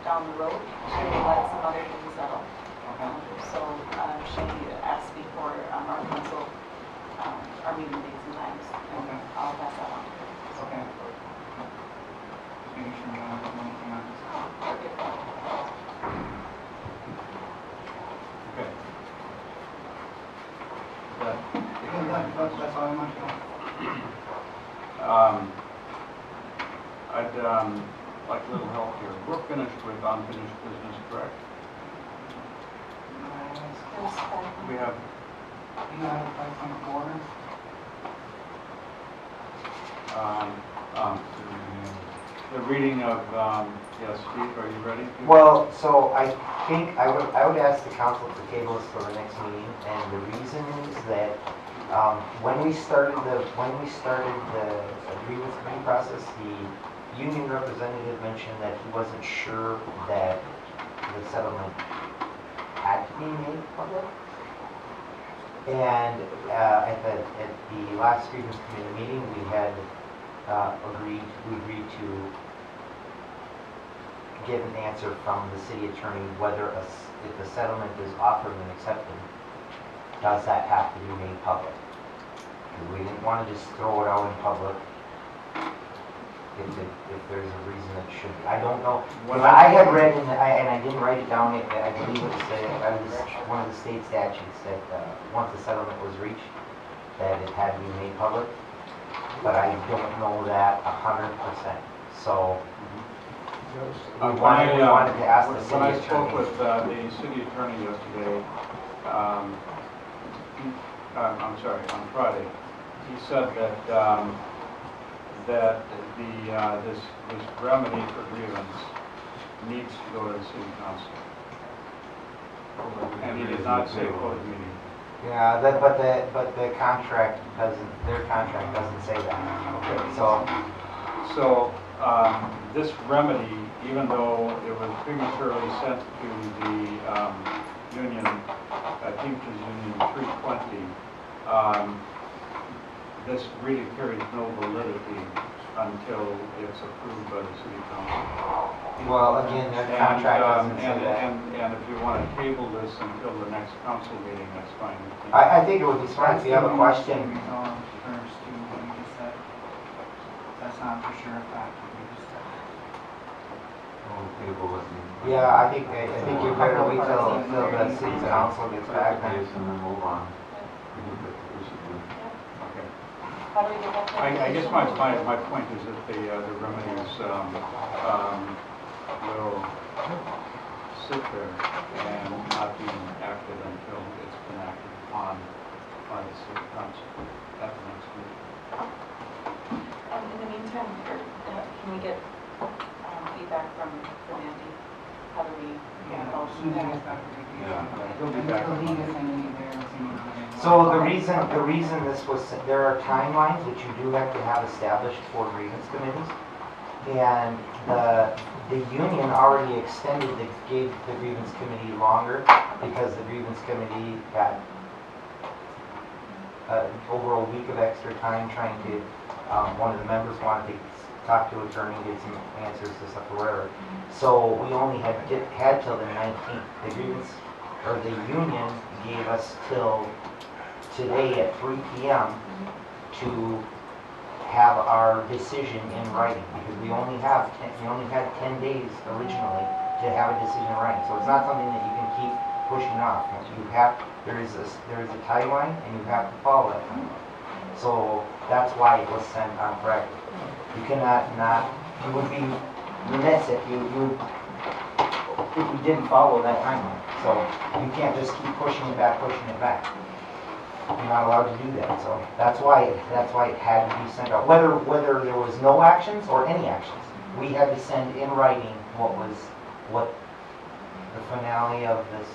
down the road to let some other things settle. So she asked me for our council, our meeting dates and times, and I'll pass that on to her. Okay. Just making sure you don't have anything on this. Okay. Okay. That's all I want to know. I'd like a little help here. We're finished with unfinished business, correct? We have, You have a 5.4? the reading of, yes, Steve, are you ready? Well, so I think I would ask the council to table this for the next meeting, and the reason is that when we started the grievance committee process, the union representative mentioned that he wasn't sure that the settlement had to be made public. And at the last grievance committee meeting, we had agreed to get an answer from the city attorney whether if the settlement is offered and accepted, does that have to be made public? Because we didn't want to just throw it out in public if there's a reason it should be. I don't know. Because I had read, and I didn't write it down, I believe it was one of the state statutes that once the settlement was reached, that it had to be made public. But I don't know that 100%. So we wanted to ask the city when I attorney. spoke with the city attorney yesterday, I'm sorry, on Friday, he said that this remedy for grievance needs to go to the city council. And he did not say closed meeting. Yeah, but the contract doesn't, their contract doesn't say that. Okay. So This remedy, even though it was prematurely sent to the union, Teamsters Union 320, this really carries no validity until it's approved by the city council. Well, again, that contract doesn't say that. And if you want to table this until the next council meeting, that's fine with me. I think it would be smart if you have a question. Resolved first to what you just said. That's not for sure a fact, what you just said. Yeah, I think you better wait till the city council gets back then. And then move on. Okay. How do we get that? I guess my point is that the remedies will sit there and not be acted until it's been acted upon by the city council at the next meeting. In the meantime, can we get feedback from Andy? How do we handle that? He'll be back. So the reason this was, there are timelines that you do have to have established for grievance committees. And the union already gave the grievance committee longer because the grievance committee got over a week of extra time trying to, one of the members wanted to talk to an attorney, get some answers to stuff or whatever. So we only had till the 19th. The grievance, or the union gave us till today at 3 p.m. to have our decision in writing, because we only had 10 days originally to have a decision in writing. So it's not something that you can keep pushing off. There is a timeline, and you have to follow that timeline. So that's why it was sent on Friday. You cannot you would be remiss if you didn't follow that timeline. So you can't just keep pushing it back. You're not allowed to do that. So that's why it had to be sent out. Whether there was no actions or any actions, we had to send in writing what the finale of this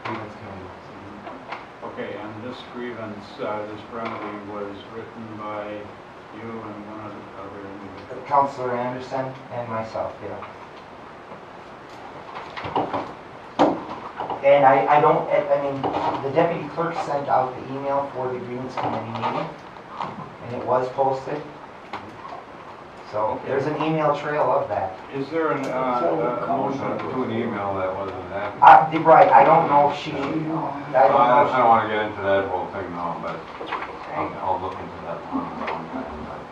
grievance committee was. Okay, and this grievance, this remedy was written by you and one other individual. Councilor Anderson and myself, yeah. And I mean, the deputy clerk sent out the email for the grievance committee meeting, and it was posted. So there's an email trail of that. Is there a motion To an email that wasn't active. Right, I don't know if she, I don't want to get into that whole thing now, but I'll look into that one time.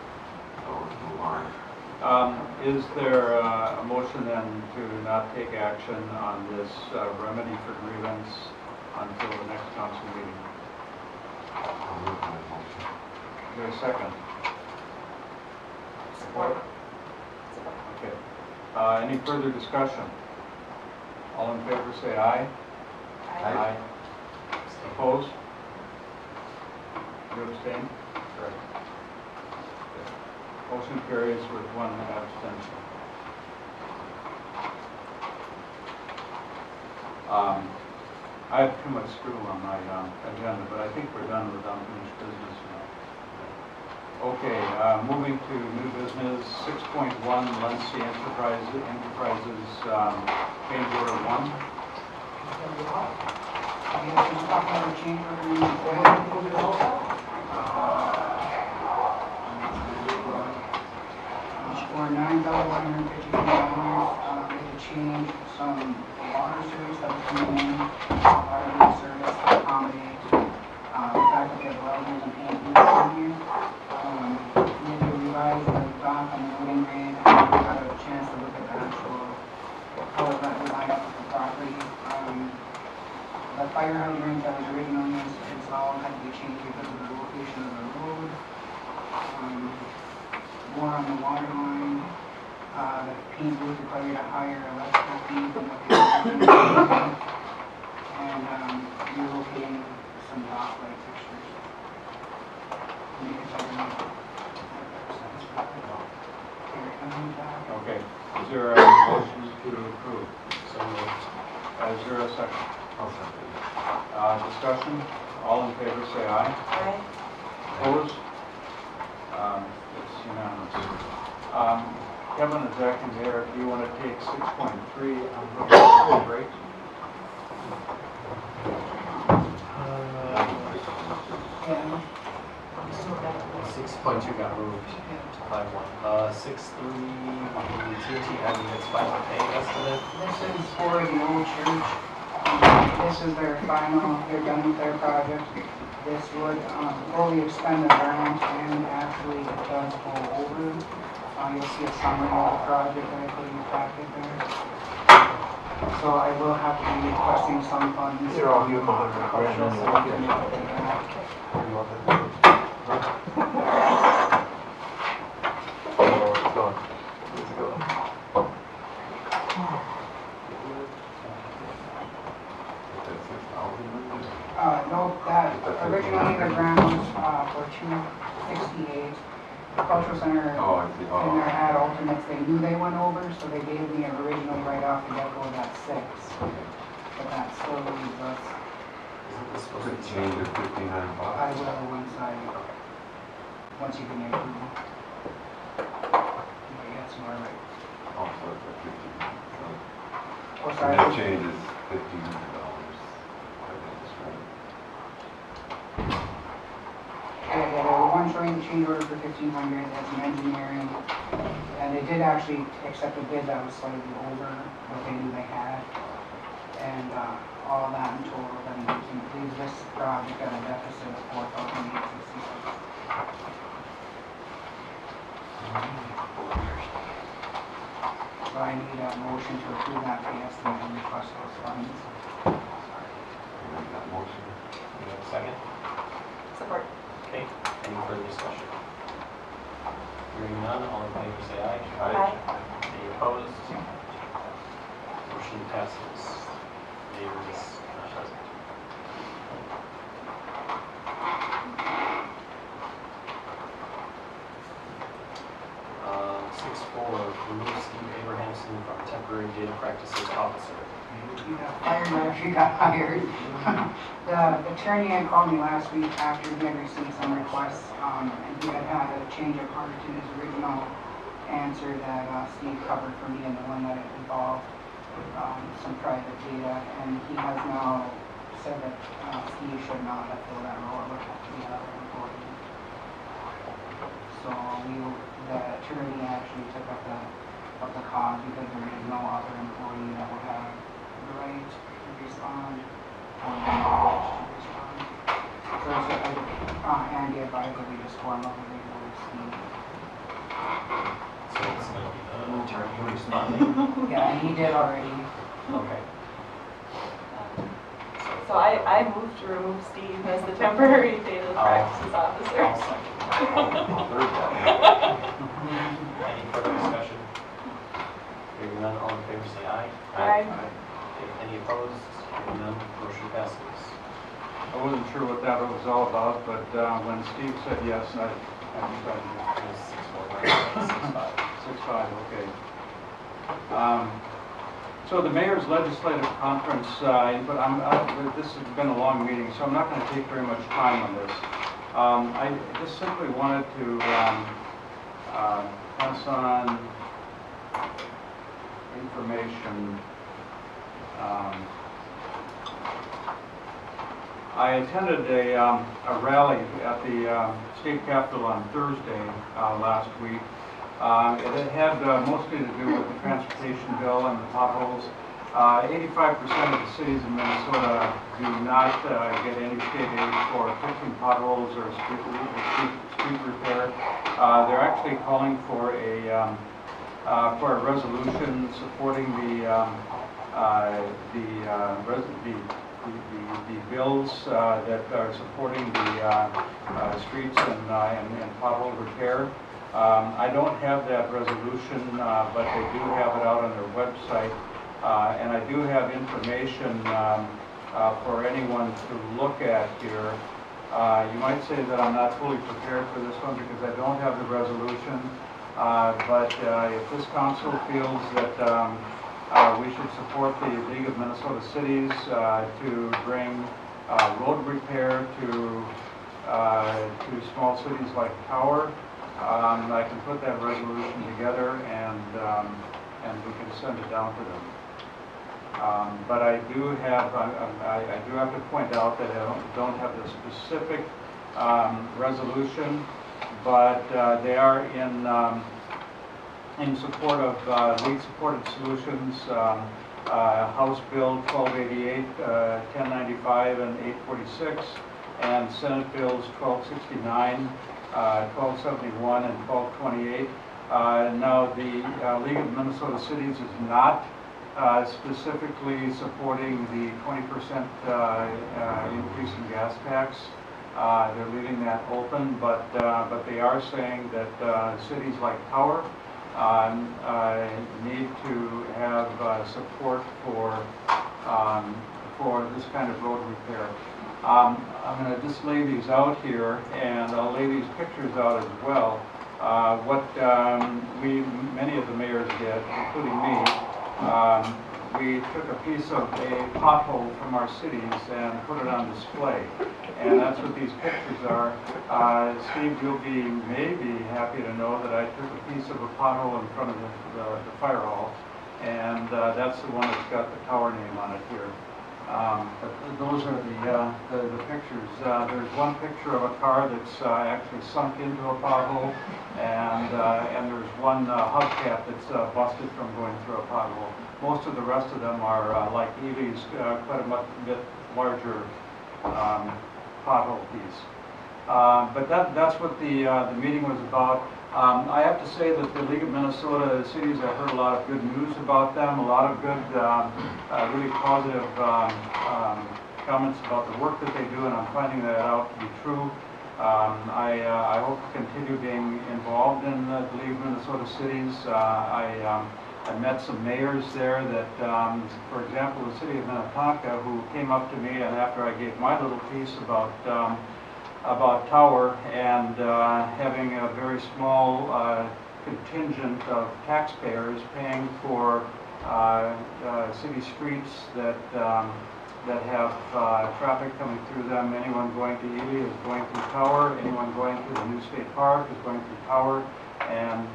So let's move on. Is there a motion then to not take action on this remedy for grievance until the next council meeting? I'll move on that motion. Is there a second? Support. Okay. Any further discussion? All in favor say aye. Aye. Opposed? You abstain? Motion carries with one abstention. I have too much screw on my agenda, but I think we're done with unfinished business now. Okay, moving to new business, 6.1, Lency Enterprises, change order 1. For $9,152, they could change some water service that was coming in, water service to accommodate the fact that we have welders and painters in here. We had to revise the dock on the loading grade, got a chance to look at the actual color that we lined up with the property. The fire hydrant that was originally installed had to be changed because of the location of the road. More on the water line. The paint booth required a higher electrical fee than what they were doing. And relocating some dock light fixtures. Make it better. Okay, is there a motion to approve? So moved. Is there a second? I'll second. Discussion? All in favor say aye. Aye. Opposed? It's unanimous. Kevin and Zach in there, if you want to take 6.3 on the rate. 6.2 got moved to 5.1. 6.3, TNT Aggregates final pay estimate. This is for the old church. This is their final, they're done with their project. This would fully expend the grant and actually it does go over. You'll see a summary of the project that I put in your packet there. So I will have to be requesting some funds. Here, I'll give them $100 grand. No, that originally the grant was for $268. The cultural center in their ad alternates, they knew they went over, so they gave me originally right off the get-go that 6. But that still leaves us. Isn't this supposed to change to 1,500 bucks? I will once you give me approval. Yes, you are right. Also, it's like 1,500. Oh, sorry. That change is $1,500. Yeah, they were one showing the change order for 1,500 as an engineering, and they did actually accept a bid that was slightly over what they knew they had. And all that in total then leaves this project at a deficit of $4,866. So I need a motion to approve that pay estimate and request those funds. Make that motion. Do you have a second? Support. Okay, any further discussion? Hearing none, all in favor say aye. Aye. Any opposed? Motion passes. Dave is not present. Uh, 6.4, remove Steve Abrahamson from temporary data practices officer. Fired actually got hired. The attorney had called me last week after he had received some requests, and he had had a change of heart in his original answer that Steve covered for me and the one that involved some private data, and he has now said that Steve should not have filled that role, it would have to be another employee. So the attorney actually took up the cause because there is no other employee that would have the right to respond or the knowledge to respond. So it's Andy advised that we just form up a legal scheme. So it's going to be the attorney responding? Yeah, and he did already. Okay. So I moved to remove Steve as the temporary data practices officer. I'll second. Any further discussion? Hearing none, all in favor say aye. Aye. Any opposed? Hearing none, motion passes. I wasn't sure what that was all about, but when Steve said yes, I decided yes. 6.5, okay. So the mayor's legislative conference input, this has been a long meeting, so I'm not going to take very much time on this. I just simply wanted to pass on information. I attended a rally at the state capitol on Thursday last week. It had mostly to do with the transportation bill and the potholes. 85% of the cities in Minnesota do not get any state aid for fixing potholes or street repair. They're actually calling for a resolution supporting the bills that are supporting the streets and pothole repair. I don't have that resolution, but they do have it out on their website. And I do have information for anyone to look at here. You might say that I'm not fully prepared for this one because I don't have the resolution. But if this council feels that we should support the League of Minnesota Cities to bring road repair to small cities like Tower, I can put that resolution together and we can send it down to them. But I do have to point out that I don't have the specific resolution, but they are in support of lead supported solutions, House Bill 1288, 1095, and 846, and Senate Bills 1269, 1271, and 1228. Now, the League of Minnesota Cities is not specifically supporting the 20% increase in gas tax. They're leaving that open, but they are saying that cities like Tower need to have support for this kind of road repair. I'm going to just lay these out here, and I'll lay these pictures out as well. What many of the mayors did, including me, we took a piece of a pothole from our cities and put it on display. And that's what these pictures are. Steve, you'll be maybe happy to know that I took a piece of a pothole in front of the fire hall. And that's the one that's got the Tower name on it here. But those are the pictures. There's one picture of a car that's actually sunk into a pothole, and there's one hubcap that's busted from going through a pothole. Most of the rest of them are like Evie's, quite a bit larger pothole piece. But that's what the meeting was about. I have to say that the League of Minnesota Cities, I've heard a lot of good news about them, a lot of good, really positive comments about the work that they do, and I'm finding that out to be true. I hope to continue being involved in the League of Minnesota Cities. I met some mayors there that, for example, the city of Minnetonka, who came up to me, and after I gave my little piece about Tower and having a very small contingent of taxpayers paying for city streets that have traffic coming through them. Anyone going to Ely is going through Tower. Anyone going to the new state park is going through Tower. And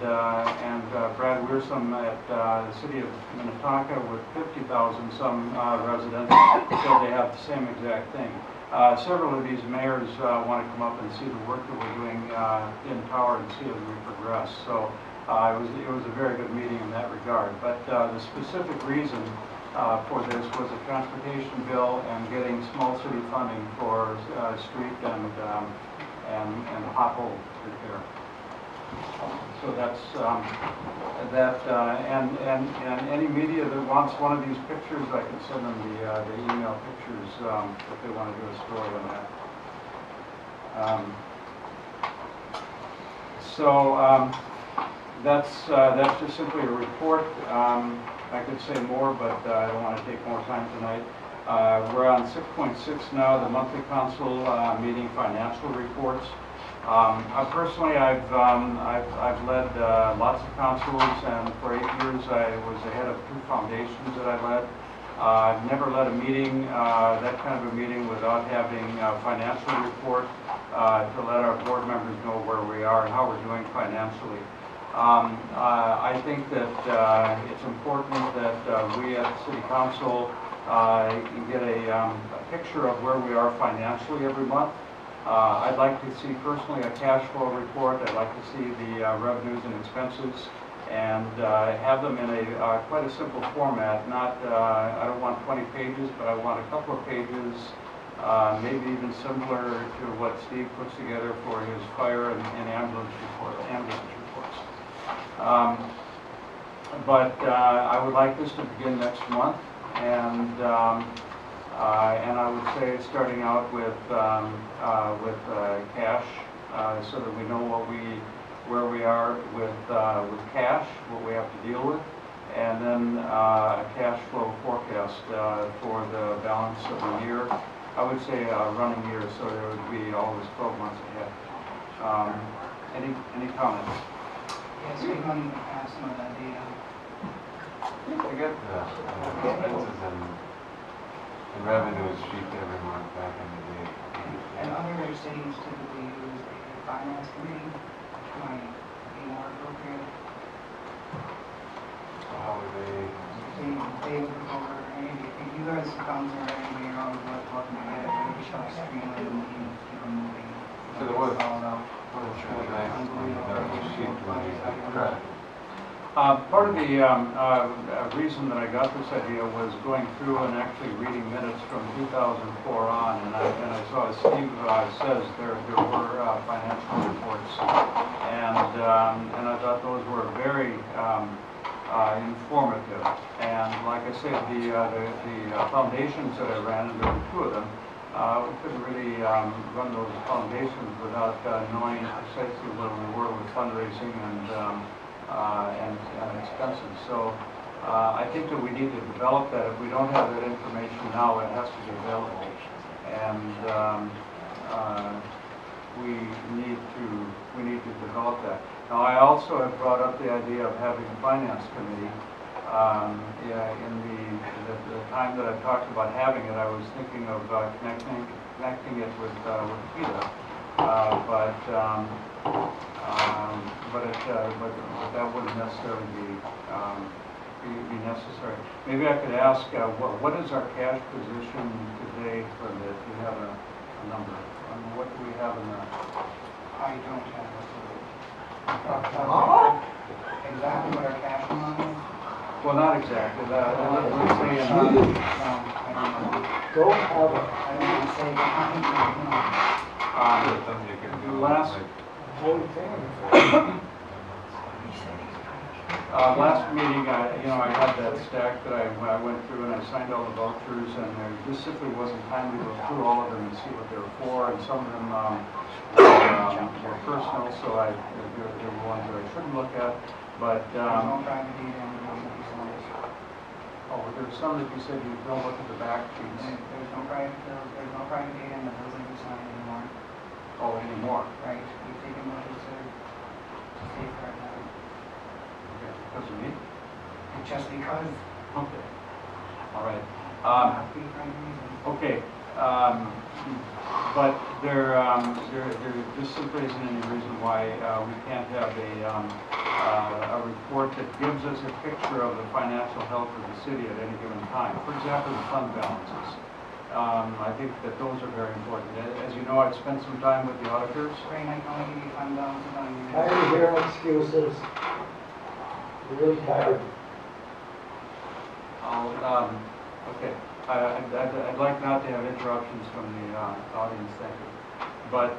Brad Wearsome at the city of Minnetonka with 50,000 some residents said they have the same exact thing. Several of these mayors want to come up and see the work that we're doing in Tower and see as we progress. So it was a very good meeting in that regard. But the specific reason for this was a transportation bill and getting small city funding for street and pothole repair. So that's and any media that wants one of these pictures, I can send them the email pictures if they want to do a story on that. That's just simply a report. I could say more, but I don't want to take more time tonight. We're on 6.6 now, the monthly council meeting financial reports. Personally, I've led lots of councils, and for 8 years I was the head of 2 foundations that I led. I've never led a meeting, that kind of a meeting, without having a financial report to let our board members know where we are and how we're doing financially. I think that it's important that we at the City Council get a picture of where we are financially every month. I'd like to see personally a cash flow report. I'd like to see the revenues and expenses, and have them in a quite a simple format. Not I don't want 20 pages, but I want a couple of pages, maybe even similar to what Steve puts together for his fire and ambulance reports. But I would like this to begin next month, and I would say starting out with cash, so that we know where we are with cash, what we have to deal with, and then a cash flow forecast for the balance of the year. I would say a running year, so there would be always 12 months ahead. Any comments? Yes, we want to have some of that data. Very good. Expenses and revenues sheet every month back in the day. And other cities typically use a finance committee, which might be more appropriate. So how would they? They would look over, maybe if you guys come or anybody are always looking at it, maybe show streamline and keep them moving. So what is Part of the reason that I got this idea was going through and actually reading minutes from 2004 on, and I saw, as Steve says, there were financial reports, and I thought those were very informative. And like I said, the foundations that I ran, and there were two of them, we couldn't really run those foundations without knowing precisely where we were with fundraising and expenses. So I think that we need to develop that. If we don't have that information now, it has to be available. And we need to develop that. Now, I also have brought up the idea of having a finance committee. In the time that I talked about having it, I was thinking of connecting it with PETA, but that wouldn't necessarily be necessary. Maybe I could ask, what is our cash position today for the, do you have a number? What do we have in the? I don't have a clue. Exactly what our cash amount is? Well, not exactly. Let's say I don't know. Don't have it. I don't want to say, but I think, last meeting, I had that stack that I went through and I signed all the vouchers, and there just simply wasn't time to go through all of them and see what they were for, and some of them were personal, so there were ones that I shouldn't look at, but there's no private data in those facilities. there were some that you said you don't look at the back sheets. There's no private data in the bills that we sign anymore. Oh, anymore? Right, we've taken measures to safeguard that. Okay, because of me? It's just because. Okay. All right. Okay. But there just simply isn't any reason why we can't have a report that gives us a picture of the financial health of the city at any given time. For example, the fund balances. I think that those are very important. As you know, I've spent some time with the auditors. Right, I can only give you fund balances on your. Tired of hearing excuses. Really tired. Okay. I'd like not to have interruptions from the audience, thank you. But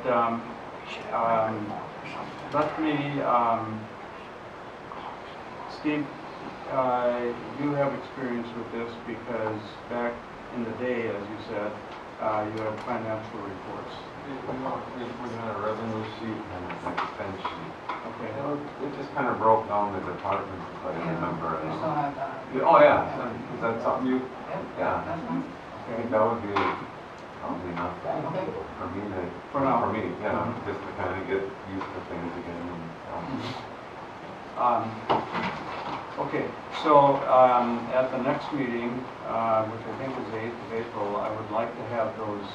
let me, Steve, you have experience with this because back in the day, as you said, you had financial reports. We had a revenue sheet and an expense sheet. Okay. It just kind of broke down the departments, if I remember. We still have that. Oh, yeah. Is that something you? Yeah. That's fine. I think that would be probably enough for me to, yeah, just to kind of get used to things again. Okay, so at the next meeting, which I think is the 8th of April, I would like to have those,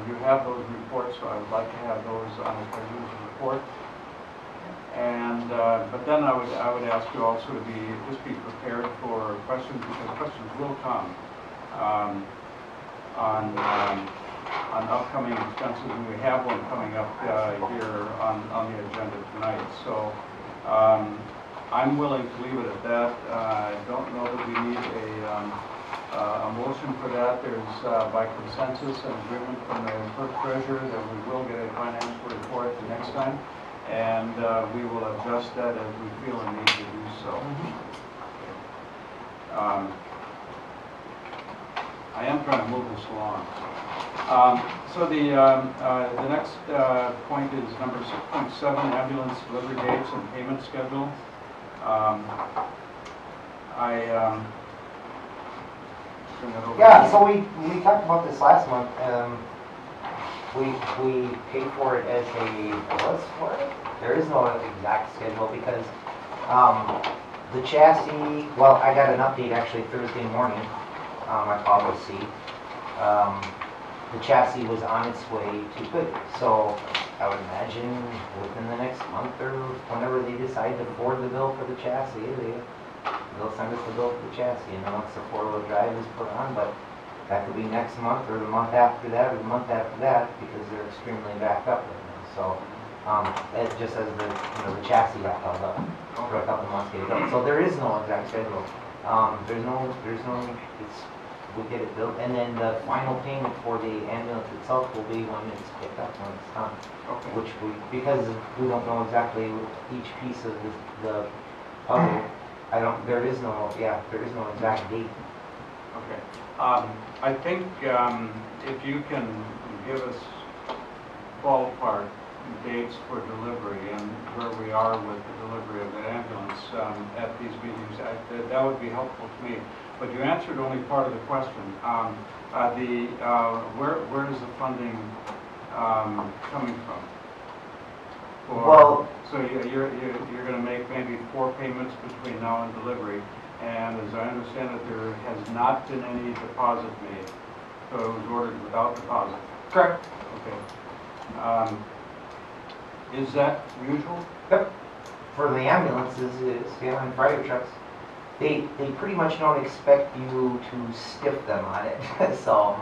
you have those reports, so I would like to have those on the treasurer's report. And, but then I would ask you also to just be prepared for questions, because questions will come on upcoming expenses, and we have one coming up here on the agenda tonight. So I'm willing to leave it at that. I don't know that we need a motion for that. There's by consensus and agreement from the clerk treasurer that we will get a financial report the next time, and we will adjust that as we feel a need to do so. I am trying to move this along. So the next point is number 6.7, ambulance delivery dates and payment schedule. Yeah, so we talked about this last month. We pay for it as what's for it? There is no exact schedule because the chassis, well, I got an update actually Thursday morning. I called to see. The chassis was on its way to good. So I would imagine within the next month or whenever they decide to forward the bill for the chassis, they'll send us the bill for the chassis. And then once the four-wheel drive is put on, but that could be next month or the month after that or the month after that because they're extremely backed up right now. So just as the, the chassis got held up for a couple of months to get it built. So there is no exact schedule. There's no, we'll get it built, and then the final payment for the ambulance itself will be when it's picked up, when it's done. Okay. Which because we don't know exactly each piece of the puzzle, there is no exact date. Okay. I think if you can give us ballpark dates for delivery and where we are with the delivery of the ambulance at these meetings, that would be helpful to me. But you answered only part of the question. Where is the funding coming from? So you're going to make maybe 4 payments between now and delivery, and as I understand it, there has not been any deposit made. So it was ordered without deposit. Correct. Okay. Is that usual? Yep. For the ambulances, and fire trucks, they pretty much don't expect you to stiff them on it. So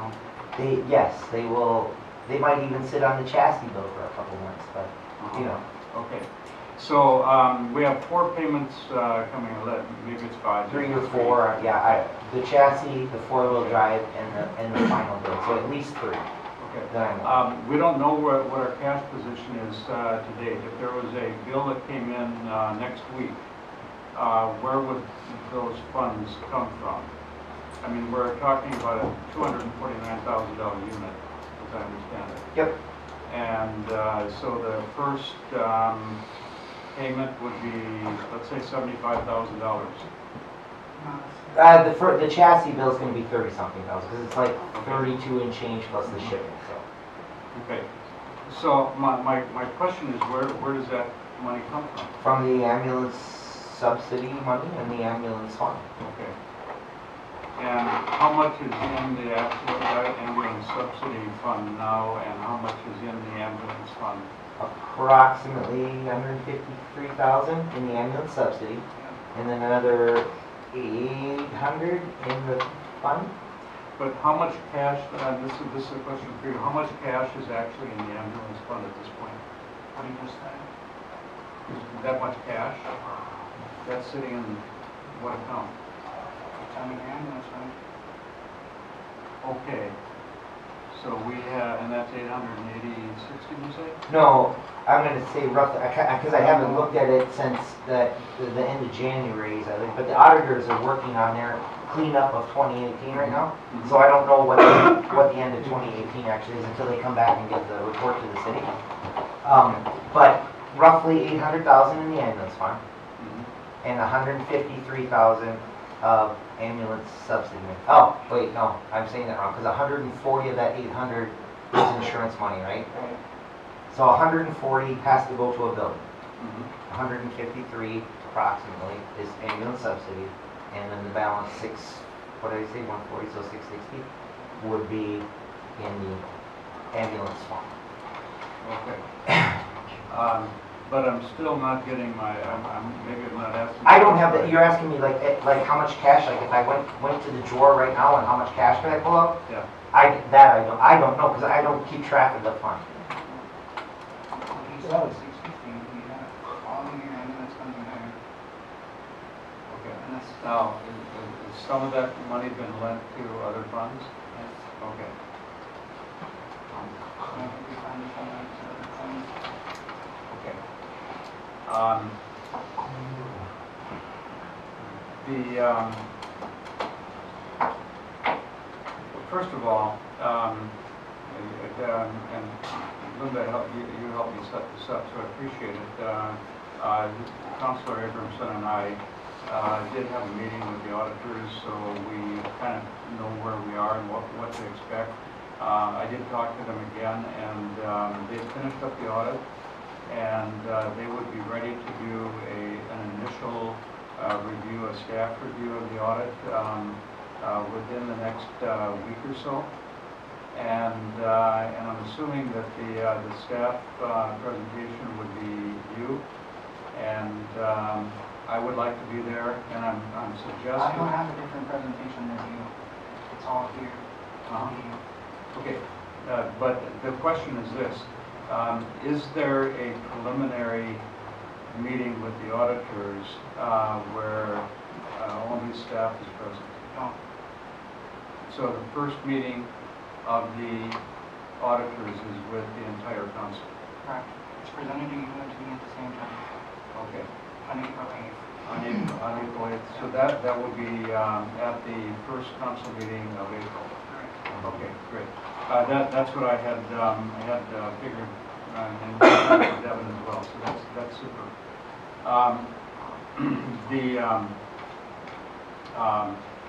they will. They might even sit on the chassis bill for a couple months, but Okay. So we have 4 payments coming. Maybe it's 5. 3 or 4. Yeah. The chassis, the 4-wheel drive, and the final bill. So at least 3. Okay. We don't know what our cash position is to date. If there was a bill that came in next week, where would those funds come from? I mean, we're talking about a $249,000 unit, as I understand it. Yep. And so the first payment would be, let's say, $75,000. The chassis bill is going to be 30-something thousand because it's like 32 and change plus the shipping. So. Okay. So my question is, where does that money come from? From the ambulance subsidy money and the ambulance fund. Okay. And how much is in the actual ambulance subsidy fund now, and how much is in the ambulance fund? Approximately $153,000 in the ambulance subsidy, and then another $800 in the fund. But how much cash? This is a question for you. How much cash is actually in the ambulance fund at this point? What do you just say? Is that much cash? That's sitting in what account? Tell me the ambulance fund. Okay. So we have, and that's 886, did you say? No, I'm going to say roughly, because I haven't looked at it since the end of January, I think. But the auditors are working on their cleanup of 2018 right now. Mm-hmm. So I don't know what the end of 2018 actually is until they come back and get the report to the city. But roughly 800,000 in the ambulance fund, and 153,000 of ambulance subsidy. Oh, wait, no, I'm saying that wrong, because 140 of that 800 is insurance money, right? So 140 has to go to a building. 153 approximately is ambulance subsidy, and then the balance 140, so 660 would be in the ambulance fund. Okay. But I'm still not getting maybe I'm not asking. I don't have that. You're asking me like how much cash? Like if I went to the drawer right now and how much cash can I pull up? Yeah. I don't know because I don't keep track of the fund. He said 650. We have all the ambulance funds in there. Okay. Now, is some of that money been lent to other funds? Yes. Okay. Okay. First of all, and Linda, you helped me set this up, so I appreciate it. Councilor Abramson and I did have a meeting with the auditors, so we kind of know where we are and what to expect. I did talk to them again, and they finished up the audit, and they would be ready to do an initial review, a staff review of the audit within the next week or so. And I'm assuming that the staff presentation would be you, and I would like to be there, and I'm suggesting. I don't have a different presentation than you. It's all here. Okay, but the question is this. Is there a preliminary meeting with the auditors where only staff is present? No. So the first meeting of the auditors is with the entire council? Correct. It's presented to you and to me at the same time, Okay. on April 8th. On April 8th, so that will be at the first council meeting of April? Okay, great. That's what I had figured, and Devin as well, so that's super.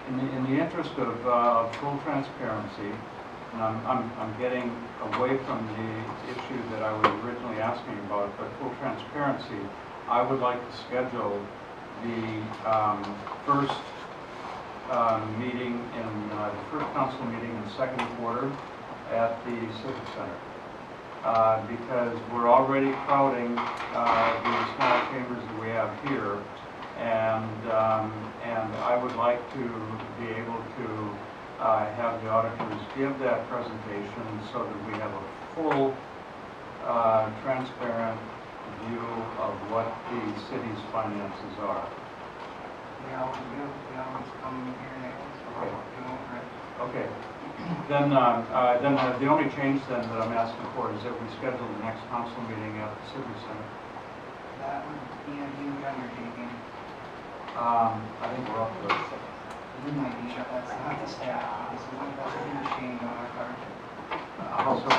In the interest of full transparency, and I'm getting away from the issue that I was originally asking about, but full transparency, I would like to schedule the first meeting in the first council meeting in the second quarter at the Civic Center. Because we're already crowding the small chambers that we have here, and I would like to be able to have the auditors give that presentation so that we have a full, transparent view of what the city's finances are. We always do. We always come here and Okay. do it. Okay. Then the only change then that I'm asking for is that we schedule the next council meeting at the Civic Center. That would be a huge undertaking. I think we're up to it. You might be, but that's not the staff. That's a huge change on our part. How so?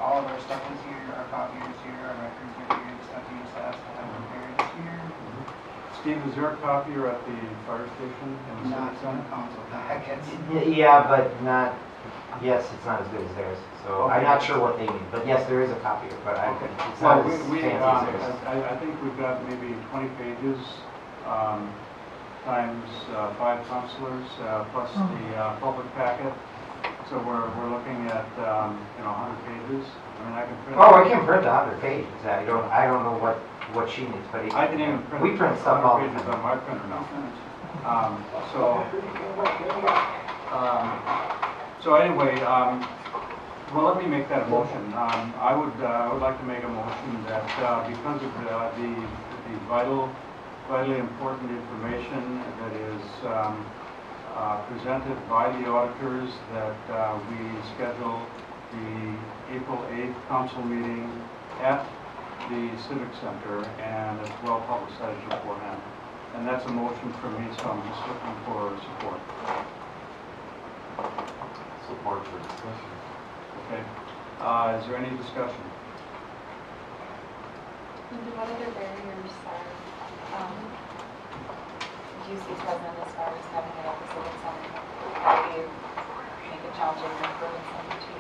All of our stuff is here, our copiers here, our records are here, the stuff you just asked to have prepared is here. Steve, is there a copier at the fire station in the Not Civic Center? council packets. Yeah, but not, yes, it's not as good as theirs, so I'm not sure what they mean, but yes, there is a copy, but Okay. it's Well, not as we, fancy as theirs. I think we've got maybe 20 pages, times 5 counselors, plus the public packet. So we're looking at, 100 pages. I mean, I can print. Oh, I can print 100 pages, I don't know what she needs, but I can even print. we print stuff all the 100 pages time. on my printer now. So anyway, well, let me make that a motion. I would like to make a motion that because of the vitally important information that is presented by the auditors, that we schedule the April 8th council meeting at the Civic Center, and it's well publicized beforehand. And that's a motion for me, so I'm just looking for support. Support for discussion. Okay. Is there any discussion? What other barriers do you see present as far as having it at the Civic Center? How do you make it challenging for some to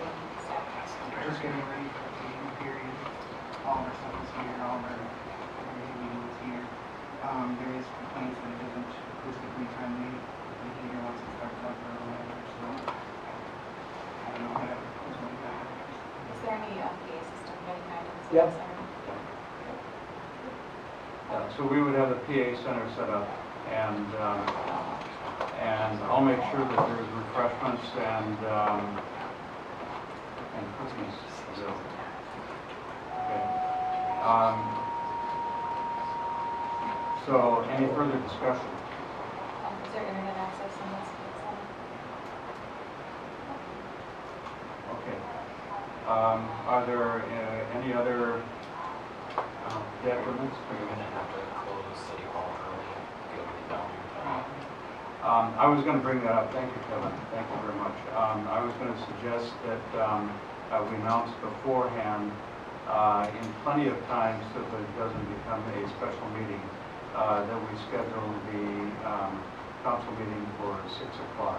staff? We're just getting ready for the meeting period. All of our stuff is here, all of our meeting is here. There is complaints that it isn't acoustically friendly, the heater once it starts up or whatever, so I don't know if that was what that is. Is there any PA system of any kind in the Yep. Civic Center? So we would have the PA center set up, and I'll make sure that there's refreshments and cookies available. Okay. So any further discussion? Is there internet access in the Civic Center? Okay. Are there any other decrements? We're gonna have to close City Hall early, go down your time. I was going to bring that up. Thank you, Kevin. Thank you very much. I was going to suggest that we announce beforehand in plenty of time so that it doesn't become a special meeting, that we schedule the council meeting for 6 o'clock.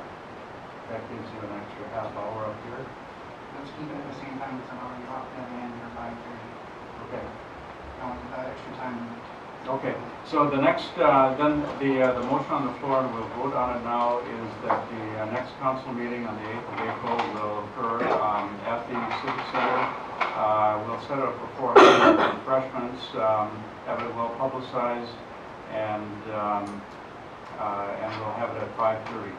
That gives you an extra half hour up here. Let's keep it at the same time as our locked in or 5:30. Okay. With that extra time. Okay, so the next, then the motion on the floor, and we'll vote on it now, is that the next council meeting on the 8th of April will occur at the Civic Center. We'll set up beforehand refreshments, have it well publicized, and we'll have it at 5:30.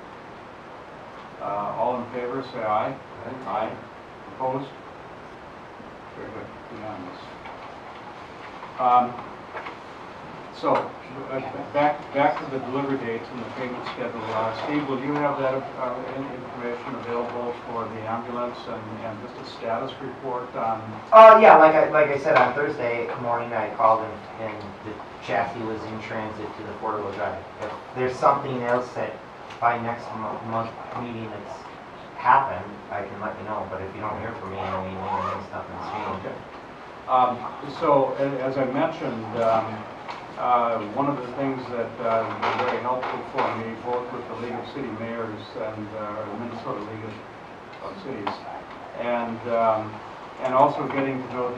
All in favor, say aye. Aye. Opposed? Very good, unanimous. So, back to the delivery dates and the payment schedule. Steve, will you have that information available for the ambulance and just a status report on? Yeah, like I said, on Thursday morning, I called and the chassis was in transit to the four-wheel drive. If there's something else that by next month meeting that's happened, I can let you know, but if you don't hear from me, I mean, nothing's changed. Okay. So, as I mentioned, one of the things that was very helpful for me, both with the League of City Mayors and the Minnesota League of Cities, and also getting to know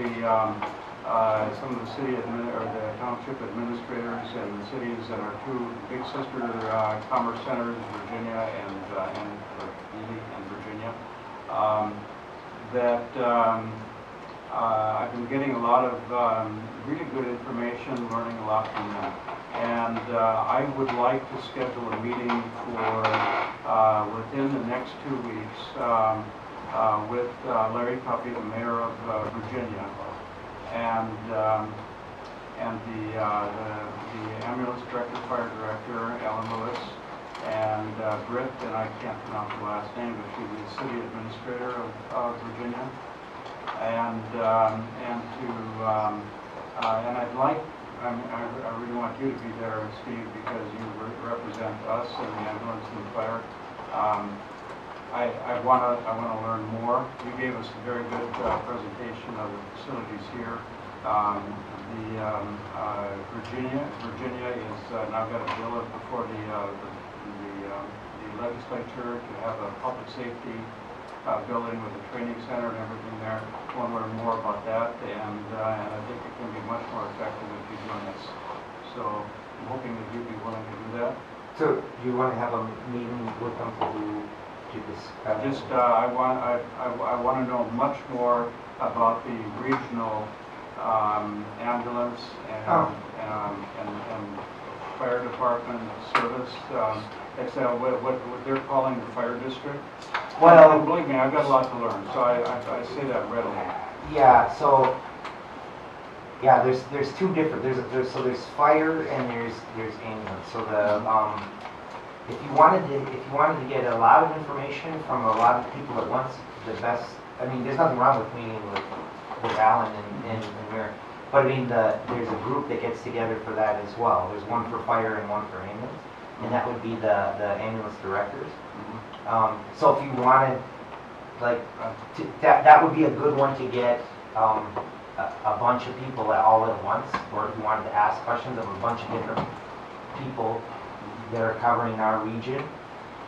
some of the the township administrators and the cities and our two big sister commerce centers, Virginia and Ely and Virginia, I've been getting a lot of really good information, learning a lot from them. And I would like to schedule a meeting for within the next 2 weeks with Larry Puppy, the mayor of Virginia, and the ambulance director, fire director, Ellen Lewis, and Britt, and I can't pronounce the last name, but she's the city administrator of Virginia. And I'd like, I really want you to be there, Steve, because you represent us in the ambulance and the fire. I want to learn more. You gave us a very good presentation of the facilities here. Virginia is now got a bill before the legislature to have a public safety building with a training center and everything there. I want to learn more about that, and I think it can be much more effective if you join us. So I'm hoping that you'd be willing to do that. So you want to have a meeting with them to discuss? Just I want to know much more about the regional ambulance and fire department service. It's what they're calling the fire district. Well, and believe me, I've got a lot to learn, so I say that readily. Yeah. So yeah, there's two different. There's fire and there's ambulance. So if you wanted to get a lot of information from a lot of people at once, the best. I mean, there's nothing wrong with meeting with Alan and Mary, but I mean there's a group that gets together for that as well. There's one for fire and one for ambulance, and that would be the ambulance directors. So if you wanted, like, that would be a good one to get a bunch of people all at once, or if you wanted to ask questions of a bunch of different people that are covering our region,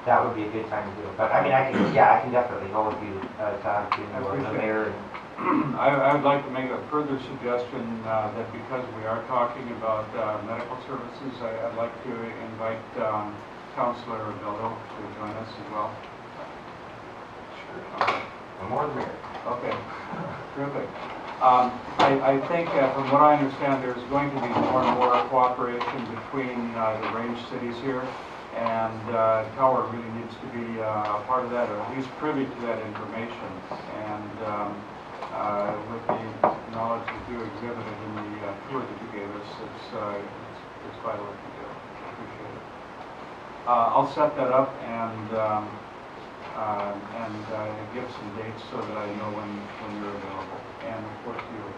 that would be a good time to do it. But I mean, I can definitely go with you, talk to the mayor. I would like to make a further suggestion that because we are talking about medical services, I'd like to invite Councilor Beldo to join us as well. Sure. The more the merrier. Okay. Terrific. I think from what I understand, there's going to be more and more cooperation between the range cities here, and Tower really needs to be a part of that, or at least privy to that information. And with the knowledge that you exhibited in the tour that you gave us, it's vital that you do. Appreciate it. I'll set that up and give some dates so that I know when you're available. And of course, you're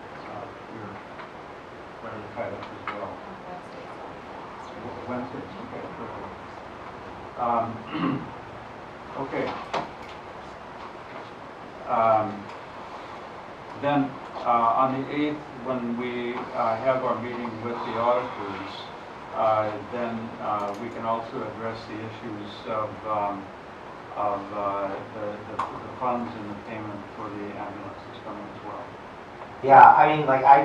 fairly tied up as well. Wednesdays, okay, perfect. Okay. Then on the 8th, when we have our meeting with the auditors, then we can also address the issues of the funds and the payment for the ambulances coming as well. Yeah, I mean, like I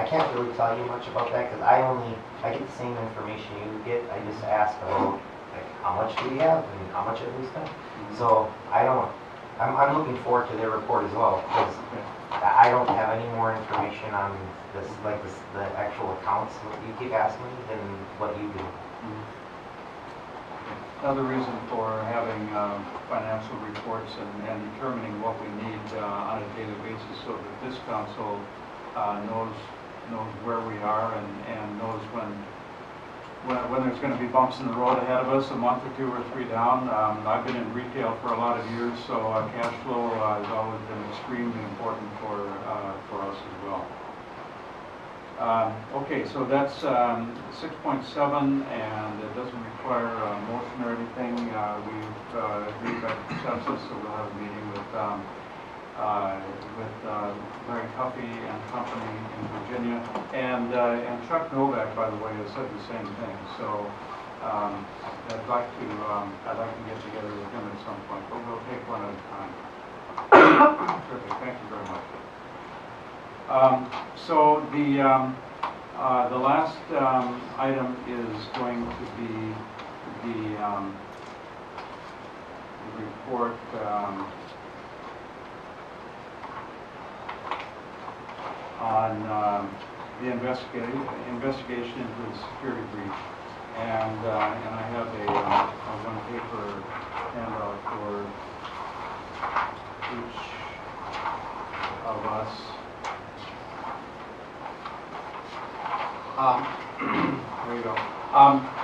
can't really tell you much about that because I get the same information you get. I just ask about like how much do we have and how much have we spent. So I'm looking forward to their report as well because I don't have any more information on the actual accounts what you keep asking me than what you do. another reason for having financial reports and determining what we need on a daily basis so that this council knows where we are and knows when there's going to be bumps in the road ahead of us, a month or two or three down. I've been in retail for a lot of years, so cash flow has always been extremely important for us as well. Okay, so that's 6.7, and it doesn't require a motion or anything. We've agreed by consensus, so we'll have a meeting with Larry Tuffy and company in Virginia, and Chuck Novak, by the way, has said the same thing. So I'd like to get together with him at some point, but we'll take one at a time. Terrific, thank you very much. So the last item is going to be the report on the investigation into the security breach, and I have a one-paper handout for each of us. There you go.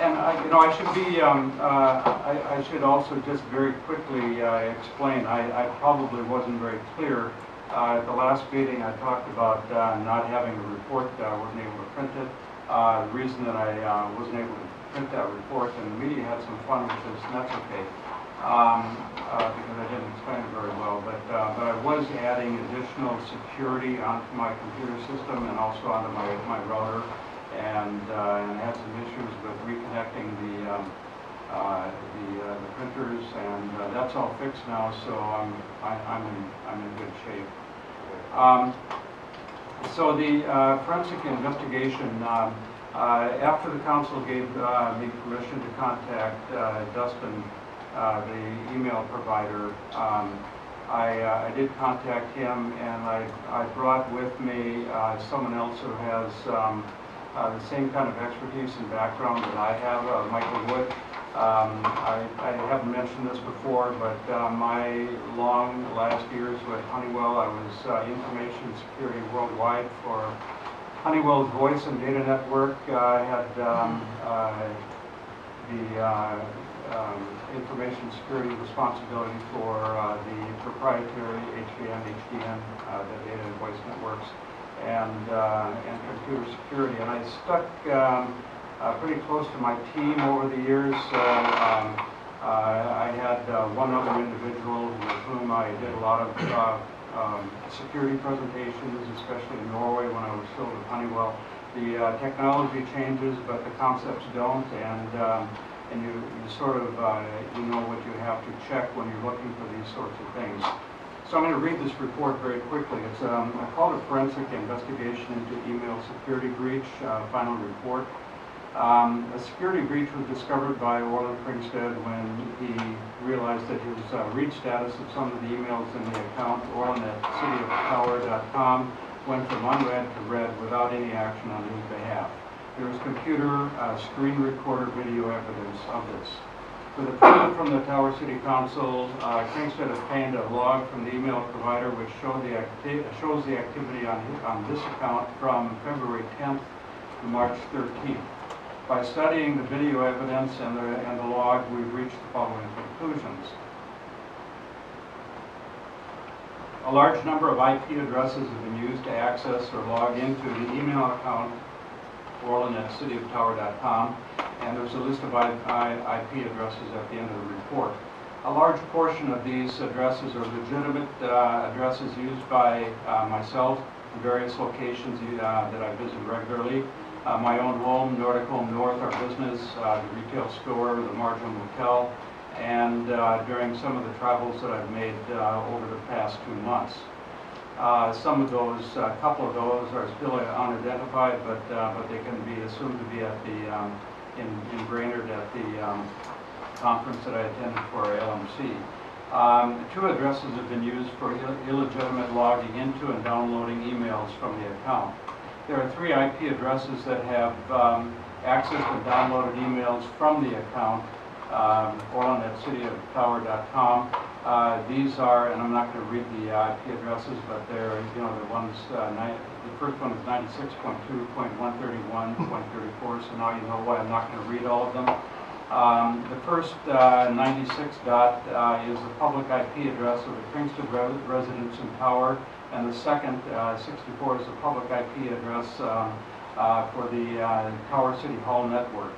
And I should be, I should also just very quickly explain. I probably wasn't very clear. At the last meeting, I talked about not having a report. I wasn't able to print it. The reason that I wasn't able to print that report, and the media had some fun with this, and that's okay, because I didn't explain it very well. But I was adding additional security onto my computer system and also onto my router, and had some issues with reconnecting the printers, and that's all fixed now. So I'm in good shape. So the forensic investigation, after the council gave me permission to contact Dustin, the email provider, I did contact him, and I brought with me someone else who has the same kind of expertise and background that I have, Michael Wood. I haven't mentioned this before, but my long last years with Honeywell, I was information security worldwide for Honeywell's voice and data network. I had the information security responsibility for the proprietary HDN, the data and voice networks, and computer security. And I stuck pretty close to my team over the years. I had one other individual with whom I did a lot of security presentations, especially in Norway when I was still with Honeywell. The technology changes, but the concepts don't, and you sort of you know what you have to check when you're looking for these sorts of things. So I'm going to read this report very quickly. It's I call it a forensic investigation into email security breach, final report. A security breach was discovered by Orland Pringstead when he realized that his read status of some of the emails in the account orland@cityoftower.com went from unread to read without any action on his behalf. There was computer, screen recorder video evidence of this. With approval from the Tower City Council, Pringstead obtained a log from the email provider which shows the activity on this account from February 10th to March 13th. By studying the video evidence and the log, we've reached the following conclusions. A large number of IP addresses have been used to access or log into the email account orland@cityoftower.com, and there's a list of IP addresses at the end of the report. A large portion of these addresses are legitimate addresses used by myself in various locations that I visit regularly. My own home, Nordic Home North, our business, the retail store, the Margin Motel, and during some of the travels that I've made over the past 2 months. Some of those, a couple of those are still unidentified, but they can be assumed to be at the in Brainerd at the conference that I attended for LMC. 2 addresses have been used for illegitimate logging into and downloading emails from the account. There are 3 IP addresses that have accessed and downloaded emails from the account orland@cityoftower.com. These are, and I'm not going to read the IP addresses, but they're, the ones, the first one is 96.2.131.34, so now you know why I'm not going to read all of them. The first 96 dot is the public IP address of the Kingston residents in Tower, and the second 64 is the public IP address for the Tower City Hall network.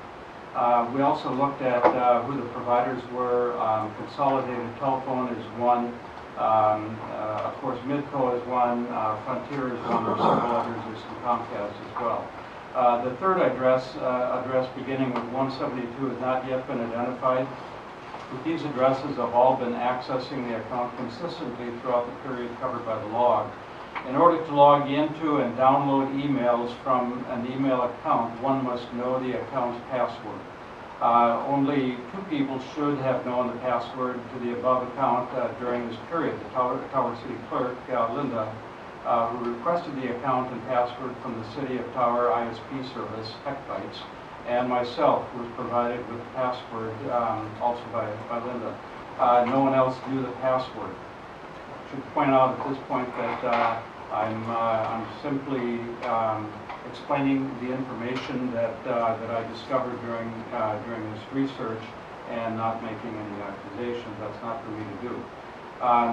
We also looked at who the providers were. Consolidated Telephone is one. Of course, Midco is one. Frontier is one. There's several others. There's some Comcast as well. The third address beginning with 172 has not yet been identified. But these addresses have all been accessing the account consistently throughout the period covered by the log. In order to log into and download emails from an email account, one must know the account's password. Only 2 people should have known the password to the above account during this period. The Tower City Clerk, Linda, who requested the account and password from the City of Tower ISP service, HeckBytes, and myself, who was provided with the password also by Linda. No one else knew the password. I should point out at this point that I'm simply explaining the information that I discovered during this research and not making any accusations. That's not for me to do.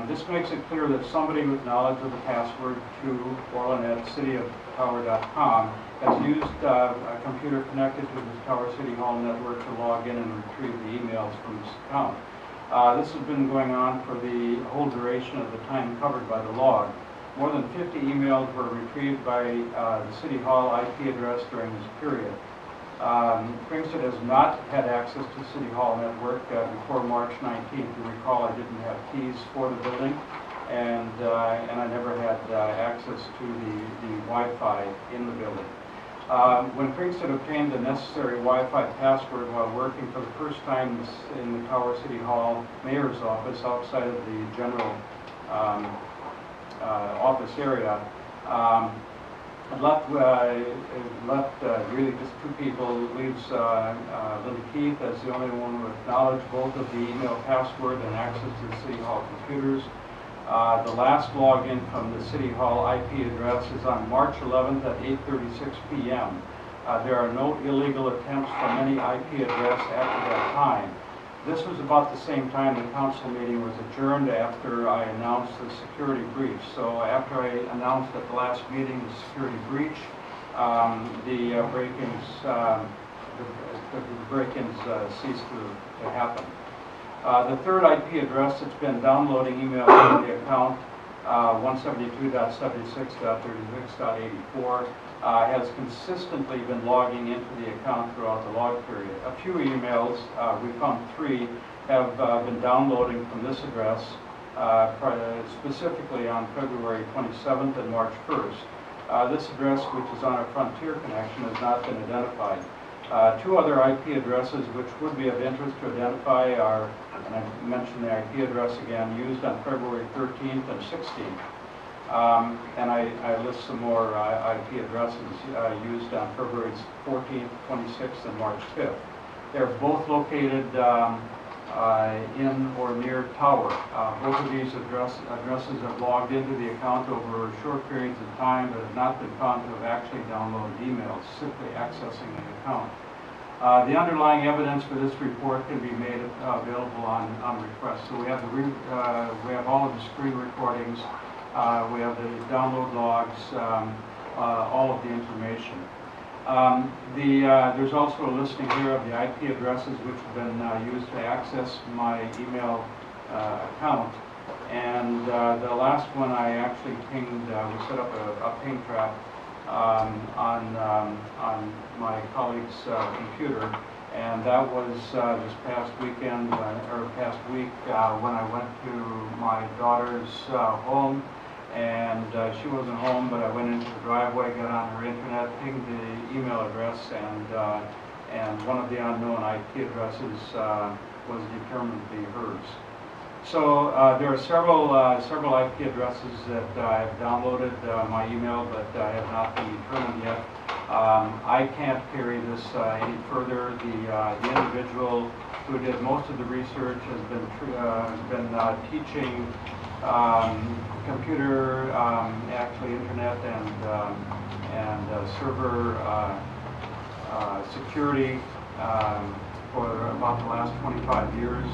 This makes it clear that somebody with knowledge of the password to orland@cityoftower.com has used a computer connected to the Tower City Hall network to log in and retrieve the emails from this account. This has been going on for the whole duration of the time covered by the log. More than 50 emails were retrieved by the City Hall IP address during this period. Kingston has not had access to City Hall network before March 19th. You recall I didn't have keys for the building, and I never had access to the Wi-Fi in the building. When Kingston obtained the necessary Wi-Fi password while working for the first time in the Tower City Hall Mayor's office outside of the general office area, it left really just 2 people. It leaves Linda Keith as the only one with knowledge both of the email password and access to the City Hall computers. The last login from the City Hall IP address is on March 11th at 8:36 p.m. There are no illegal attempts from any IP address after that time. This was about the same time the council meeting was adjourned after I announced the security breach. So after I announced at the last meeting the security breach, the break-ins ceased to happen. The third IP address that's been downloading emails from the account, 172.76.36.84, has consistently been logging into the account throughout the log period. A few emails, we found 3, have been downloading from this address, specifically on February 27th and March 1st. This address, which is on a Frontier connection, has not been identified. 2 other IP addresses which would be of interest to identify are, and I mentioned the IP address again, used on February 13th and 16th. And I list some more IP addresses used on February 14th, 26th, and March 5th. They're both located in or near Tower. Both of these addresses have logged into the account over short periods of time but have not been found to have actually downloaded emails, simply accessing the account. The underlying evidence for this report can be made available on request. So we have all of the screen recordings, we have the download logs, all of the information. There's also a listing here of the IP addresses which have been used to access my email account. And the last one I actually pinged, we set up a ping trap on my colleague's computer, and that was this past weekend, or past week, when I went to my daughter's home, and she wasn't home, but I went into the driveway, got on her internet, pinged the email address, and one of the unknown IP addresses was determined to be hers. So there are several IP addresses that I have downloaded my email, but I have not been determined yet. I can't carry this any further. The individual who did most of the research has been teaching computer, actually internet and server security for about the last 25 years.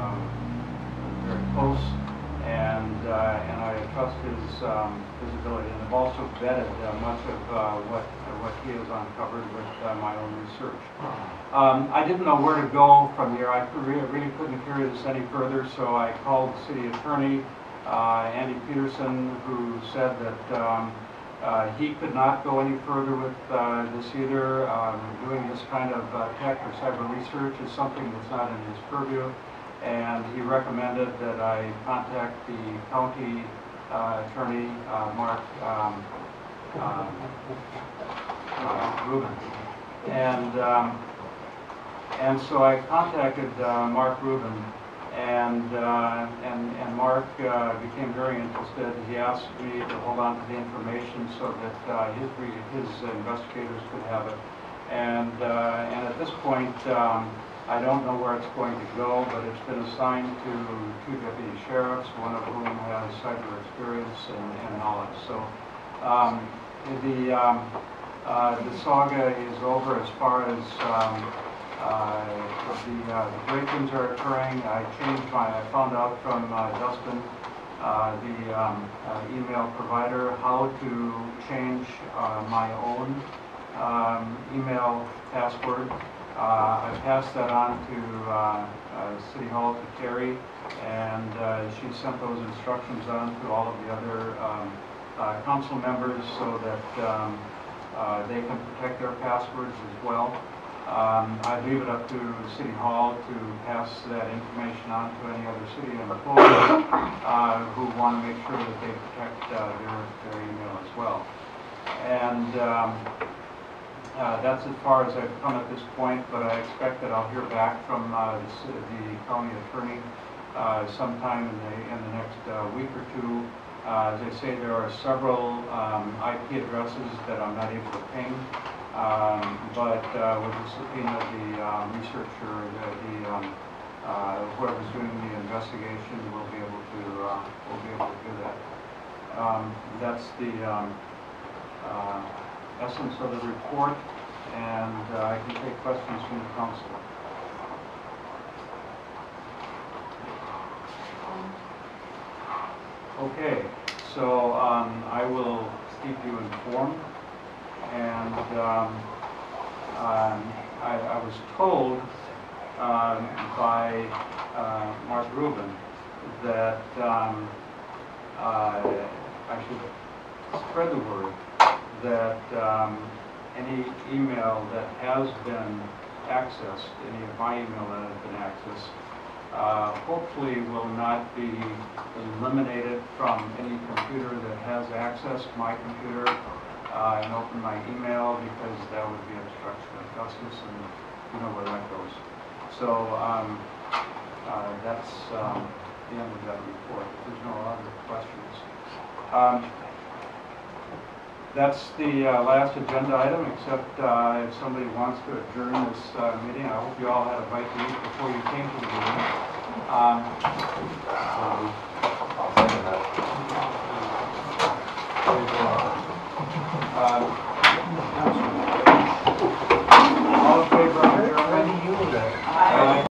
We're very close, and I trust his ability. And I've also vetted much of what he has uncovered with my own research. I didn't know where to go from here. I really couldn't carry this any further, so I called the city attorney, Andy Peterson, who said that he could not go any further with this either. Doing this kind of tech or cyber research is something that's not in his purview, and he recommended that I contact the county attorney, Mark Rubin. And so I contacted Mark Rubin, and Mark became very interested. He asked me to hold on to the information so that his investigators could have it. And at this point, I don't know where it's going to go, but it's been assigned to 2 deputy sheriffs, one of whom has cyber experience and knowledge. So the saga is over as far as the break-ins are occurring. I found out from Dustin, the email provider, how to change my own email password. I passed that on to City Hall to Terry, and she sent those instructions on to all of the other council members so that they can protect their passwords as well. I leave it up to City Hall to pass that information on to any other city employees who want to make sure that they protect their email as well. And that's as far as I've come at this point, but I expect that I'll hear back from the county attorney sometime in the next week or two. As I say, there are several IP addresses that I'm not able to ping, but with the subpoena of the researcher, whoever's doing the investigation will be able to do that. That's the essence of the report, and I can take questions from the council. Okay, so I will keep you informed, and I was told by Mark Rubin that I should spread the word that any email that has been accessed, any of my email that has been accessed, hopefully will not be eliminated from any computer that has access to my computer and open my email, because that would be obstruction of justice, and you know where that goes. So that's the end of that report. There's no other questions. That's the last agenda item, except if somebody wants to adjourn this meeting. I hope you all had a bite to eat before you came to the meeting.